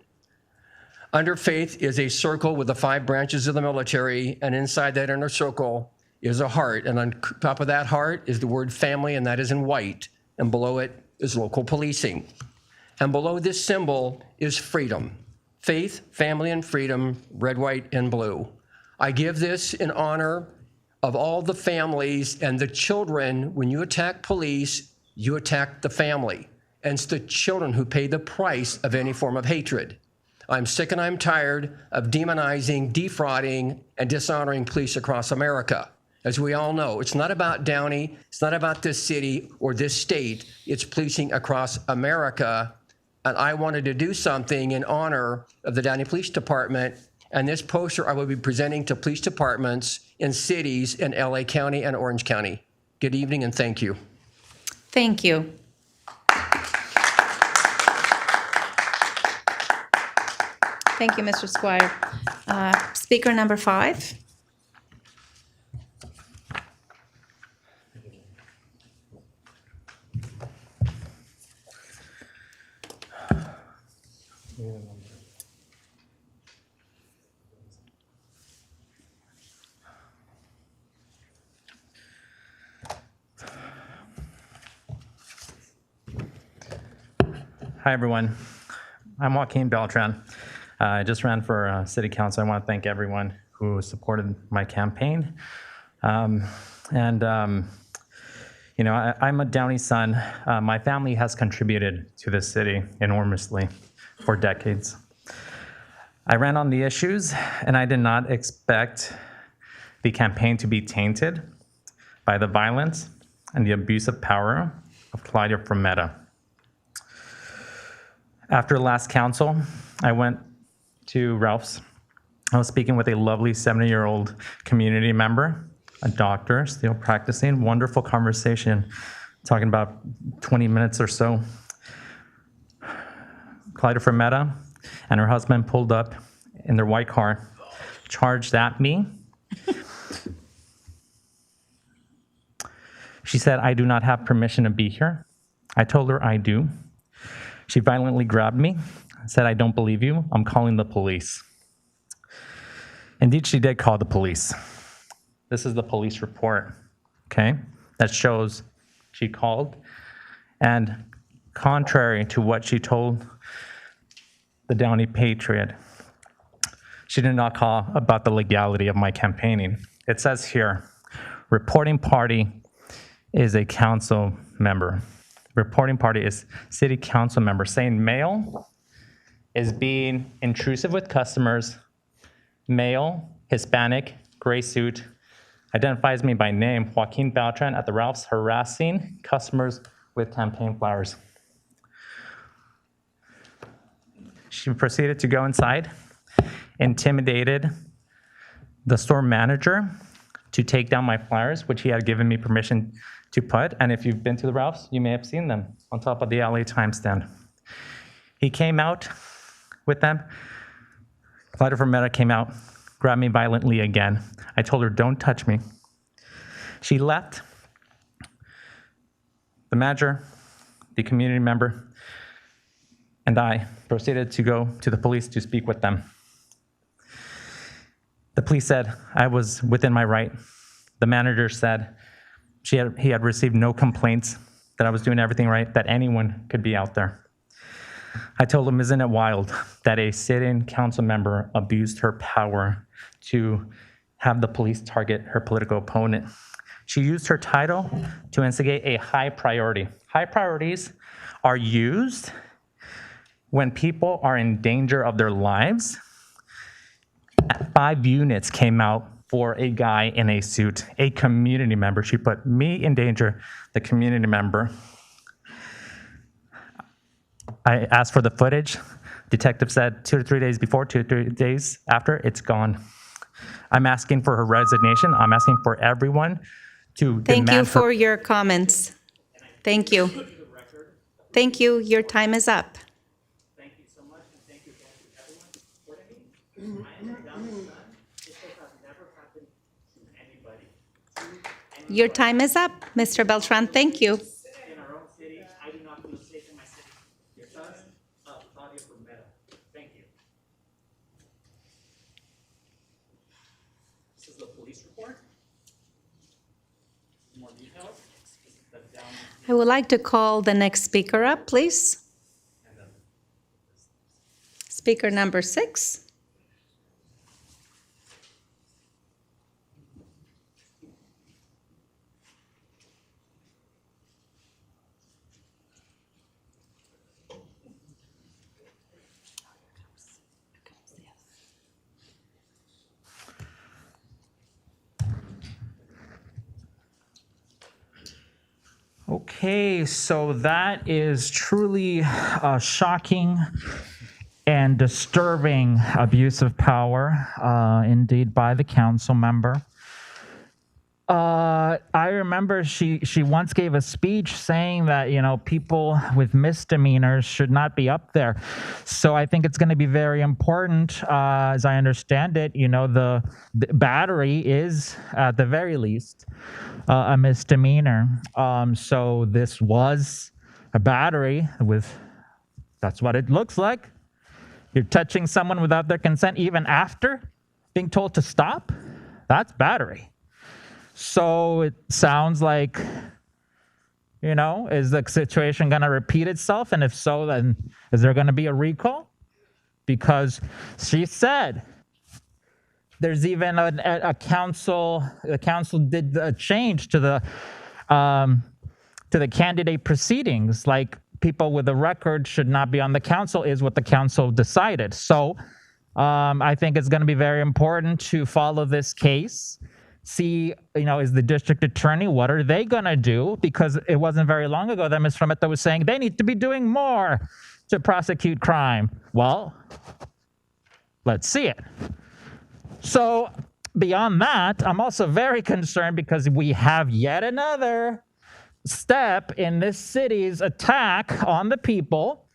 Under faith is a circle with the 5 branches of the military, and inside that inner circle is a heart, and on top of that heart is the word family, and that is in white, and below it is local policing. And below this symbol is freedom. Faith, family, and freedom, red, white, and blue. I give this in honor of all the families and the children. When you attack police, you attack the family. And it's the children who pay the price of any form of hatred. I'm sick and I'm tired of demonizing, defrauding, and dishonoring police across America. As we all know, it's not about Downey, it's not about this city or this state, it's policing across America. And I wanted to do something in honor of the Downey Police Department. And this poster I will be presenting to police departments in cities in LA County and Orange County. Good evening and thank you. Thank you. Thank you, Mr. Squire. Speaker number 5. Hi, everyone. I'm Joaquin Beltran. I just ran for city council. I want to thank everyone who supported my campaign. You know, I'm a Downey son. My family has contributed to this city enormously for decades. I ran on the issues, and I did not expect the campaign to be tainted by the violence and the abuse of power of Claudia Frometa. After last council, I went to Ralph's. I was speaking with a lovely 70-year-old community member a doctor, still practicing. Wonderful conversation, talking about 20 minutes or so. Clyde Fermetta and her husband pulled up in their white car, charged at me. She said, "I do not have permission to be here." I told her I do. She violently grabbed me, said, "I don't believe you. I'm calling the police." Indeed, she did call the police. This is the police report, okay, that shows she called. And contrary to what she told the Downey Patriot, she did not call about the legality of my campaigning. It says here, reporting party is a council member. Reporting party is city council member. Saying male is being intrusive with customers. Male, Hispanic, gray suit, identifies me by name, Joaquin Beltran at the Ralph's, harassing customers with campaign flowers. She proceeded to go inside, intimidated the store manager to take down my flyers, which he had given me permission to put. And if you've been to the Ralph's, you may have seen them on top of the LA Times stand. He came out with them. Clyde Fermetta came out, grabbed me violently again. I told her, "Don't touch me." She left. The manager, the community member, and I proceeded to go to the police to speak with them. The police said I was within my right. The manager said he had received no complaints, that I was doing everything right, that anyone could be out there. I told him, "Isn't it wild that a sitting council member abused her power to have the police target her political opponent?" She used her title to instigate a high priority. High priorities are used when people are in danger of their lives. 5 units came out for a guy in a suit, a community member. She put me in danger, the community member. I asked for the footage. Detective said 2 to 3 days before, 2 to 3 days after, it's gone. I'm asking for her resignation. I'm asking for everyone to Thank you demand her. for your comments. Thank you. Thank you. Your time is up. Thank you so much, and thank you again to everyone who supported me. I am Downey's son. This has never happened to anybody. Your time is up, Mr. Beltran. Thank you. In our own city, I do not feel safe in my city. Your son, Claudia Fermetta. Thank you. This is the police report. More details. This is the Downey. I would like to call the next speaker up, please. Speaker number 6. Okay, so that is truly shocking and disturbing abuse of power, indeed, by the council member. I remember she once gave a speech saying that, people with misdemeanors should not be up there. So I think it's going to be very important, as I understand it, the battery is, at the very least, a misdemeanor. So this was a battery that's what it looks like. You're touching someone without their consent, even after being told to stop. That's battery. So it sounds like, is the situation going to repeat itself? And if so, then is there going to be a recall? Because she said there's even a council, the council did a change to the candidate proceedings, like people with a record should not be on the council is what the council decided. So I think it's going to be very important to follow this case. See, is the district attorney, what are they going to do? Because it wasn't very long ago that Ms. Fermetta was saying they need to be doing more to prosecute crime. Well, let's see it. So beyond that, I'm also very concerned because we have yet another step in this city's attack on the people,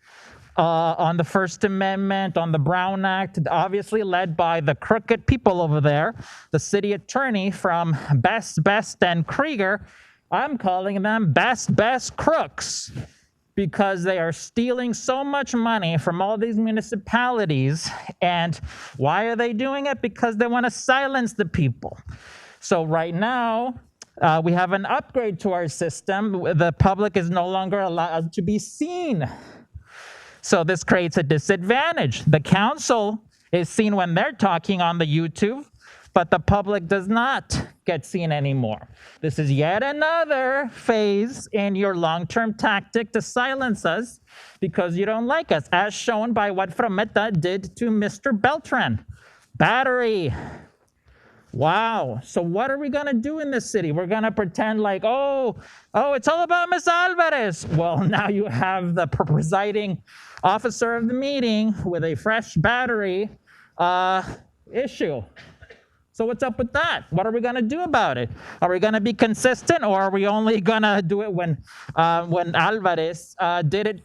on the First Amendment, on the Brown Act, obviously led by the crooked people over there, the city attorney from Best, and Krieger. I'm calling them Best crooks, because they are stealing so much money from all these municipalities. And why are they doing it? Because they want to silence the people. So right now, we have an upgrade to our system. The public is no longer allowed to be seen. So this creates a disadvantage. The council is seen when they're talking on the YouTube, but the public does not get seen anymore. This is yet another phase in your long-term tactic to silence us because you don't like us, as shown by what Frometa did to Mr. Beltran. Battery. Wow. So what are we going to do in this city? We're going to pretend like, oh, it's all about Ms. Alvarez. Well, now you have the presiding officer of the meeting with a fresh battery issue. So what's up with that? What are we going to do about it? Are we going to be consistent, or are we only going to do it when Alvarez did it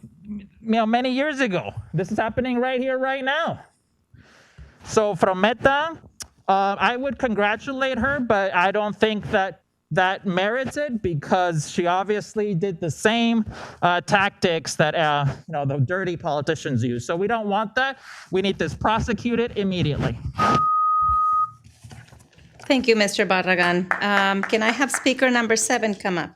many years ago? This is happening right here, right now. So Frometa, I would congratulate her, but I don't think that merits it, because she obviously did the same tactics that the dirty politicians use. So we don't want that. We need this prosecuted immediately. Thank you, Mr. Barragan. Can I have speaker number 7 come up?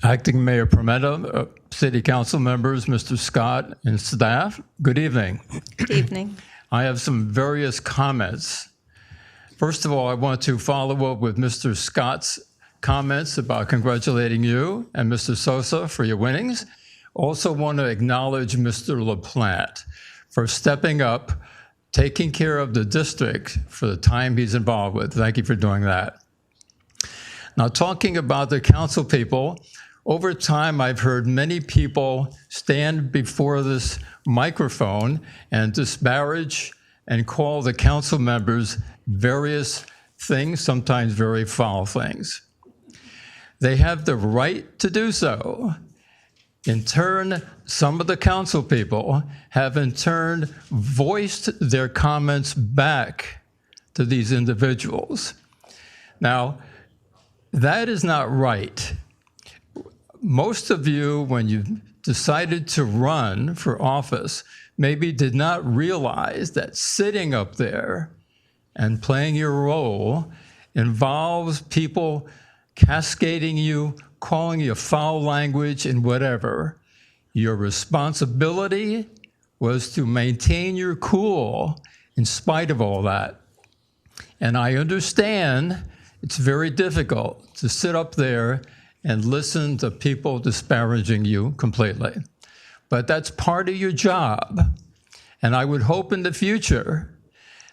Acting Mayor Prometa, City Council members, Mr. Scott, and staff, good evening. Good evening. I have some various comments. First of all, I want to follow up with Mr. Scott's comments about congratulating you and Mr. Sosa for your winnings. Also want to acknowledge Mr. LaPlante for stepping up, taking care of the district for the time he's involved with. Thank you for doing that. Now, talking about the council people, over time, I've heard many people stand before this microphone and disparage and call the council members various things, sometimes very foul things. They have the right to do so. In turn, some of the council people have in turn voiced their comments back to these individuals. Now, that is not right. Most of you, when you decided to run for office, maybe did not realize that sitting up there and playing your role involves people cascading you, calling you foul language and whatever. Your responsibility was to maintain your cool in spite of all that. And I understand it's very difficult to sit up there and listen to people disparaging you completely. But that's part of your job. And I would hope in the future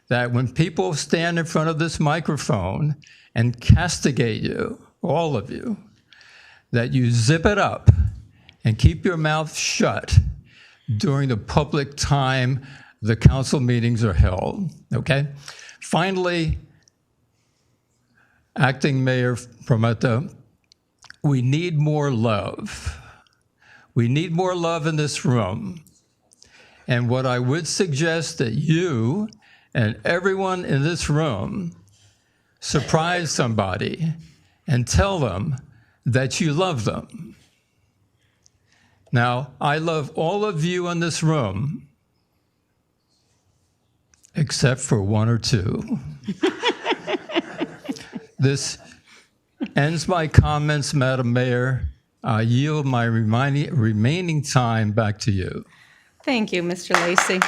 that when people stand in front of this microphone and castigate you, all of you, that you zip it up and keep your mouth shut during the public time the council meetings are held, okay? Finally, Acting Mayor Prometa, we need more love. We need more love in this room. And what I would suggest that you and everyone in this room surprise somebody and tell them that you love them. Now, I love all of you in this room, except for one or two. This ends my comments, Madam Mayor. I yield my remaining time back to you. Thank you, Mr. Lacy.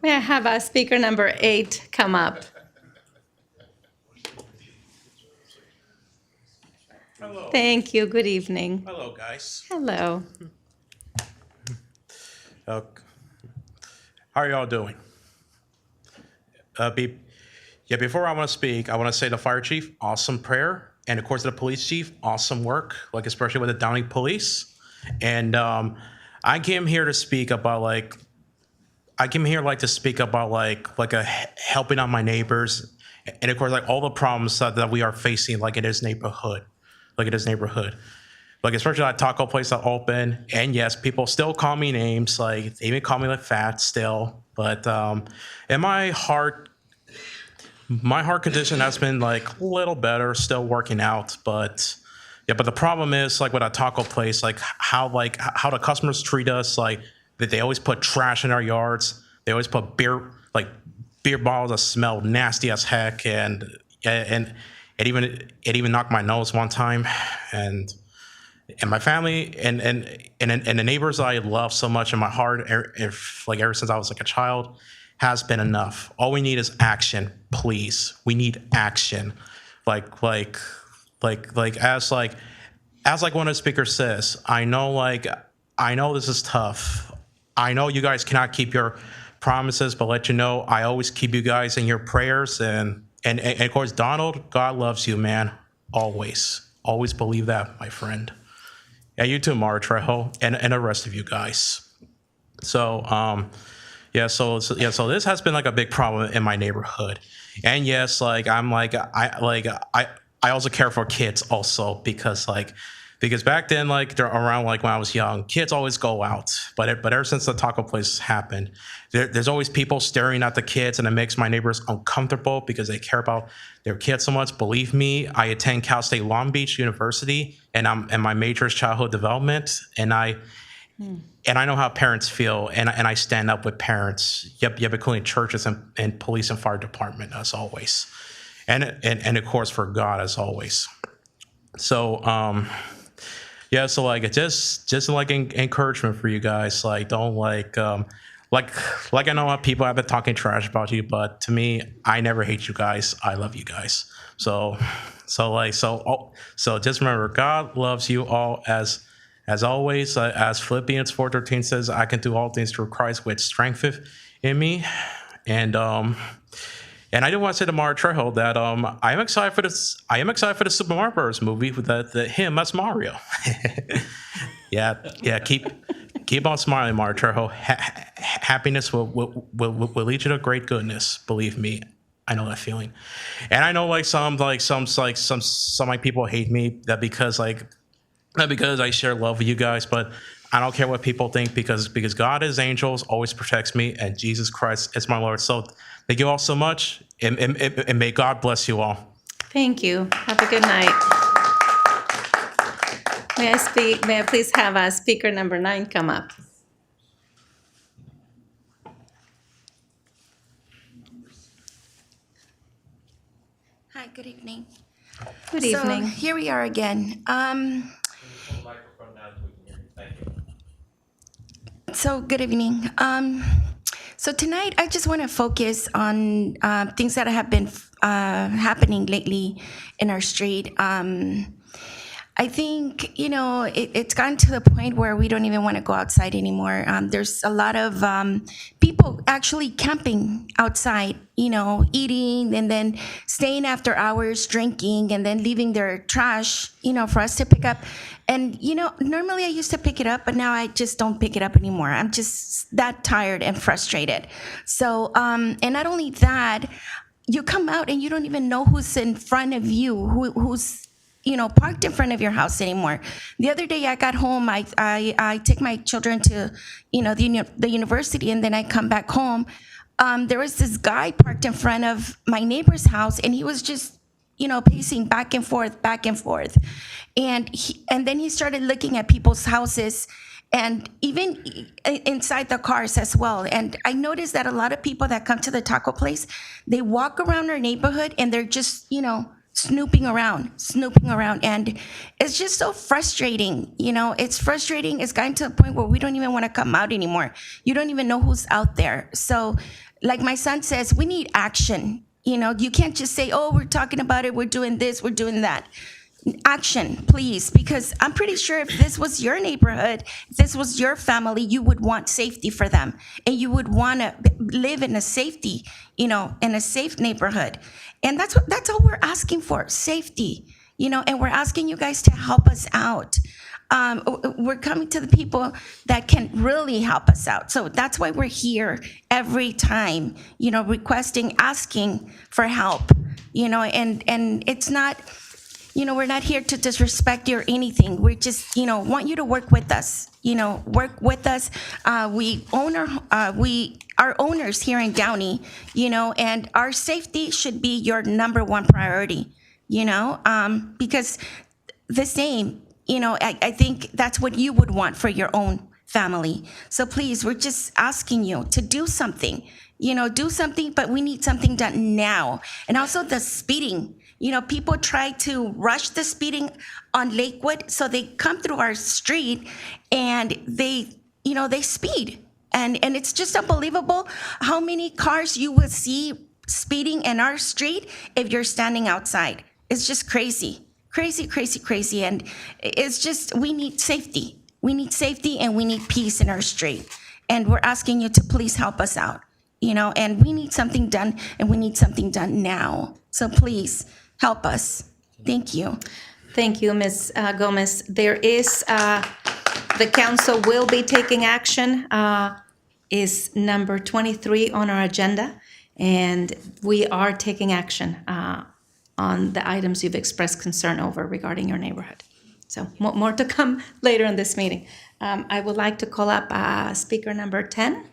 May I have speaker number 8 come up? Hello. Thank you. Good evening. Hello, guys. Hello. How are y'all doing? Before I want to speak, I want to say the fire chief, awesome prayer. And of course, the police chief, awesome work, like especially with the Downey police. And I came here to speak about helping out my neighbors. And of course, like all the problems that we are facing, like in this neighborhood. Like especially that taco place that opened. And yes, people still call me names, like they even call me like fat still. But in my heart condition has been like a little better, still working out. But yeah, but the problem is like with a taco place, like how the customers treat us, like that they always put trash in our yards. They always put beer bottles that smell nasty as heck, and it even knocked my nose one time, and my family and the neighbors I love so much in my heart, ever since I was like a child, has been enough. All we need is action, please. We need action, as one of the speakers says. I know this is tough. I know you guys cannot keep your promises, but let you know I always keep you guys in your prayers, and of course, Donald, God loves you, man. Always believe that, my friend. Yeah, you too, Mara Trejo, and the rest of you guys. So so this has been like a big problem in my neighborhood. And yes, I also care for kids also, because back then, they're around, when I was young, kids always go out. But ever since the taco place happened, there's always people staring at the kids, and it makes my neighbors uncomfortable because they care about their kids so much. Believe me, I attend Cal State Long Beach University, and my major is childhood development, and I know how parents feel, and I stand up with parents, including churches and police and fire department, as always, and of course for God, as always. So just encouragement for you guys. Don't I know people have been talking trash about you, but to me, I never hate you guys. I love you guys. So just remember, God loves you all as always. As Philippians 4:13 says, I can do all things through Christ, which strengtheneth in me. And I do want to say to Mario Trejo that I am excited for this. I am excited for the Super Mario Bros. Movie with him as Mario. yeah. Keep on smiling, Mario Trejo. Happiness will lead you to great goodness. Believe me, I know that feeling. And I know some people hate me because I share love with you guys, but I don't care what people think, because God, his angels, always protects me, and Jesus Christ is my Lord. So thank you all so much, and may God bless you all. Thank you. Have a good night. May I please have speaker number 9 come up? Hi, good evening. Good evening. So here we are again. So good evening. So tonight I just want to focus on things that have been happening lately in our street. I think, it's gotten to the point where we don't even want to go outside anymore. There's a lot of people actually camping outside, eating and then staying after hours, drinking, and then leaving their trash, for us to pick up. And, normally I used to pick it up, but now I just don't pick it up anymore. I'm just that tired and frustrated. So, and not only that, you come out and you don't even know who's in front of you, who's parked in front of your house anymore. The other day I got home, I take my children to, the university, and then I come back home. There was this guy parked in front of my neighbor's house, and he was just, pacing back and forth. And then he started looking at people's houses, and even inside the cars as well. And I noticed that a lot of people that come to the taco place, they walk around our neighborhood and they're just, snooping around. And it's just so frustrating. It's frustrating. It's gotten to a point where we don't even want to come out anymore. You don't even know who's out there. So like my son says, we need action. You can't just say, oh, we're talking about it, we're doing this, we're doing that. action, please, because I'm pretty sure if this was your neighborhood, if this was your family, you would want safety for them, and you would want to live in a safety, in a safe neighborhood. And that's all we're asking for, safety, and we're asking you guys to help us out. We're coming to the people that can really help us out. So that's why we're here every time, requesting, asking for help, and it's not, we're not here to disrespect you or anything. We just, want you to work with us, work with us. We are owners here in Downey, and our safety should be your number one priority, because the same, I think that's what you would want for your own family. So please, we're just asking you to do something, but we need something done now. And also the speeding, people try to rush the speeding on Lakewood. So they come through our street and they speed. And it's just unbelievable how many cars you will see speeding in our street if you're standing outside. It's just crazy. Crazy, crazy, crazy. And it's just, we need safety. We need safety and we need peace in our street. And we're asking you to please help us out, and we need something done, and we need something done now. So please help us. Thank you. Thank you, Ms. Gomez. There is, the council will be taking action, is number 23 on our agenda. And we are taking action on the items you've expressed concern over regarding your neighborhood. So more to come later in this meeting. I would like to call up speaker number 10.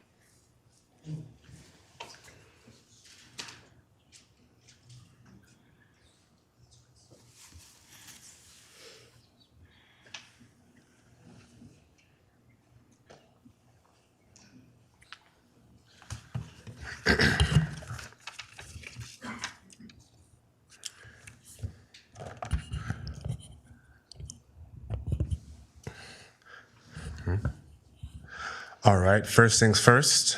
All right, first things first,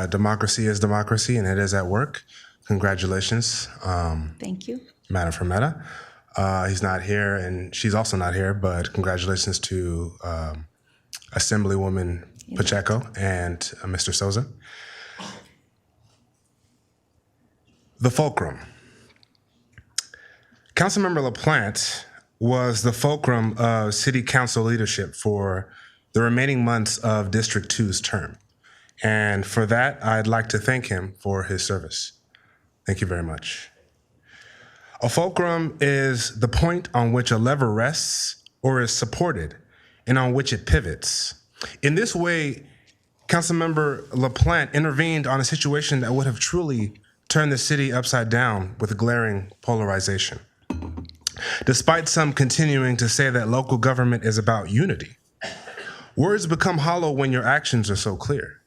democracy is democracy and it is at work. Congratulations. Thank you. Madam Fermetta. He's not here and she's also not here, but congratulations to Assemblywoman Pacheco and Mr. Souza. The fulcrum. Councilmember LaPlante was the fulcrum of City Council leadership for the remaining months of District 2's term. And for that, I'd like to thank him for his service. Thank you very much. A fulcrum is the point on which a lever rests or is supported and on which it pivots. In this way, Councilmember LaPlante intervened on a situation that would have truly turned the city upside down with glaring polarization. Despite some continuing to say that local government is about unity, words become hollow when your actions are so clear.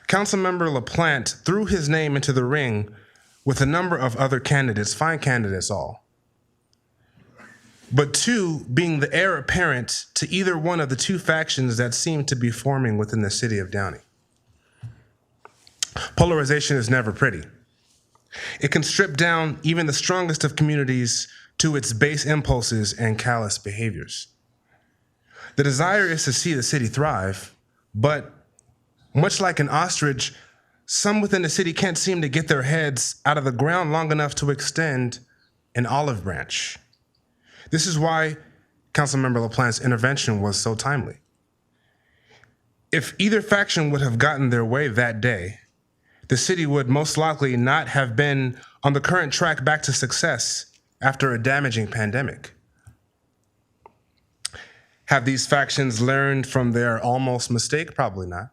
Councilmember LaPlante threw his name into the ring with a number of other candidates, fine candidates all, but two being the heir apparent to either one of the two factions that seem to be forming within the city of Downey. Polarization is never pretty. It can strip down even the strongest of communities to its base impulses and callous behaviors. The desire is to see the city thrive, but much like an ostrich, some within the city can't seem to get their heads out of the ground long enough to extend an olive branch. This is why Councilmember LaPlante's intervention was so timely. If either faction would have gotten their way that day, the city would most likely not have been on the current track back to success after a damaging pandemic. Have these factions learned from their almost mistake? Probably not.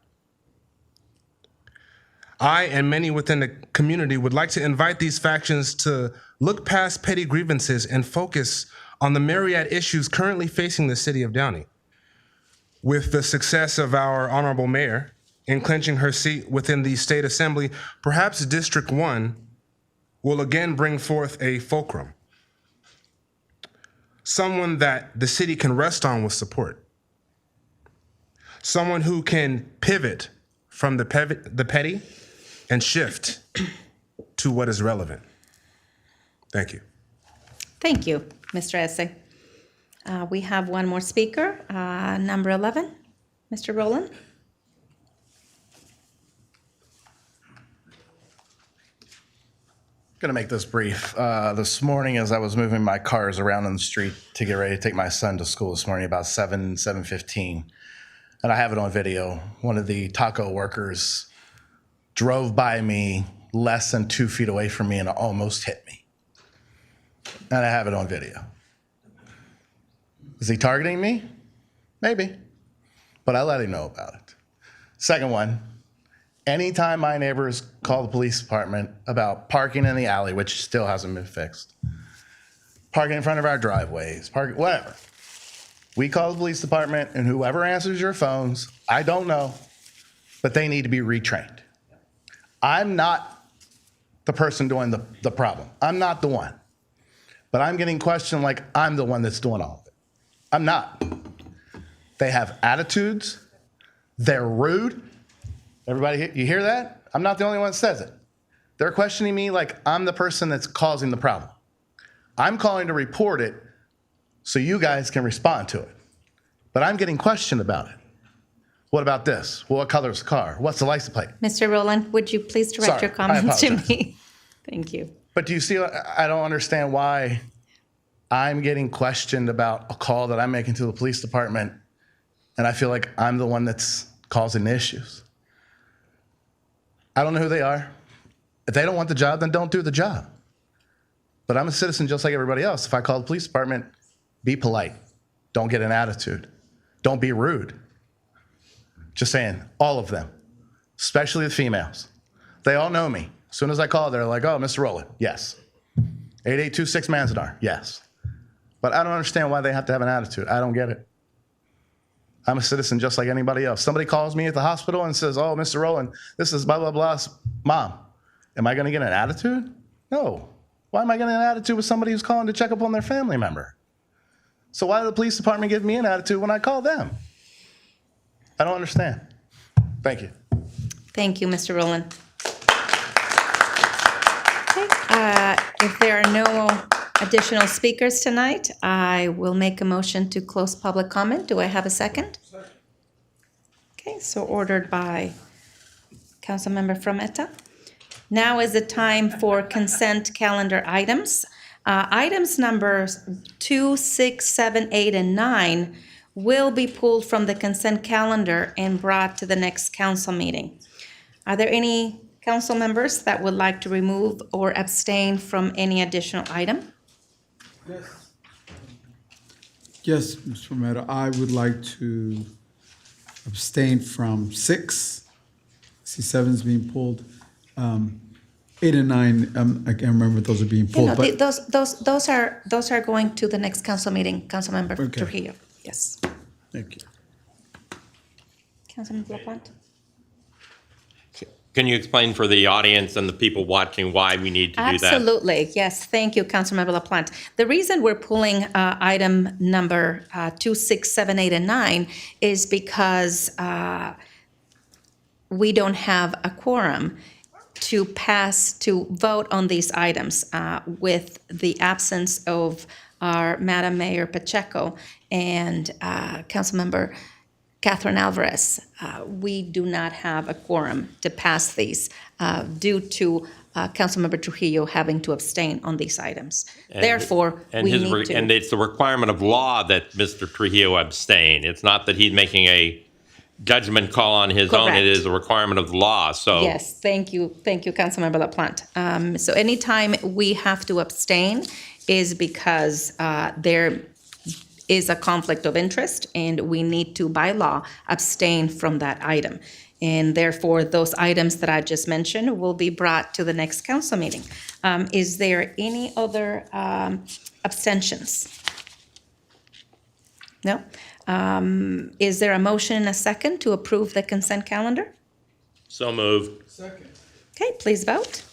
I and many within the community would like to invite these factions to look past petty grievances and focus on the myriad issues currently facing the city of Downey. With the success of our honorable mayor in clinching her seat within the state assembly, perhaps District 1 will again bring forth a fulcrum. Someone that the city can rest on with support. Someone who can pivot from the petty and shift to what is relevant. Thank you. Thank you, Mr. Esse. We have one more speaker, number 11, Mr. Rowland. Going to make this brief. This morning, as I was moving my cars around on the street to get ready to take my son to school this morning, about 7:15, and I have it on video, one of the taco workers drove by me less than 2 feet away from me and almost hit me. And I have it on video. Is he targeting me? Maybe. But I let him know about it. Second one, anytime my neighbors call the police department about parking in the alley, which still hasn't been fixed, parking in front of our driveways, parking, whatever, we call the police department, and whoever answers your phones, I don't know, but they need to be retrained. I'm not the person doing the problem. I'm not the one. But I'm getting questioned like I'm the one that's doing all of it. I'm not. They have attitudes. They're rude. Everybody, you hear that? I'm not the only one that says it. They're questioning me like I'm the person that's causing the problem. I'm calling to report it so you guys can respond to it. But I'm getting questioned about it. What about this? Well, what color is the car? What's the license plate? Mr. Rowland, would you please direct Sorry, your comments I to apologize. me? Thank you. But do you see, I don't understand why I'm getting questioned about a call that I'm making to the police department, and I feel like I'm the one that's causing the issues. I don't know who they are. If they don't want the job, then don't do the job. But I'm a citizen just like everybody else. If I call the police department, be polite. Don't get an attitude. Don't be rude. Just saying, all of them, especially the females. They all know me. As soon as I call, they're like, oh, Mr. Rowland, yes. 8826 Manzanar, yes. But I don't understand why they have to have an attitude. I don't get it. I'm a citizen just like anybody else. Somebody calls me at the hospital and says, oh, Mr. Rowland, this is blah, blah, blah. Mom, am I going to get an attitude? No. Why am I getting an attitude with somebody who's calling to check up on their family member? So why did the police department give me an attitude when I call them? I don't understand. Thank you. Thank you, Mr. Rowland. Okay, if there are no additional speakers tonight, I will make a motion to close public comment. Do I have a second? Okay, so ordered by Councilmember Frometa. Now is the time for consent calendar items. Items numbers 2, 6, 7, 8, and 9 will be pulled from the consent calendar and brought to the next council meeting. Are there any council members that would like to remove or abstain from any additional item? Yes, Mr. Romero, I would like to abstain from 6. See, 7 is being pulled. 8 and 9, I can't remember if those are being pulled, but Those are going to the next council meeting, Councilmember Okay. Trujillo. Yes. thank you. Councilmember LaPlante? Can you explain for the audience and the people watching why we need to do that? Absolutely. Yes. Thank you, Councilmember LaPlante. The reason we're pulling item number 2, 6, 7, 8, and 9 is because we don't have a quorum to vote on these items with the absence of our Madam Mayor Pacheco and Councilmember Catherine Alvarez. We do not have a quorum to pass these due to Councilmember Trujillo having to abstain on these items. Therefore, we need to. And it's the requirement of law that Mr. Trujillo abstain. It's not that he's making a judgment call on his own. Correct. It is a requirement of the law. So Yes, thank you, Councilmember LaPlante. So anytime we have to abstain is because there is a conflict of interest and we need to, by law, abstain from that item. And therefore, those items that I just mentioned will be brought to the next council meeting. Is there any other abstentions? No? Is there a motion and a second to approve the consent calendar? so moved. Second. Okay, please vote.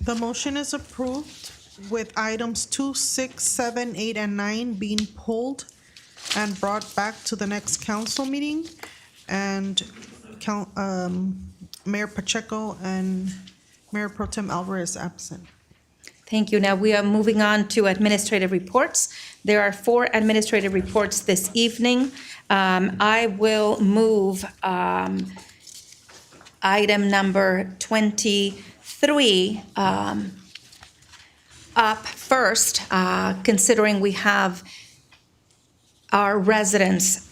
The motion is approved with items 2, 6, 7, 8, and 9 being pulled and brought back to the next council meeting. And Mayor Pacheco and Mayor Pro Tem Alvarez absent. Thank you. Now we are moving on to administrative reports. There are 4 administrative reports this evening. I will move item number 23 up first, considering we have our residents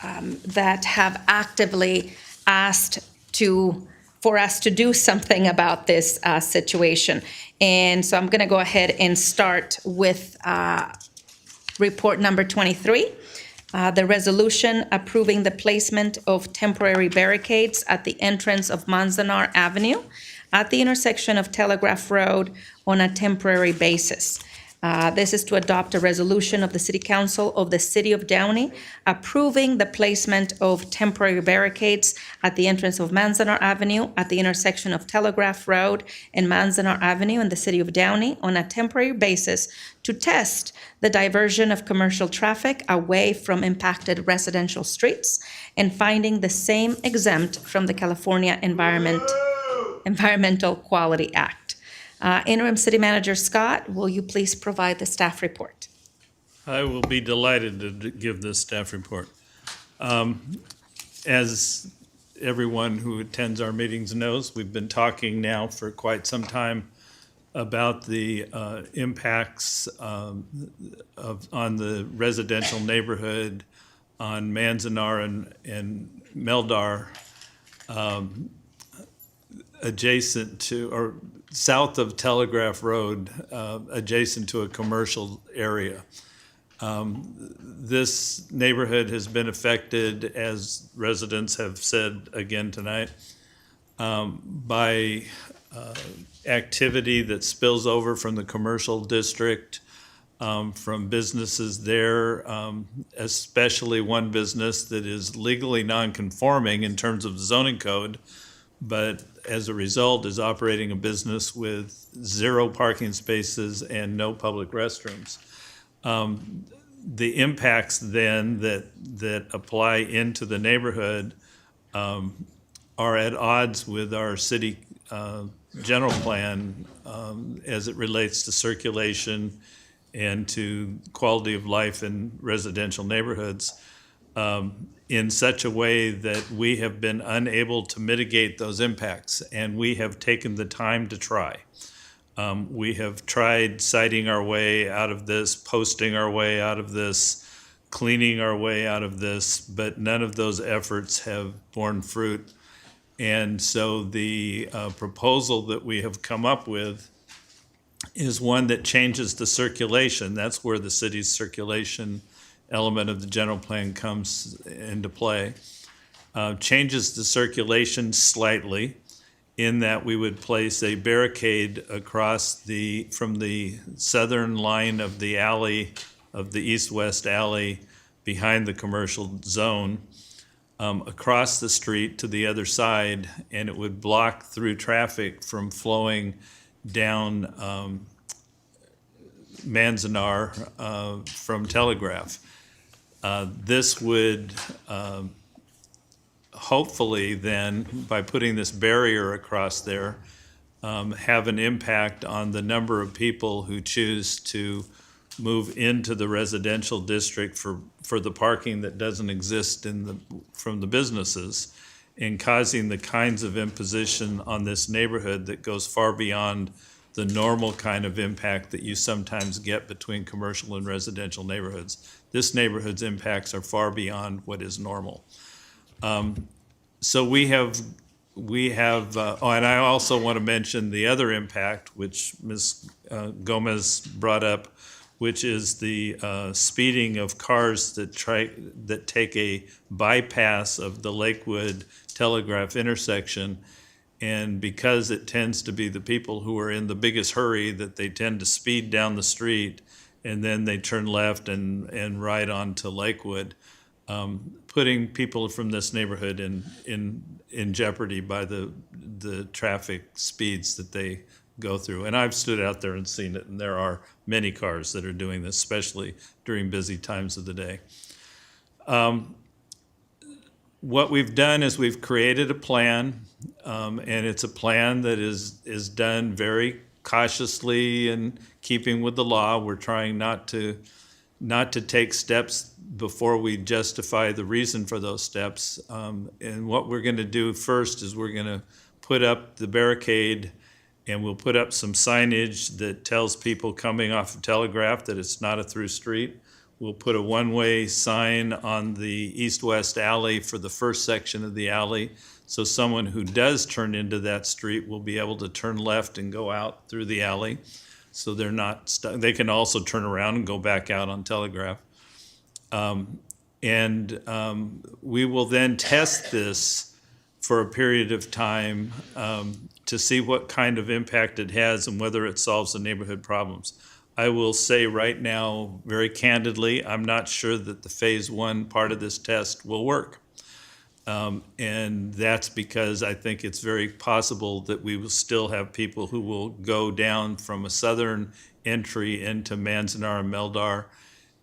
that have actively asked for us to do something about this situation. And so I'm going to go ahead and start with report number 23, the resolution approving the placement of temporary barricades at the entrance of Manzanar Avenue at the intersection of Telegraph Road on a temporary basis. This is to adopt a resolution of the City Council of the City of Downey approving the placement of temporary barricades at the entrance of Manzanar Avenue at the intersection of Telegraph Road and Manzanar Avenue in the City of Downey on a temporary basis to test the diversion of commercial traffic away from impacted residential streets and finding the same exempt from the California Environmental Quality Act. Interim City Manager Scott, will you please provide the staff report? I will be delighted to give this staff report. As everyone who attends our meetings knows, we've been talking now for quite some time about the impacts on the residential neighborhood on Manzanar and Meldar, adjacent to, or south of Telegraph Road, adjacent to a commercial area. This neighborhood has been affected, as residents have said again tonight, by activity that spills over from the commercial district, from businesses there, especially one business that is legally non-conforming in terms of the zoning code, but as a result is operating a business with 0 parking spaces and no public restrooms. The impacts then that apply into the neighborhood are at odds with our city general plan as it relates to circulation and to quality of life in residential neighborhoods. In such a way that we have been unable to mitigate those impacts, and we have taken the time to try. We have tried citing our way out of this, posting our way out of this, cleaning our way out of this, but none of those efforts have borne fruit. And so the proposal that we have come up with is one that changes the circulation. That's where the city's circulation element of the general plan comes into play. Changes the circulation slightly in that we would place a barricade across from the southern line of the alley, of the east-west alley behind the commercial zone, across the street to the other side, and it would block through traffic from flowing down Manzanar from Telegraph. This would hopefully then, by putting this barrier across there, have an impact on the number of people who choose to move into the residential district for the parking that doesn't exist from the businesses, and causing the kinds of imposition on this neighborhood that goes far beyond the normal kind of impact that you sometimes get between commercial and residential neighborhoods. This neighborhood's impacts are far beyond what is normal. So we have, and I also want to mention the other impact, which Ms. Gomez brought up, which is the speeding of cars that take a bypass of the Lakewood Telegraph intersection. And because it tends to be the people who are in the biggest hurry, that they tend to speed down the street and then they turn left and ride onto Lakewood, putting people from this neighborhood in jeopardy by the traffic speeds that they go through. And I've stood out there and seen it, and there are many cars that are doing this, especially during busy times of the day. what we've done is we've created a plan, and it's a plan that is done very cautiously and keeping with the law. We're trying not to take steps before we justify the reason for those steps. And what we're going to do first is we're going to put up the barricade, and we'll put up some signage that tells people coming off of Telegraph that it's not a through street. We'll put a one-way sign on the east-west alley for the first section of the alley, so someone who does turn into that street will be able to turn left and go out through the alley. So they're not stuck. They can also turn around and go back out on Telegraph. We will then test this for a period of time to see what kind of impact it has and whether it solves the neighborhood problems. I will say right now, very candidly, I'm not sure that the phase one part of this test will work. And that's because I think it's very possible that we will still have people who will go down from a southern entry into Manzanar and Meldar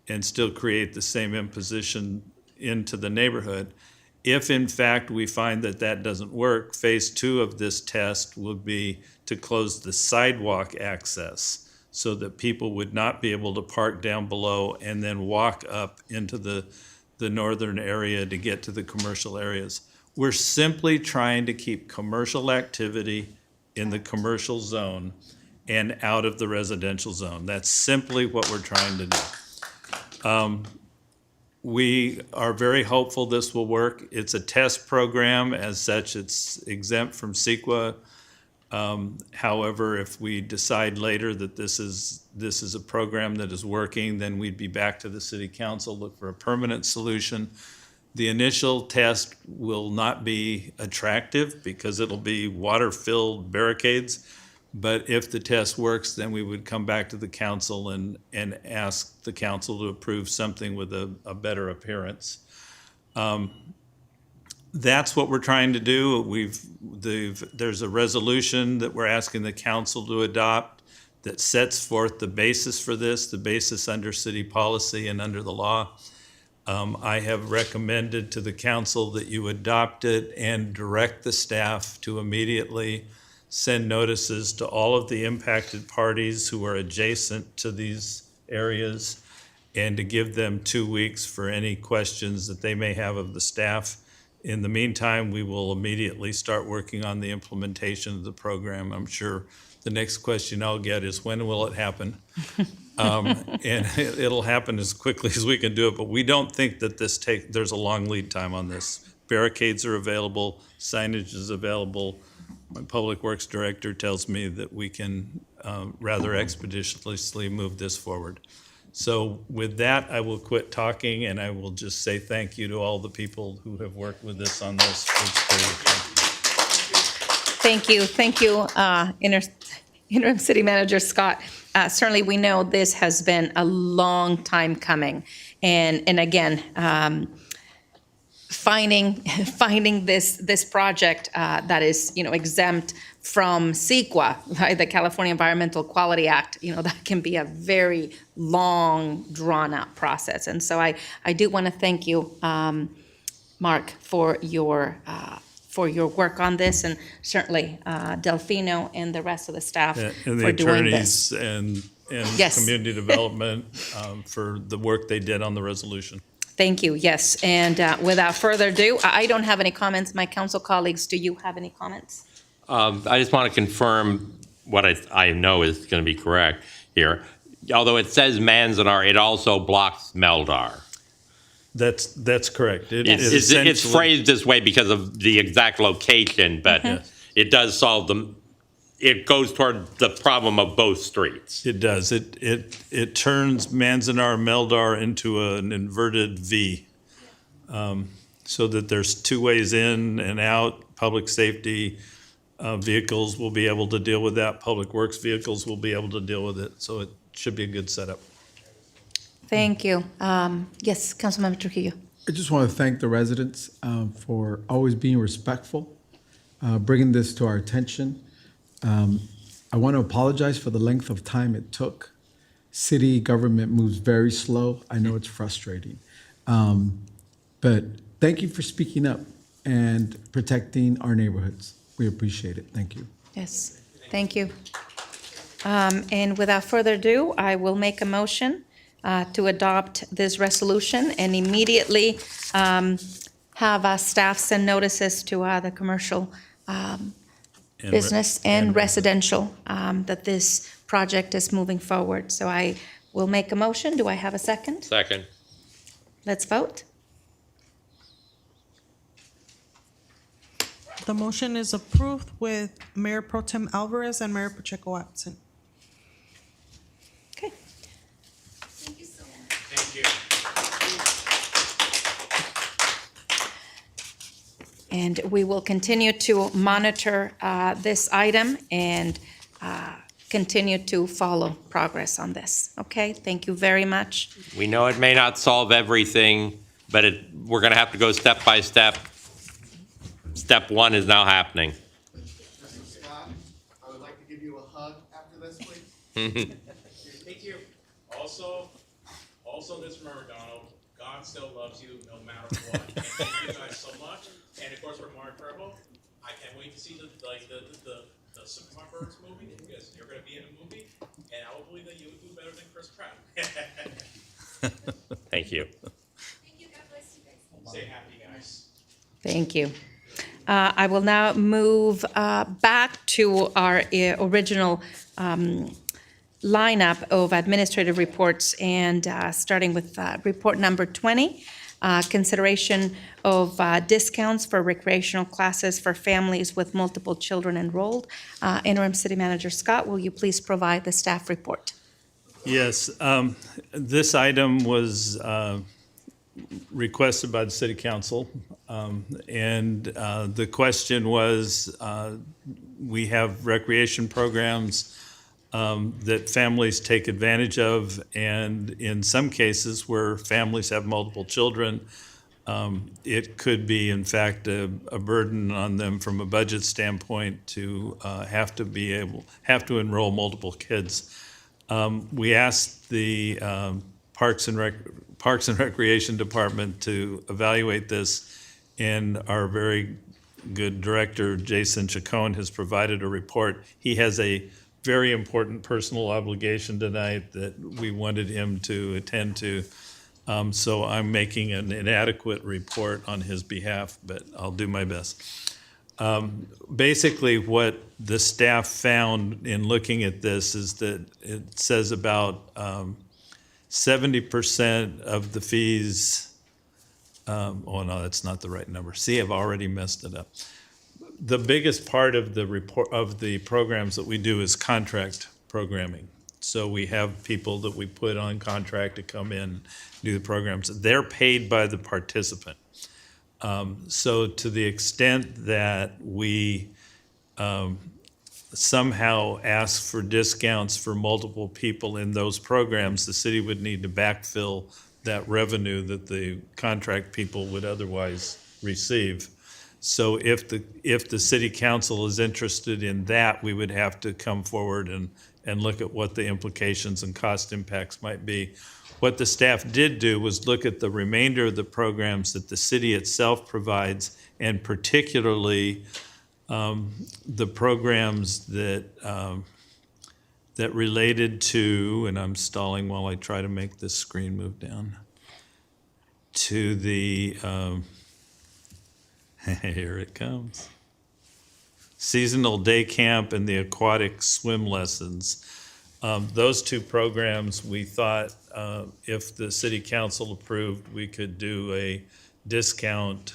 and still create the same imposition into the neighborhood. If in fact we find that that doesn't work, phase two of this test would be to close the sidewalk access so that people would not be able to park down below and then walk up into the northern area to get to the commercial areas. We're simply trying to keep commercial activity in the commercial zone and out of the residential zone. That's simply what we're trying to do. We are very hopeful this will work. It's a test program. As such, it's exempt from CEQA. However, if we decide later that this is a program that is working, then we'd be back to the city council, look for a permanent solution. The initial test will not be attractive because it'll be water-filled barricades. But if the test works, then we would come back to the council and ask the council to approve something with a better appearance. That's what we're trying to do. There's a resolution that we're asking the council to adopt that sets forth the basis for this, the basis under city policy and under the law. I have recommended to the council that you adopt it and direct the staff to immediately send notices to all of the impacted parties who are adjacent to these areas and to give them 2 weeks for any questions that they may have of the staff. In the meantime, we will immediately start working on the implementation of the program. I'm sure the next question I'll get is, when will it happen? And it'll happen as quickly as we can do it, but we don't think that there's a long lead time on this. Barricades are available, signage is available. My public works director tells me that we can rather expeditiously move this forward. So with that, I will quit talking and I will just say thank you to all the people who have worked with us on this for this period of time. Thank you, Interim City Manager Scott. Certainly, we know this has been a long time coming, and again, finding this project that is exempt from CEQA, right, the California Environmental Quality Act, that can be a very long, drawn-out process. And so I do want to thank you, Mark, for your work on this, and certainly Delfino and the rest of the staff and the for doing this. attorneys and Yes. community development for the work they did on the resolution. Thank you, yes. And without further ado, I don't have any comments. My council colleagues, do you have any comments? I just want to confirm what I know is going to be correct here. Although it says Manzanar, it also blocks Meldar. That's correct. It's phrased this way because of the exact location, but it does solve it goes toward the problem of both streets. It does. It turns Manzanar Meldar into an inverted V, so that there's two ways in and out. Public safety vehicles will be able to deal with that. Public works vehicles will be able to deal with it. So it should be a good setup. Thank you. Yes, Councilmember Trujillo. I just want to thank the residents for always being respectful, bringing this to our attention. I want to apologize for the length of time it took. City government moves very slow. I know it's frustrating. But thank you for speaking up. and protecting our neighborhoods. We appreciate it. Thank you. Yes, thank you. And without further ado, I will make a motion to adopt this resolution and immediately have staff send notices to the commercial business and residential that this project is moving forward. So I will make a motion. Do I have a second? Second. Let's vote. The motion is approved with Mayor Pro Tem Alvarez and Mayor Pacheco absent. Okay. Thank you so much. Thank you. And we will continue to monitor this item and continue to follow progress on this. Okay, thank you very much. We know it may not solve everything, but we're going to have to go step by step. Step one is now happening. Mr. Scott, I would like to give you a hug after this, please. Thank you. Also, just remember, Donald, God still loves you no matter what. And thank you guys so much. And of course, for Mark Trevo, I can't wait to see the Superman Birds movie, because you're going to be in a movie, and I will believe that you would do better than Chris Pratt. Thank you. Thank you. God bless you guys. Stay happy, guys. Thank you. I will now move back to our original lineup of administrative reports, and starting with report number 20, consideration of discounts for recreational classes for families with multiple children enrolled. Interim City Manager Scott, will you please provide the staff report? Yes, this item was requested by the City Council, and the question was, we have recreation programs that families take advantage of, and in some cases where families have multiple children, it could be, in fact, a burden on them from a budget standpoint to have to enroll multiple kids. We asked the Parks and Recreation Department to evaluate this, and our very good director, Jason Chacon, has provided a report. He has a very important personal obligation tonight that we wanted him to attend to. So I'm making an inadequate report on his behalf, but I'll do my best. Basically, what the staff found in looking at this is that it says about 70% of the fees, oh no, that's not the right number. See, I've already messed it up. The biggest part of the report of the programs that we do is contract programming. So we have people that we put on contract to come in, do the programs. They're paid by the participant. So to the extent that we somehow ask for discounts for multiple people in those programs, the city would need to backfill that revenue that the contract people would otherwise receive. So if the city council is interested in that, we would have to come forward and look at what the implications and cost impacts might be. What the staff did do was look at the remainder of the programs that the city itself provides, and particularly the programs that related to, and I'm stalling while I try to make this screen move down, to the, here it comes, seasonal day camp and the aquatic swim lessons. Those two programs, we thought if the city council approved, we could do a discount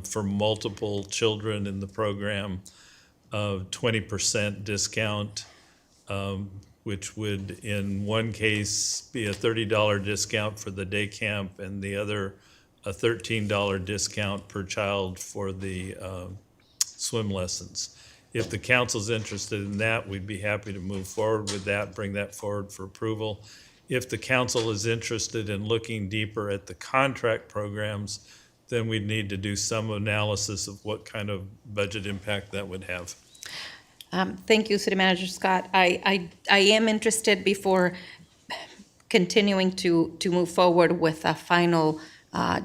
for multiple children in the program of 20% discount, which would in one case be a $30 discount for the day camp, and the other a $13 discount per child for the swim lessons. If the council's interested in that, we'd be happy to move forward with that, bring that forward for approval. If the council is interested in looking deeper at the contract programs, then we'd need to do some analysis of what kind of budget impact that would have. Thank you, City Manager Scott. I am interested, before continuing to move forward with a final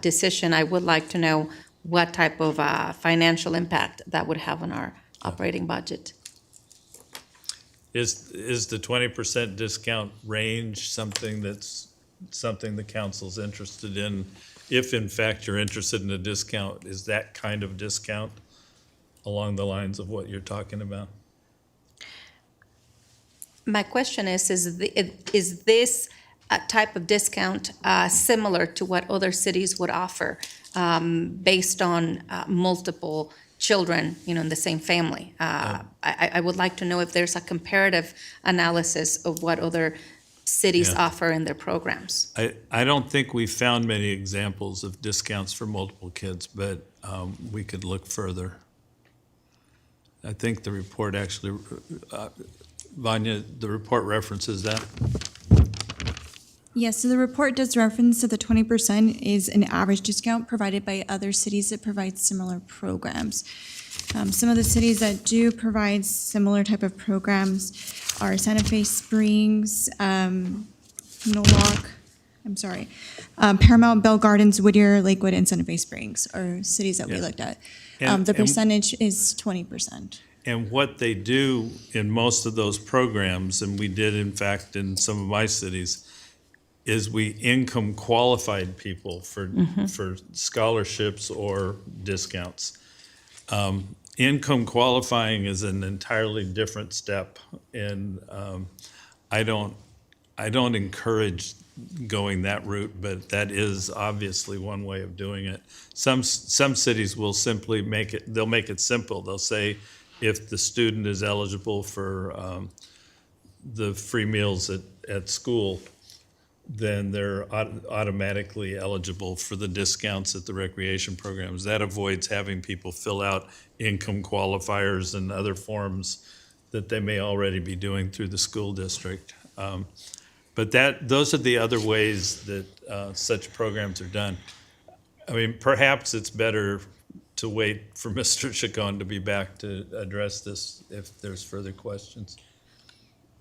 decision, I would like to know what type of financial impact that would have on our operating budget. Is the 20% discount range something the council's interested in? If in fact you're interested in a discount, is that kind of discount along the lines of what you're talking about? My question is this a type of discount similar to what other cities would offer based on multiple children, in the same family? I would like to know if there's a comparative analysis of what other cities offer in their programs. I don't think we found many examples of discounts for multiple kids, but we could look further. I think the report actually, Vanya, the report references that. Yes, so the report does reference that the 20% is an average discount provided by other cities that provide similar programs. Some of the cities that do provide similar type of programs are Santa Fe Springs, Norwalk, Paramount, Bell Gardens, Whittier, Lakewood, and Santa Fe Springs are cities that we looked at. The percentage is 20%. And what they do in most of those programs, and we did in fact in some of my cities, is we income qualified people for scholarships or discounts. Income qualifying is an entirely different step, and I don't encourage going that route, but that is obviously one way of doing it. Some cities will simply they'll make it simple. They'll say if the student is eligible for the free meals at school, then they're automatically eligible for the discounts at the recreation programs. That avoids having people fill out income qualifiers and other forms that they may already be doing through the school district. But those are the other ways that such programs are done. I mean, perhaps it's better to wait for Mr. Chacon to be back to address this if there's further questions.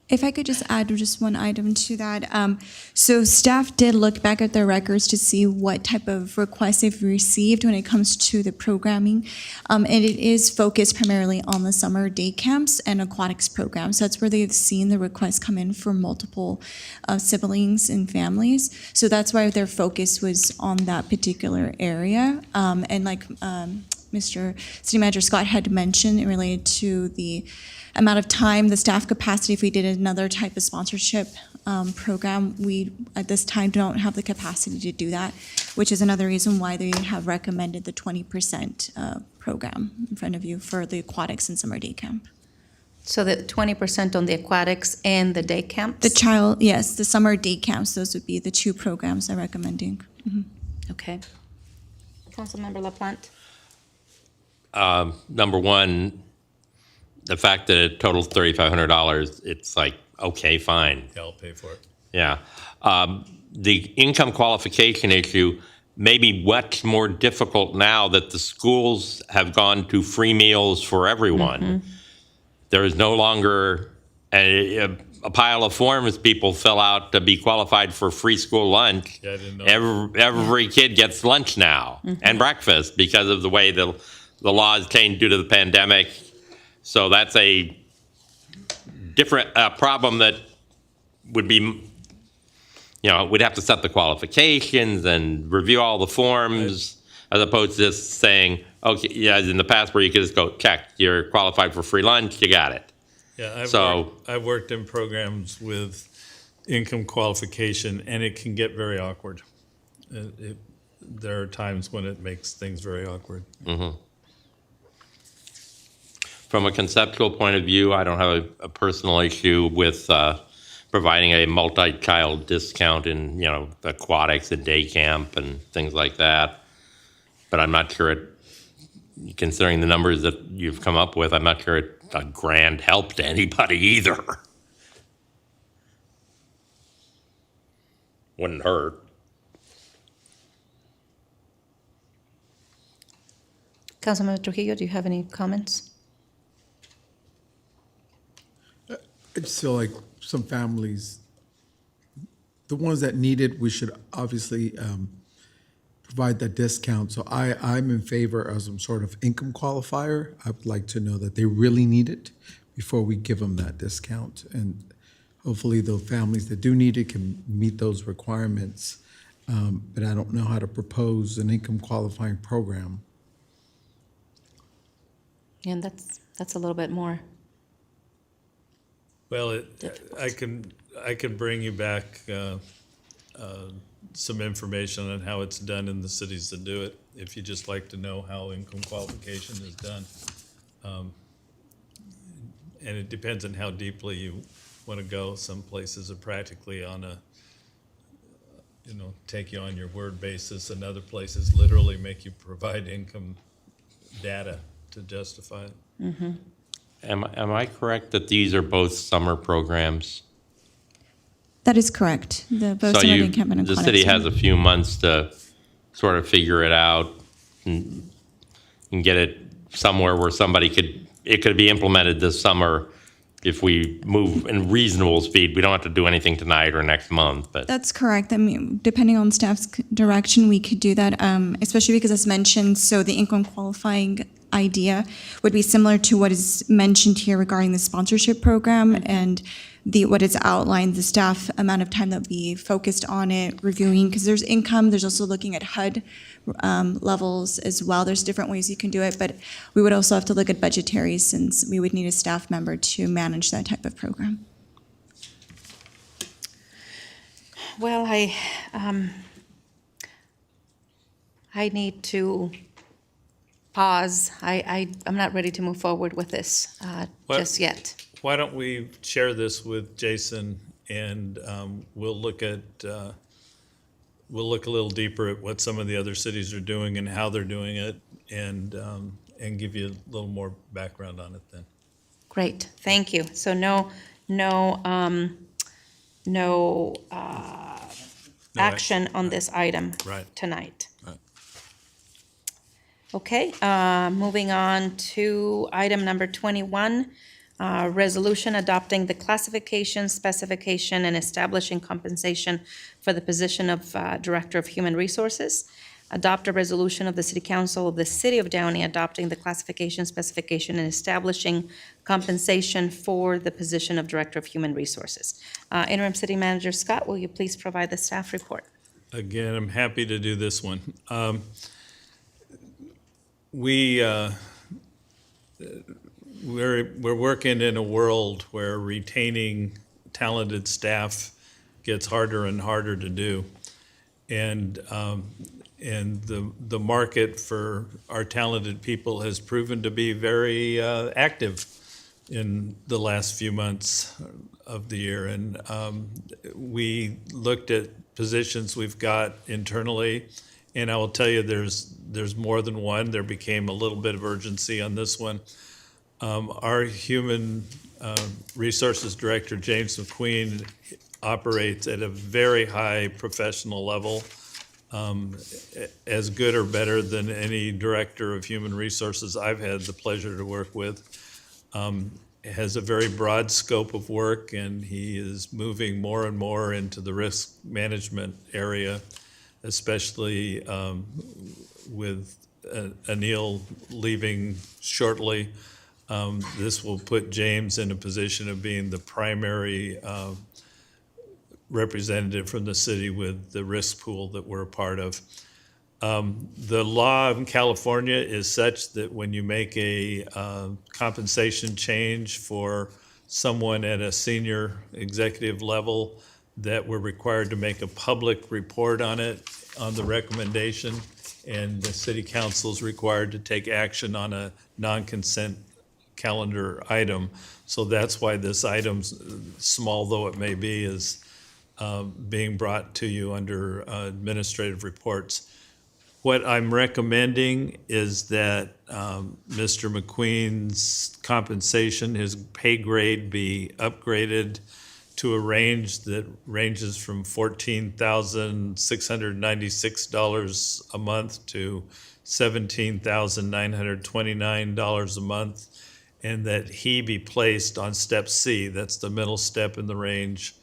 If I could just add just one item to that. So staff did look back at their records to see what type of requests they've received when it comes to the programming. And it is focused primarily on the summer day camps and aquatics programs. That's where they've seen the requests come in for multiple siblings and families. So that's why their focus was on that particular area. And like Mr. City Manager Scott had mentioned, related to the amount of time, the staff capacity, if we did another type of sponsorship program, we at this time don't have the capacity to do that, which is another reason why they have recommended the 20% program in front of you for the aquatics and summer day camp. So the 20% on the aquatics and the day camps? The summer day camps, those would be the two programs I'm recommending. Okay. Councilmember LaPlante? Number one, the fact that it totals $3,500, it's like, okay, fine. Yeah, I'll pay for it. Yeah. The income qualification issue may be much more difficult now that the schools have gone to free meals for everyone. There is no longer a pile of forms people fill out to be qualified for free school lunch. Yeah, I didn't know. Every kid gets lunch now and breakfast because of the way the laws changed due to the pandemic. So that's a different problem that would be, we'd have to set the qualifications and review all the forms, as opposed to just saying, okay, yeah, in the past where you could just go, check, you're qualified for free lunch, you got it. Yeah, I've worked in programs with income qualification, and it can get very awkward. There are times when it makes things very awkward. From a conceptual point of view, I don't have a personal issue with providing a multi-child discount in, aquatics and day camp and things like that. But I'm not sure considering the numbers that you've come up with, I'm not sure it's a grand help to anybody either. Wouldn't hurt. Councilmember Trujillo, do you have any comments? I just feel like some families, the ones that need it, we should obviously provide that discount. So I'm in favor of some sort of income qualifier. I would like to know that they really need it before we give them that discount. And hopefully those families that do need it can meet those requirements. But I don't know how to propose an income qualifying program. And that's a little bit more. Well, I can bring you back some information on how it's done in the cities that do it, if you just like to know how income qualification is done. And it depends on how deeply you want to go. Some places are practically on a, take you on your word basis, and other places literally make you provide income data to justify it. Mm-hmm. Am I correct that these are both summer programs? That is correct. Both So summer encampment and the Connex city are- has a few months to sort of figure it out and get it somewhere where it could be implemented this summer if we move in reasonable speed. We don't have to do anything tonight or next month, but That's correct. I mean, depending on staff's direction, we could do that, especially because as mentioned, so the income qualifying idea would be similar to what is mentioned here regarding the sponsorship program and what is outlined, the staff amount of time that would be focused on it, reviewing, because there's income, there's also looking at HUD levels as well. There's different ways you can do it, but we would also have to look at budgetary since we would need a staff member to manage that type of program. Well, I need to pause. I'm not ready to move forward with this just yet. Why don't we share this with Jason, and we'll look a little deeper at what some of the other cities are doing and how they're doing it, and give you a little more background on it then. Great, thank you. So no action on this item tonight. Right. Okay, moving on to item number 21, resolution adopting the classification, specification, and establishing compensation for the position of Director of Human Resources. Adopt a resolution of the City Council of the City of Downey adopting the classification, specification, and establishing compensation for the position of Director of Human Resources. Interim City Manager Scott, will you please provide the staff report? Again, I'm happy to do this one. We're working in a world where retaining talented staff gets harder and harder to do, and the market for our talented people has proven to be very active in the last few months of the year. And we looked at positions we've got internally, and I will tell you there's more than one. There became a little bit of urgency on this one. Our Human Resources Director, James McQueen, operates at a very high professional level, as good or better than any Director of Human Resources I've had the pleasure to work with. Has a very broad scope of work, and he is moving more and more into the risk management area, especially with Anil leaving shortly. This will put James in a position of being the primary representative from the city with the risk pool that we're a part of. The law in California is such that when you make a compensation change for someone at a senior executive level, that we're required to make a public report on it, on the recommendation, and the city council is required to take action on a non-consent calendar item. So that's why this item, small though it may be, is being brought to you under administrative reports. What I'm recommending is that Mr. McQueen's compensation, his pay grade, be upgraded to a range that ranges from $14,696 a month to $17,929 a month, and that he be placed on step C, that's the middle step in the range,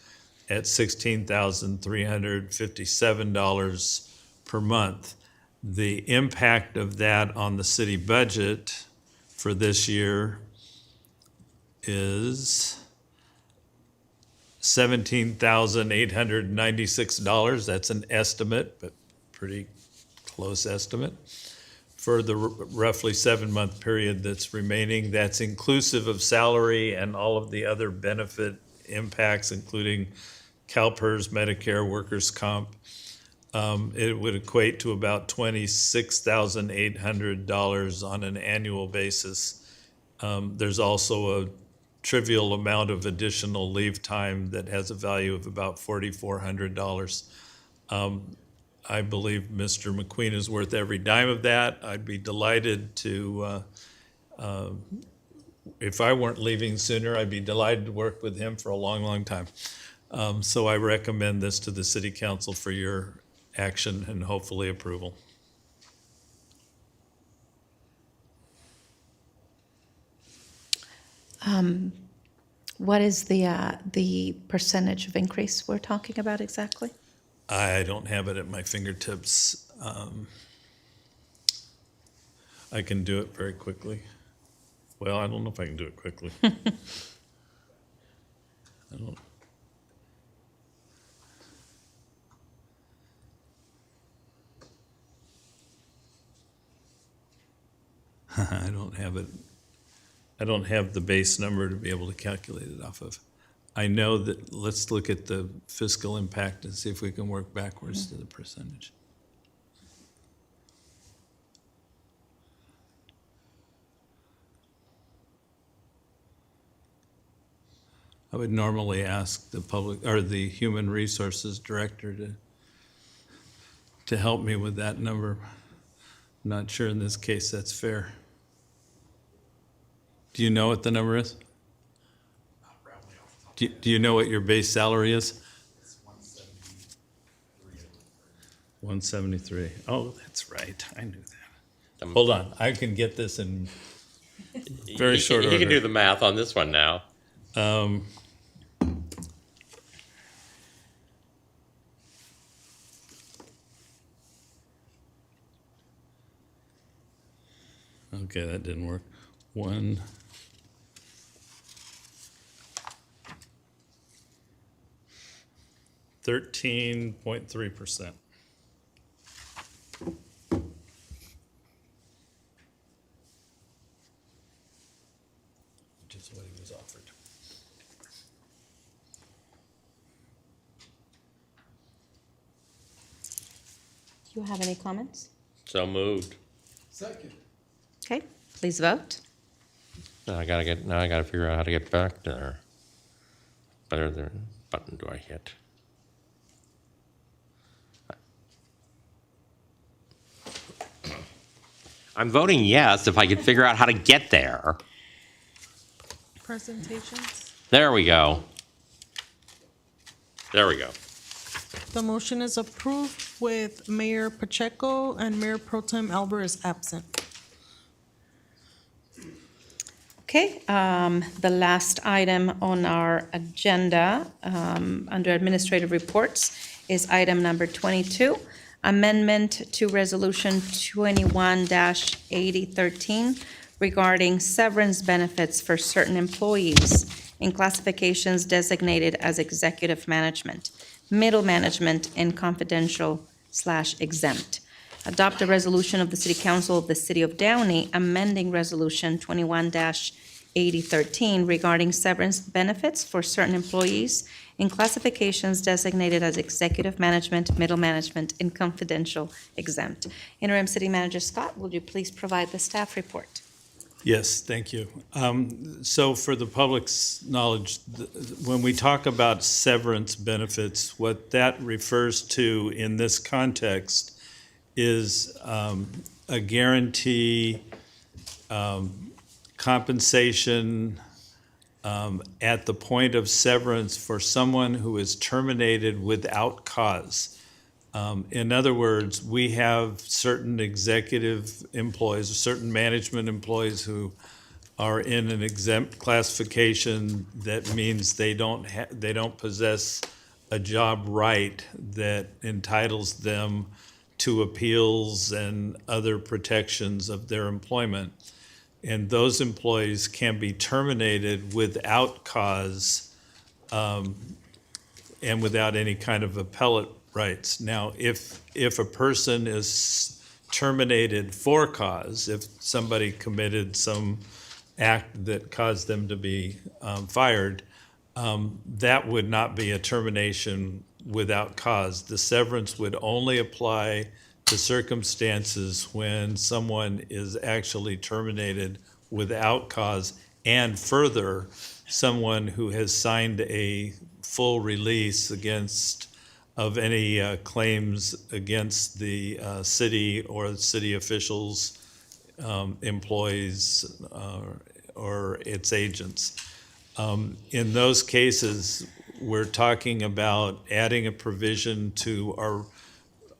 at $16,357 per month. The impact of that on the city budget for this year is $17,896. That's an estimate, but pretty close estimate for the roughly 7-month period that's remaining. That's inclusive of salary and all of the other benefit impacts, including CalPERS, Medicare, workers' comp. It would equate to about $26,800 on an annual basis. There's also a trivial amount of additional leave time that has a value of about $4,400. I believe Mr. McQueen is worth every dime of that. I'd be delighted to, if I weren't leaving sooner, I'd be delighted to work with him for a long, long time. So I recommend this to the City Council for your action and hopefully approval. What is the percentage of increase we're talking about exactly? I don't have it at my fingertips. I can do it very quickly. Well, I don't know if I can do it quickly. I don't. I don't have it. I don't have the base number to be able to calculate it off of. I know that, let's look at the fiscal impact and see if we can work backwards to the percentage. I would normally ask the public or the human resources director to help me with that number. I'm not sure in this case that's fair. Do you know what the number is? Do you know what your base salary is? It's 173. 173. Oh, that's right. I knew that. Hold on. I can get this in very short order. You can do the math on this one now. Okay, that didn't work. 13.3%. Which is what he was offered. Do you have any comments? So moved. Second. Okay, please vote. Now I gotta figure out how to get back there. What other button do I hit? I'm voting yes if I could figure out how to get there. Presentations. There we go. There we go. The motion is approved with Mayor Pacheco and Mayor Pro Tem Alvarez absent. Okay, the last item on our agenda under administrative reports is item number 22, amendment to Resolution 21-8013 regarding severance benefits for certain employees in classifications designated as executive management, middle management, and confidential/exempt. Adopt a resolution of the City Council of the City of Downey amending Resolution 21-8013 regarding severance benefits for certain employees in classifications designated as executive management, middle management, and confidential exempt. Interim City Manager Scott, will you please provide the staff report? Yes, thank you. So for the public's knowledge, when we talk about severance benefits, what that refers to in this context is a guarantee compensation at the point of severance for someone who is terminated without cause. In other words, we have certain executive employees, certain management employees who are in an exempt classification. That means they don't possess a job right that entitles them to appeals and other protections of their employment. And those employees can be terminated without cause and without any kind of appellate rights. Now, if a person is terminated for cause, if somebody committed some act that caused them to be fired, that would not be a termination without cause. The severance would only apply to circumstances when someone is actually terminated without cause, and further, someone who has signed a full release of any claims against the city or city officials, employees, or its agents. In those cases, we're talking about adding a provision to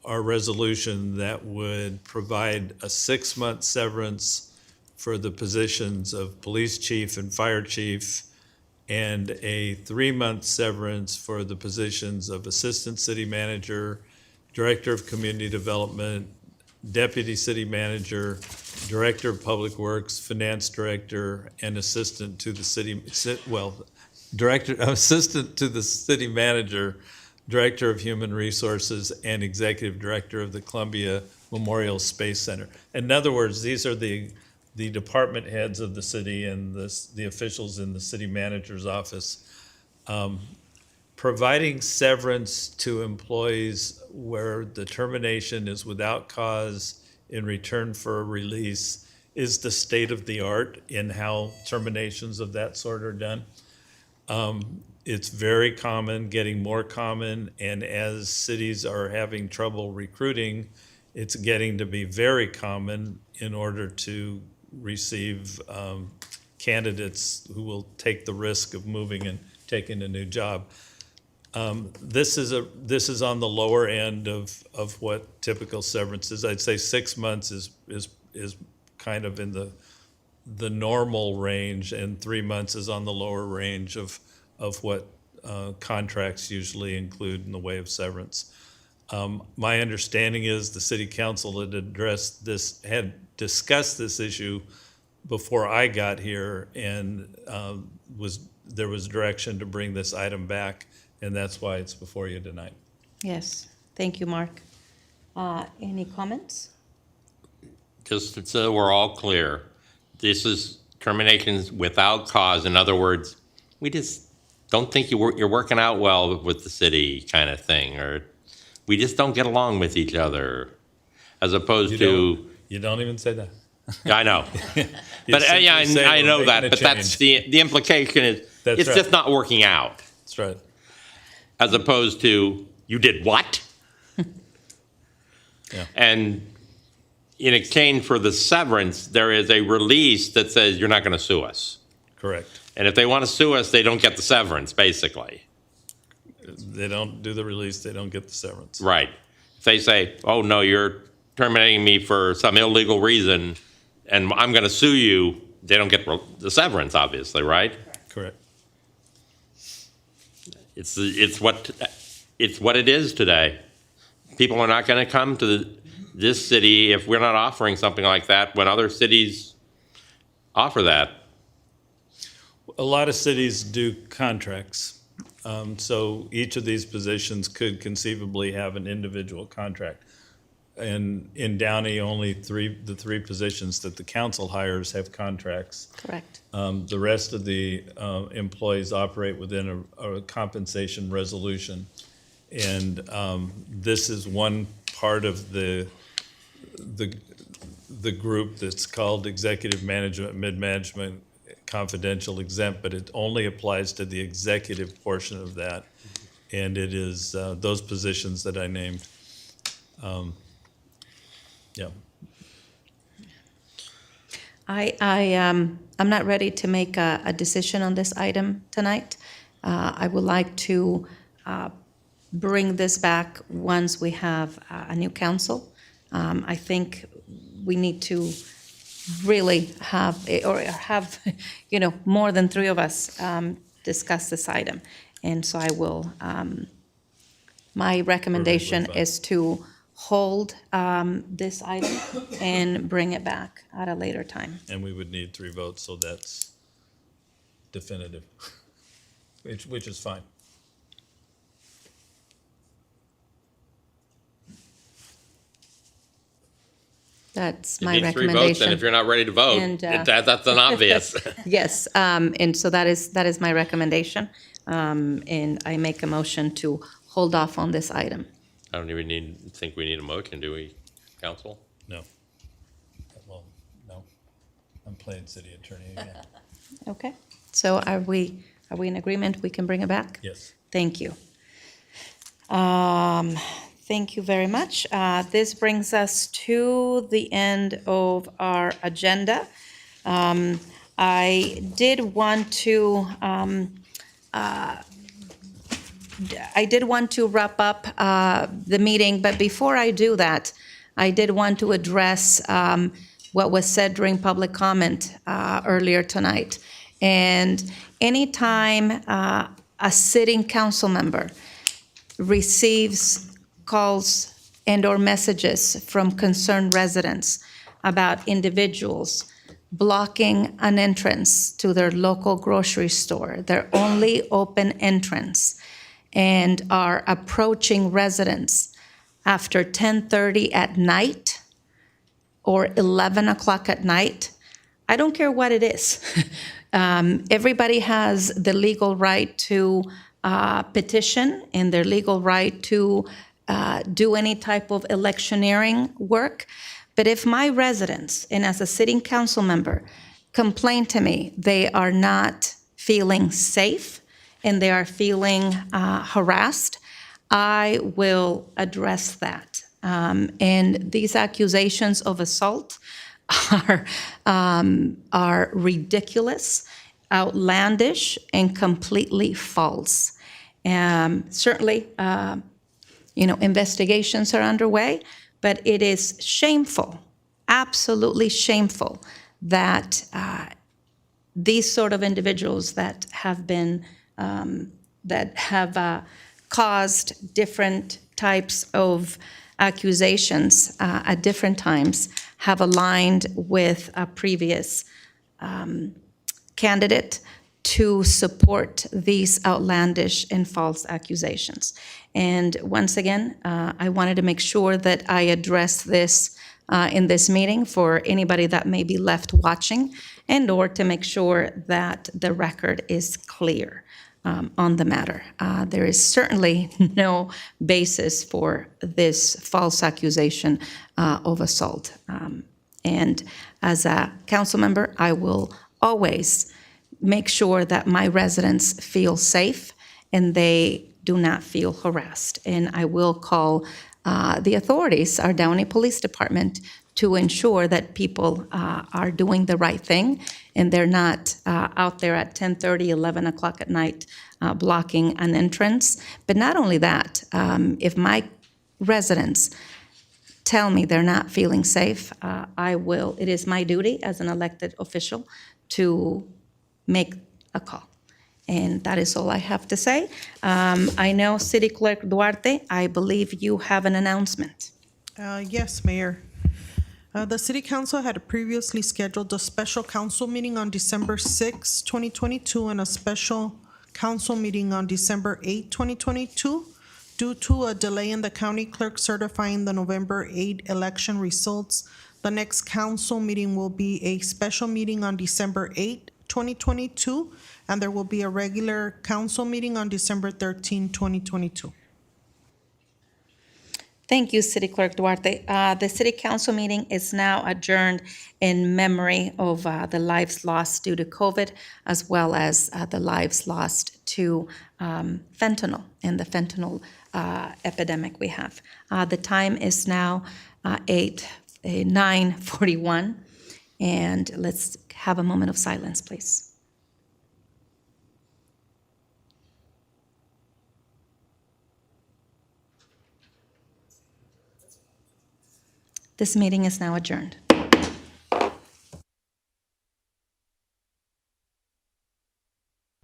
our resolution that would provide a 6-month severance for the positions of police chief and fire chief, and a 3-month severance for the positions of assistant city manager, director of community development, deputy city manager, director of public works, finance director, and assistant to the city, assistant to the city manager, director of human resources, and executive director of the Columbia Memorial Space Center. In other words, these are the department heads of the city and the officials in the city manager's office. Providing severance to employees where the termination is without cause in return for a release is the state of the art in how terminations of that sort are done. It's very common, getting more common, and as cities are having trouble recruiting, it's getting to be very common in order to receive candidates who will take the risk of moving and taking a new job. This is on the lower end of what typical severance is. I'd say 6 months is kind of in the normal range, and 3 months is on the lower range of what contracts usually include in the way of severance. My understanding is the city council had discussed this issue before I got here, and there was direction to bring this item back, and that's why it's before you tonight. Yes, thank you, Mark. Any comments? Just so we're all clear, this is terminations without cause. In other words, we just don't think you're working out well with the city kind of thing, or we just don't get along with each other, as opposed to... You don't even say that. I know. But yeah, I know that, but that's the implication is it's just not working out. That's right. As opposed to, you did what? Yeah. And in exchange for the severance, there is a release that says you're not going to sue us. Correct. And if they want to sue us, they don't get the severance, basically. They don't do the release, they don't get the severance. Right. If they say, oh, no, you're terminating me for some illegal reason, and I'm going to sue you, they don't get the severance, obviously, right? Correct. It's what it is today. People are not going to come to this city if we're not offering something like that when other cities offer that. A lot of cities do contracts. So each of these positions could conceivably have an individual contract. And in Downey, only the three positions that the council hires have contracts. Correct. The rest of the employees operate within a compensation resolution. And this is one part of the group that's called executive management, mid-management, confidential, exempt, but it only applies to the executive portion of that. And it is those positions that I named. Yeah. I'm not ready to make a decision on this item tonight. I would like to bring this back once we have a new council. I think we need to really have more than 3 of us discuss this item. And so I will, my recommendation is to hold this item and bring it back at a later time. And we would need 3 votes, so that's definitive, which is fine. That's You my need 3 votes, recommendation. and if you're not ready to vote, And, that's an obvious. Yes, and so that is my recommendation. And I make a motion to hold off on this item. I don't even think we need a motion, do we, council? No. Well, no. I'm playing city attorney again. Okay, so are we in agreement? We can bring it back? Yes. Thank you. Thank you very much. This brings us to the end of our agenda. I did want to wrap up the meeting, but before I do that, I did want to address what was said during public comment earlier tonight. And anytime a sitting council member receives calls and/or messages from concerned residents about individuals blocking an entrance to their local grocery store, their only open entrance, and are approaching residents after 10:30 at night or 11 o'clock at night, I don't care what it is. Everybody has the legal right to petition and their legal right to do any type of electioneering work. But if my residents, and as a sitting council member, complain to me they are not feeling safe and they are feeling harassed, I will address that. And these accusations of assault are ridiculous, outlandish, and completely false. Certainly, investigations are underway, but it is shameful, absolutely shameful, that these sort of individuals that have been, caused different types of accusations at different times have aligned with a previous candidate to support these outlandish and false accusations. And once again, I wanted to make sure that I address this in this meeting for anybody that may be left watching, and or to make sure that the record is clear on the matter. There is certainly no basis for this false accusation of assault. And as a council member, I will always make sure that my residents feel safe and they do not feel harassed. And I will call the authorities, our Downey Police Department, to ensure that people are doing the right thing and they're not out there at 10:30, 11 o'clock at night blocking an entrance. But not only that, if my residents tell me they're not feeling safe, it is my duty as an elected official to make a call. And that is all I have to say. I know City Clerk Duarte, I believe you have an announcement. Yes, Mayor. The City Council had previously scheduled a special council meeting on December 6, 2022, and a special council meeting on December 8, 2022. Due to a delay in the county clerk certifying the November 8 election results, the next council meeting will be a special meeting on December 8, 2022, and there will be a regular council meeting on December 13, 2022. Thank you, City Clerk Duarte. The City Council meeting is now adjourned in memory of the lives lost due to COVID, as well as the lives lost to fentanyl and the fentanyl epidemic we have. The time is now 9:41, and let's have a moment of silence, please. This meeting is now adjourned.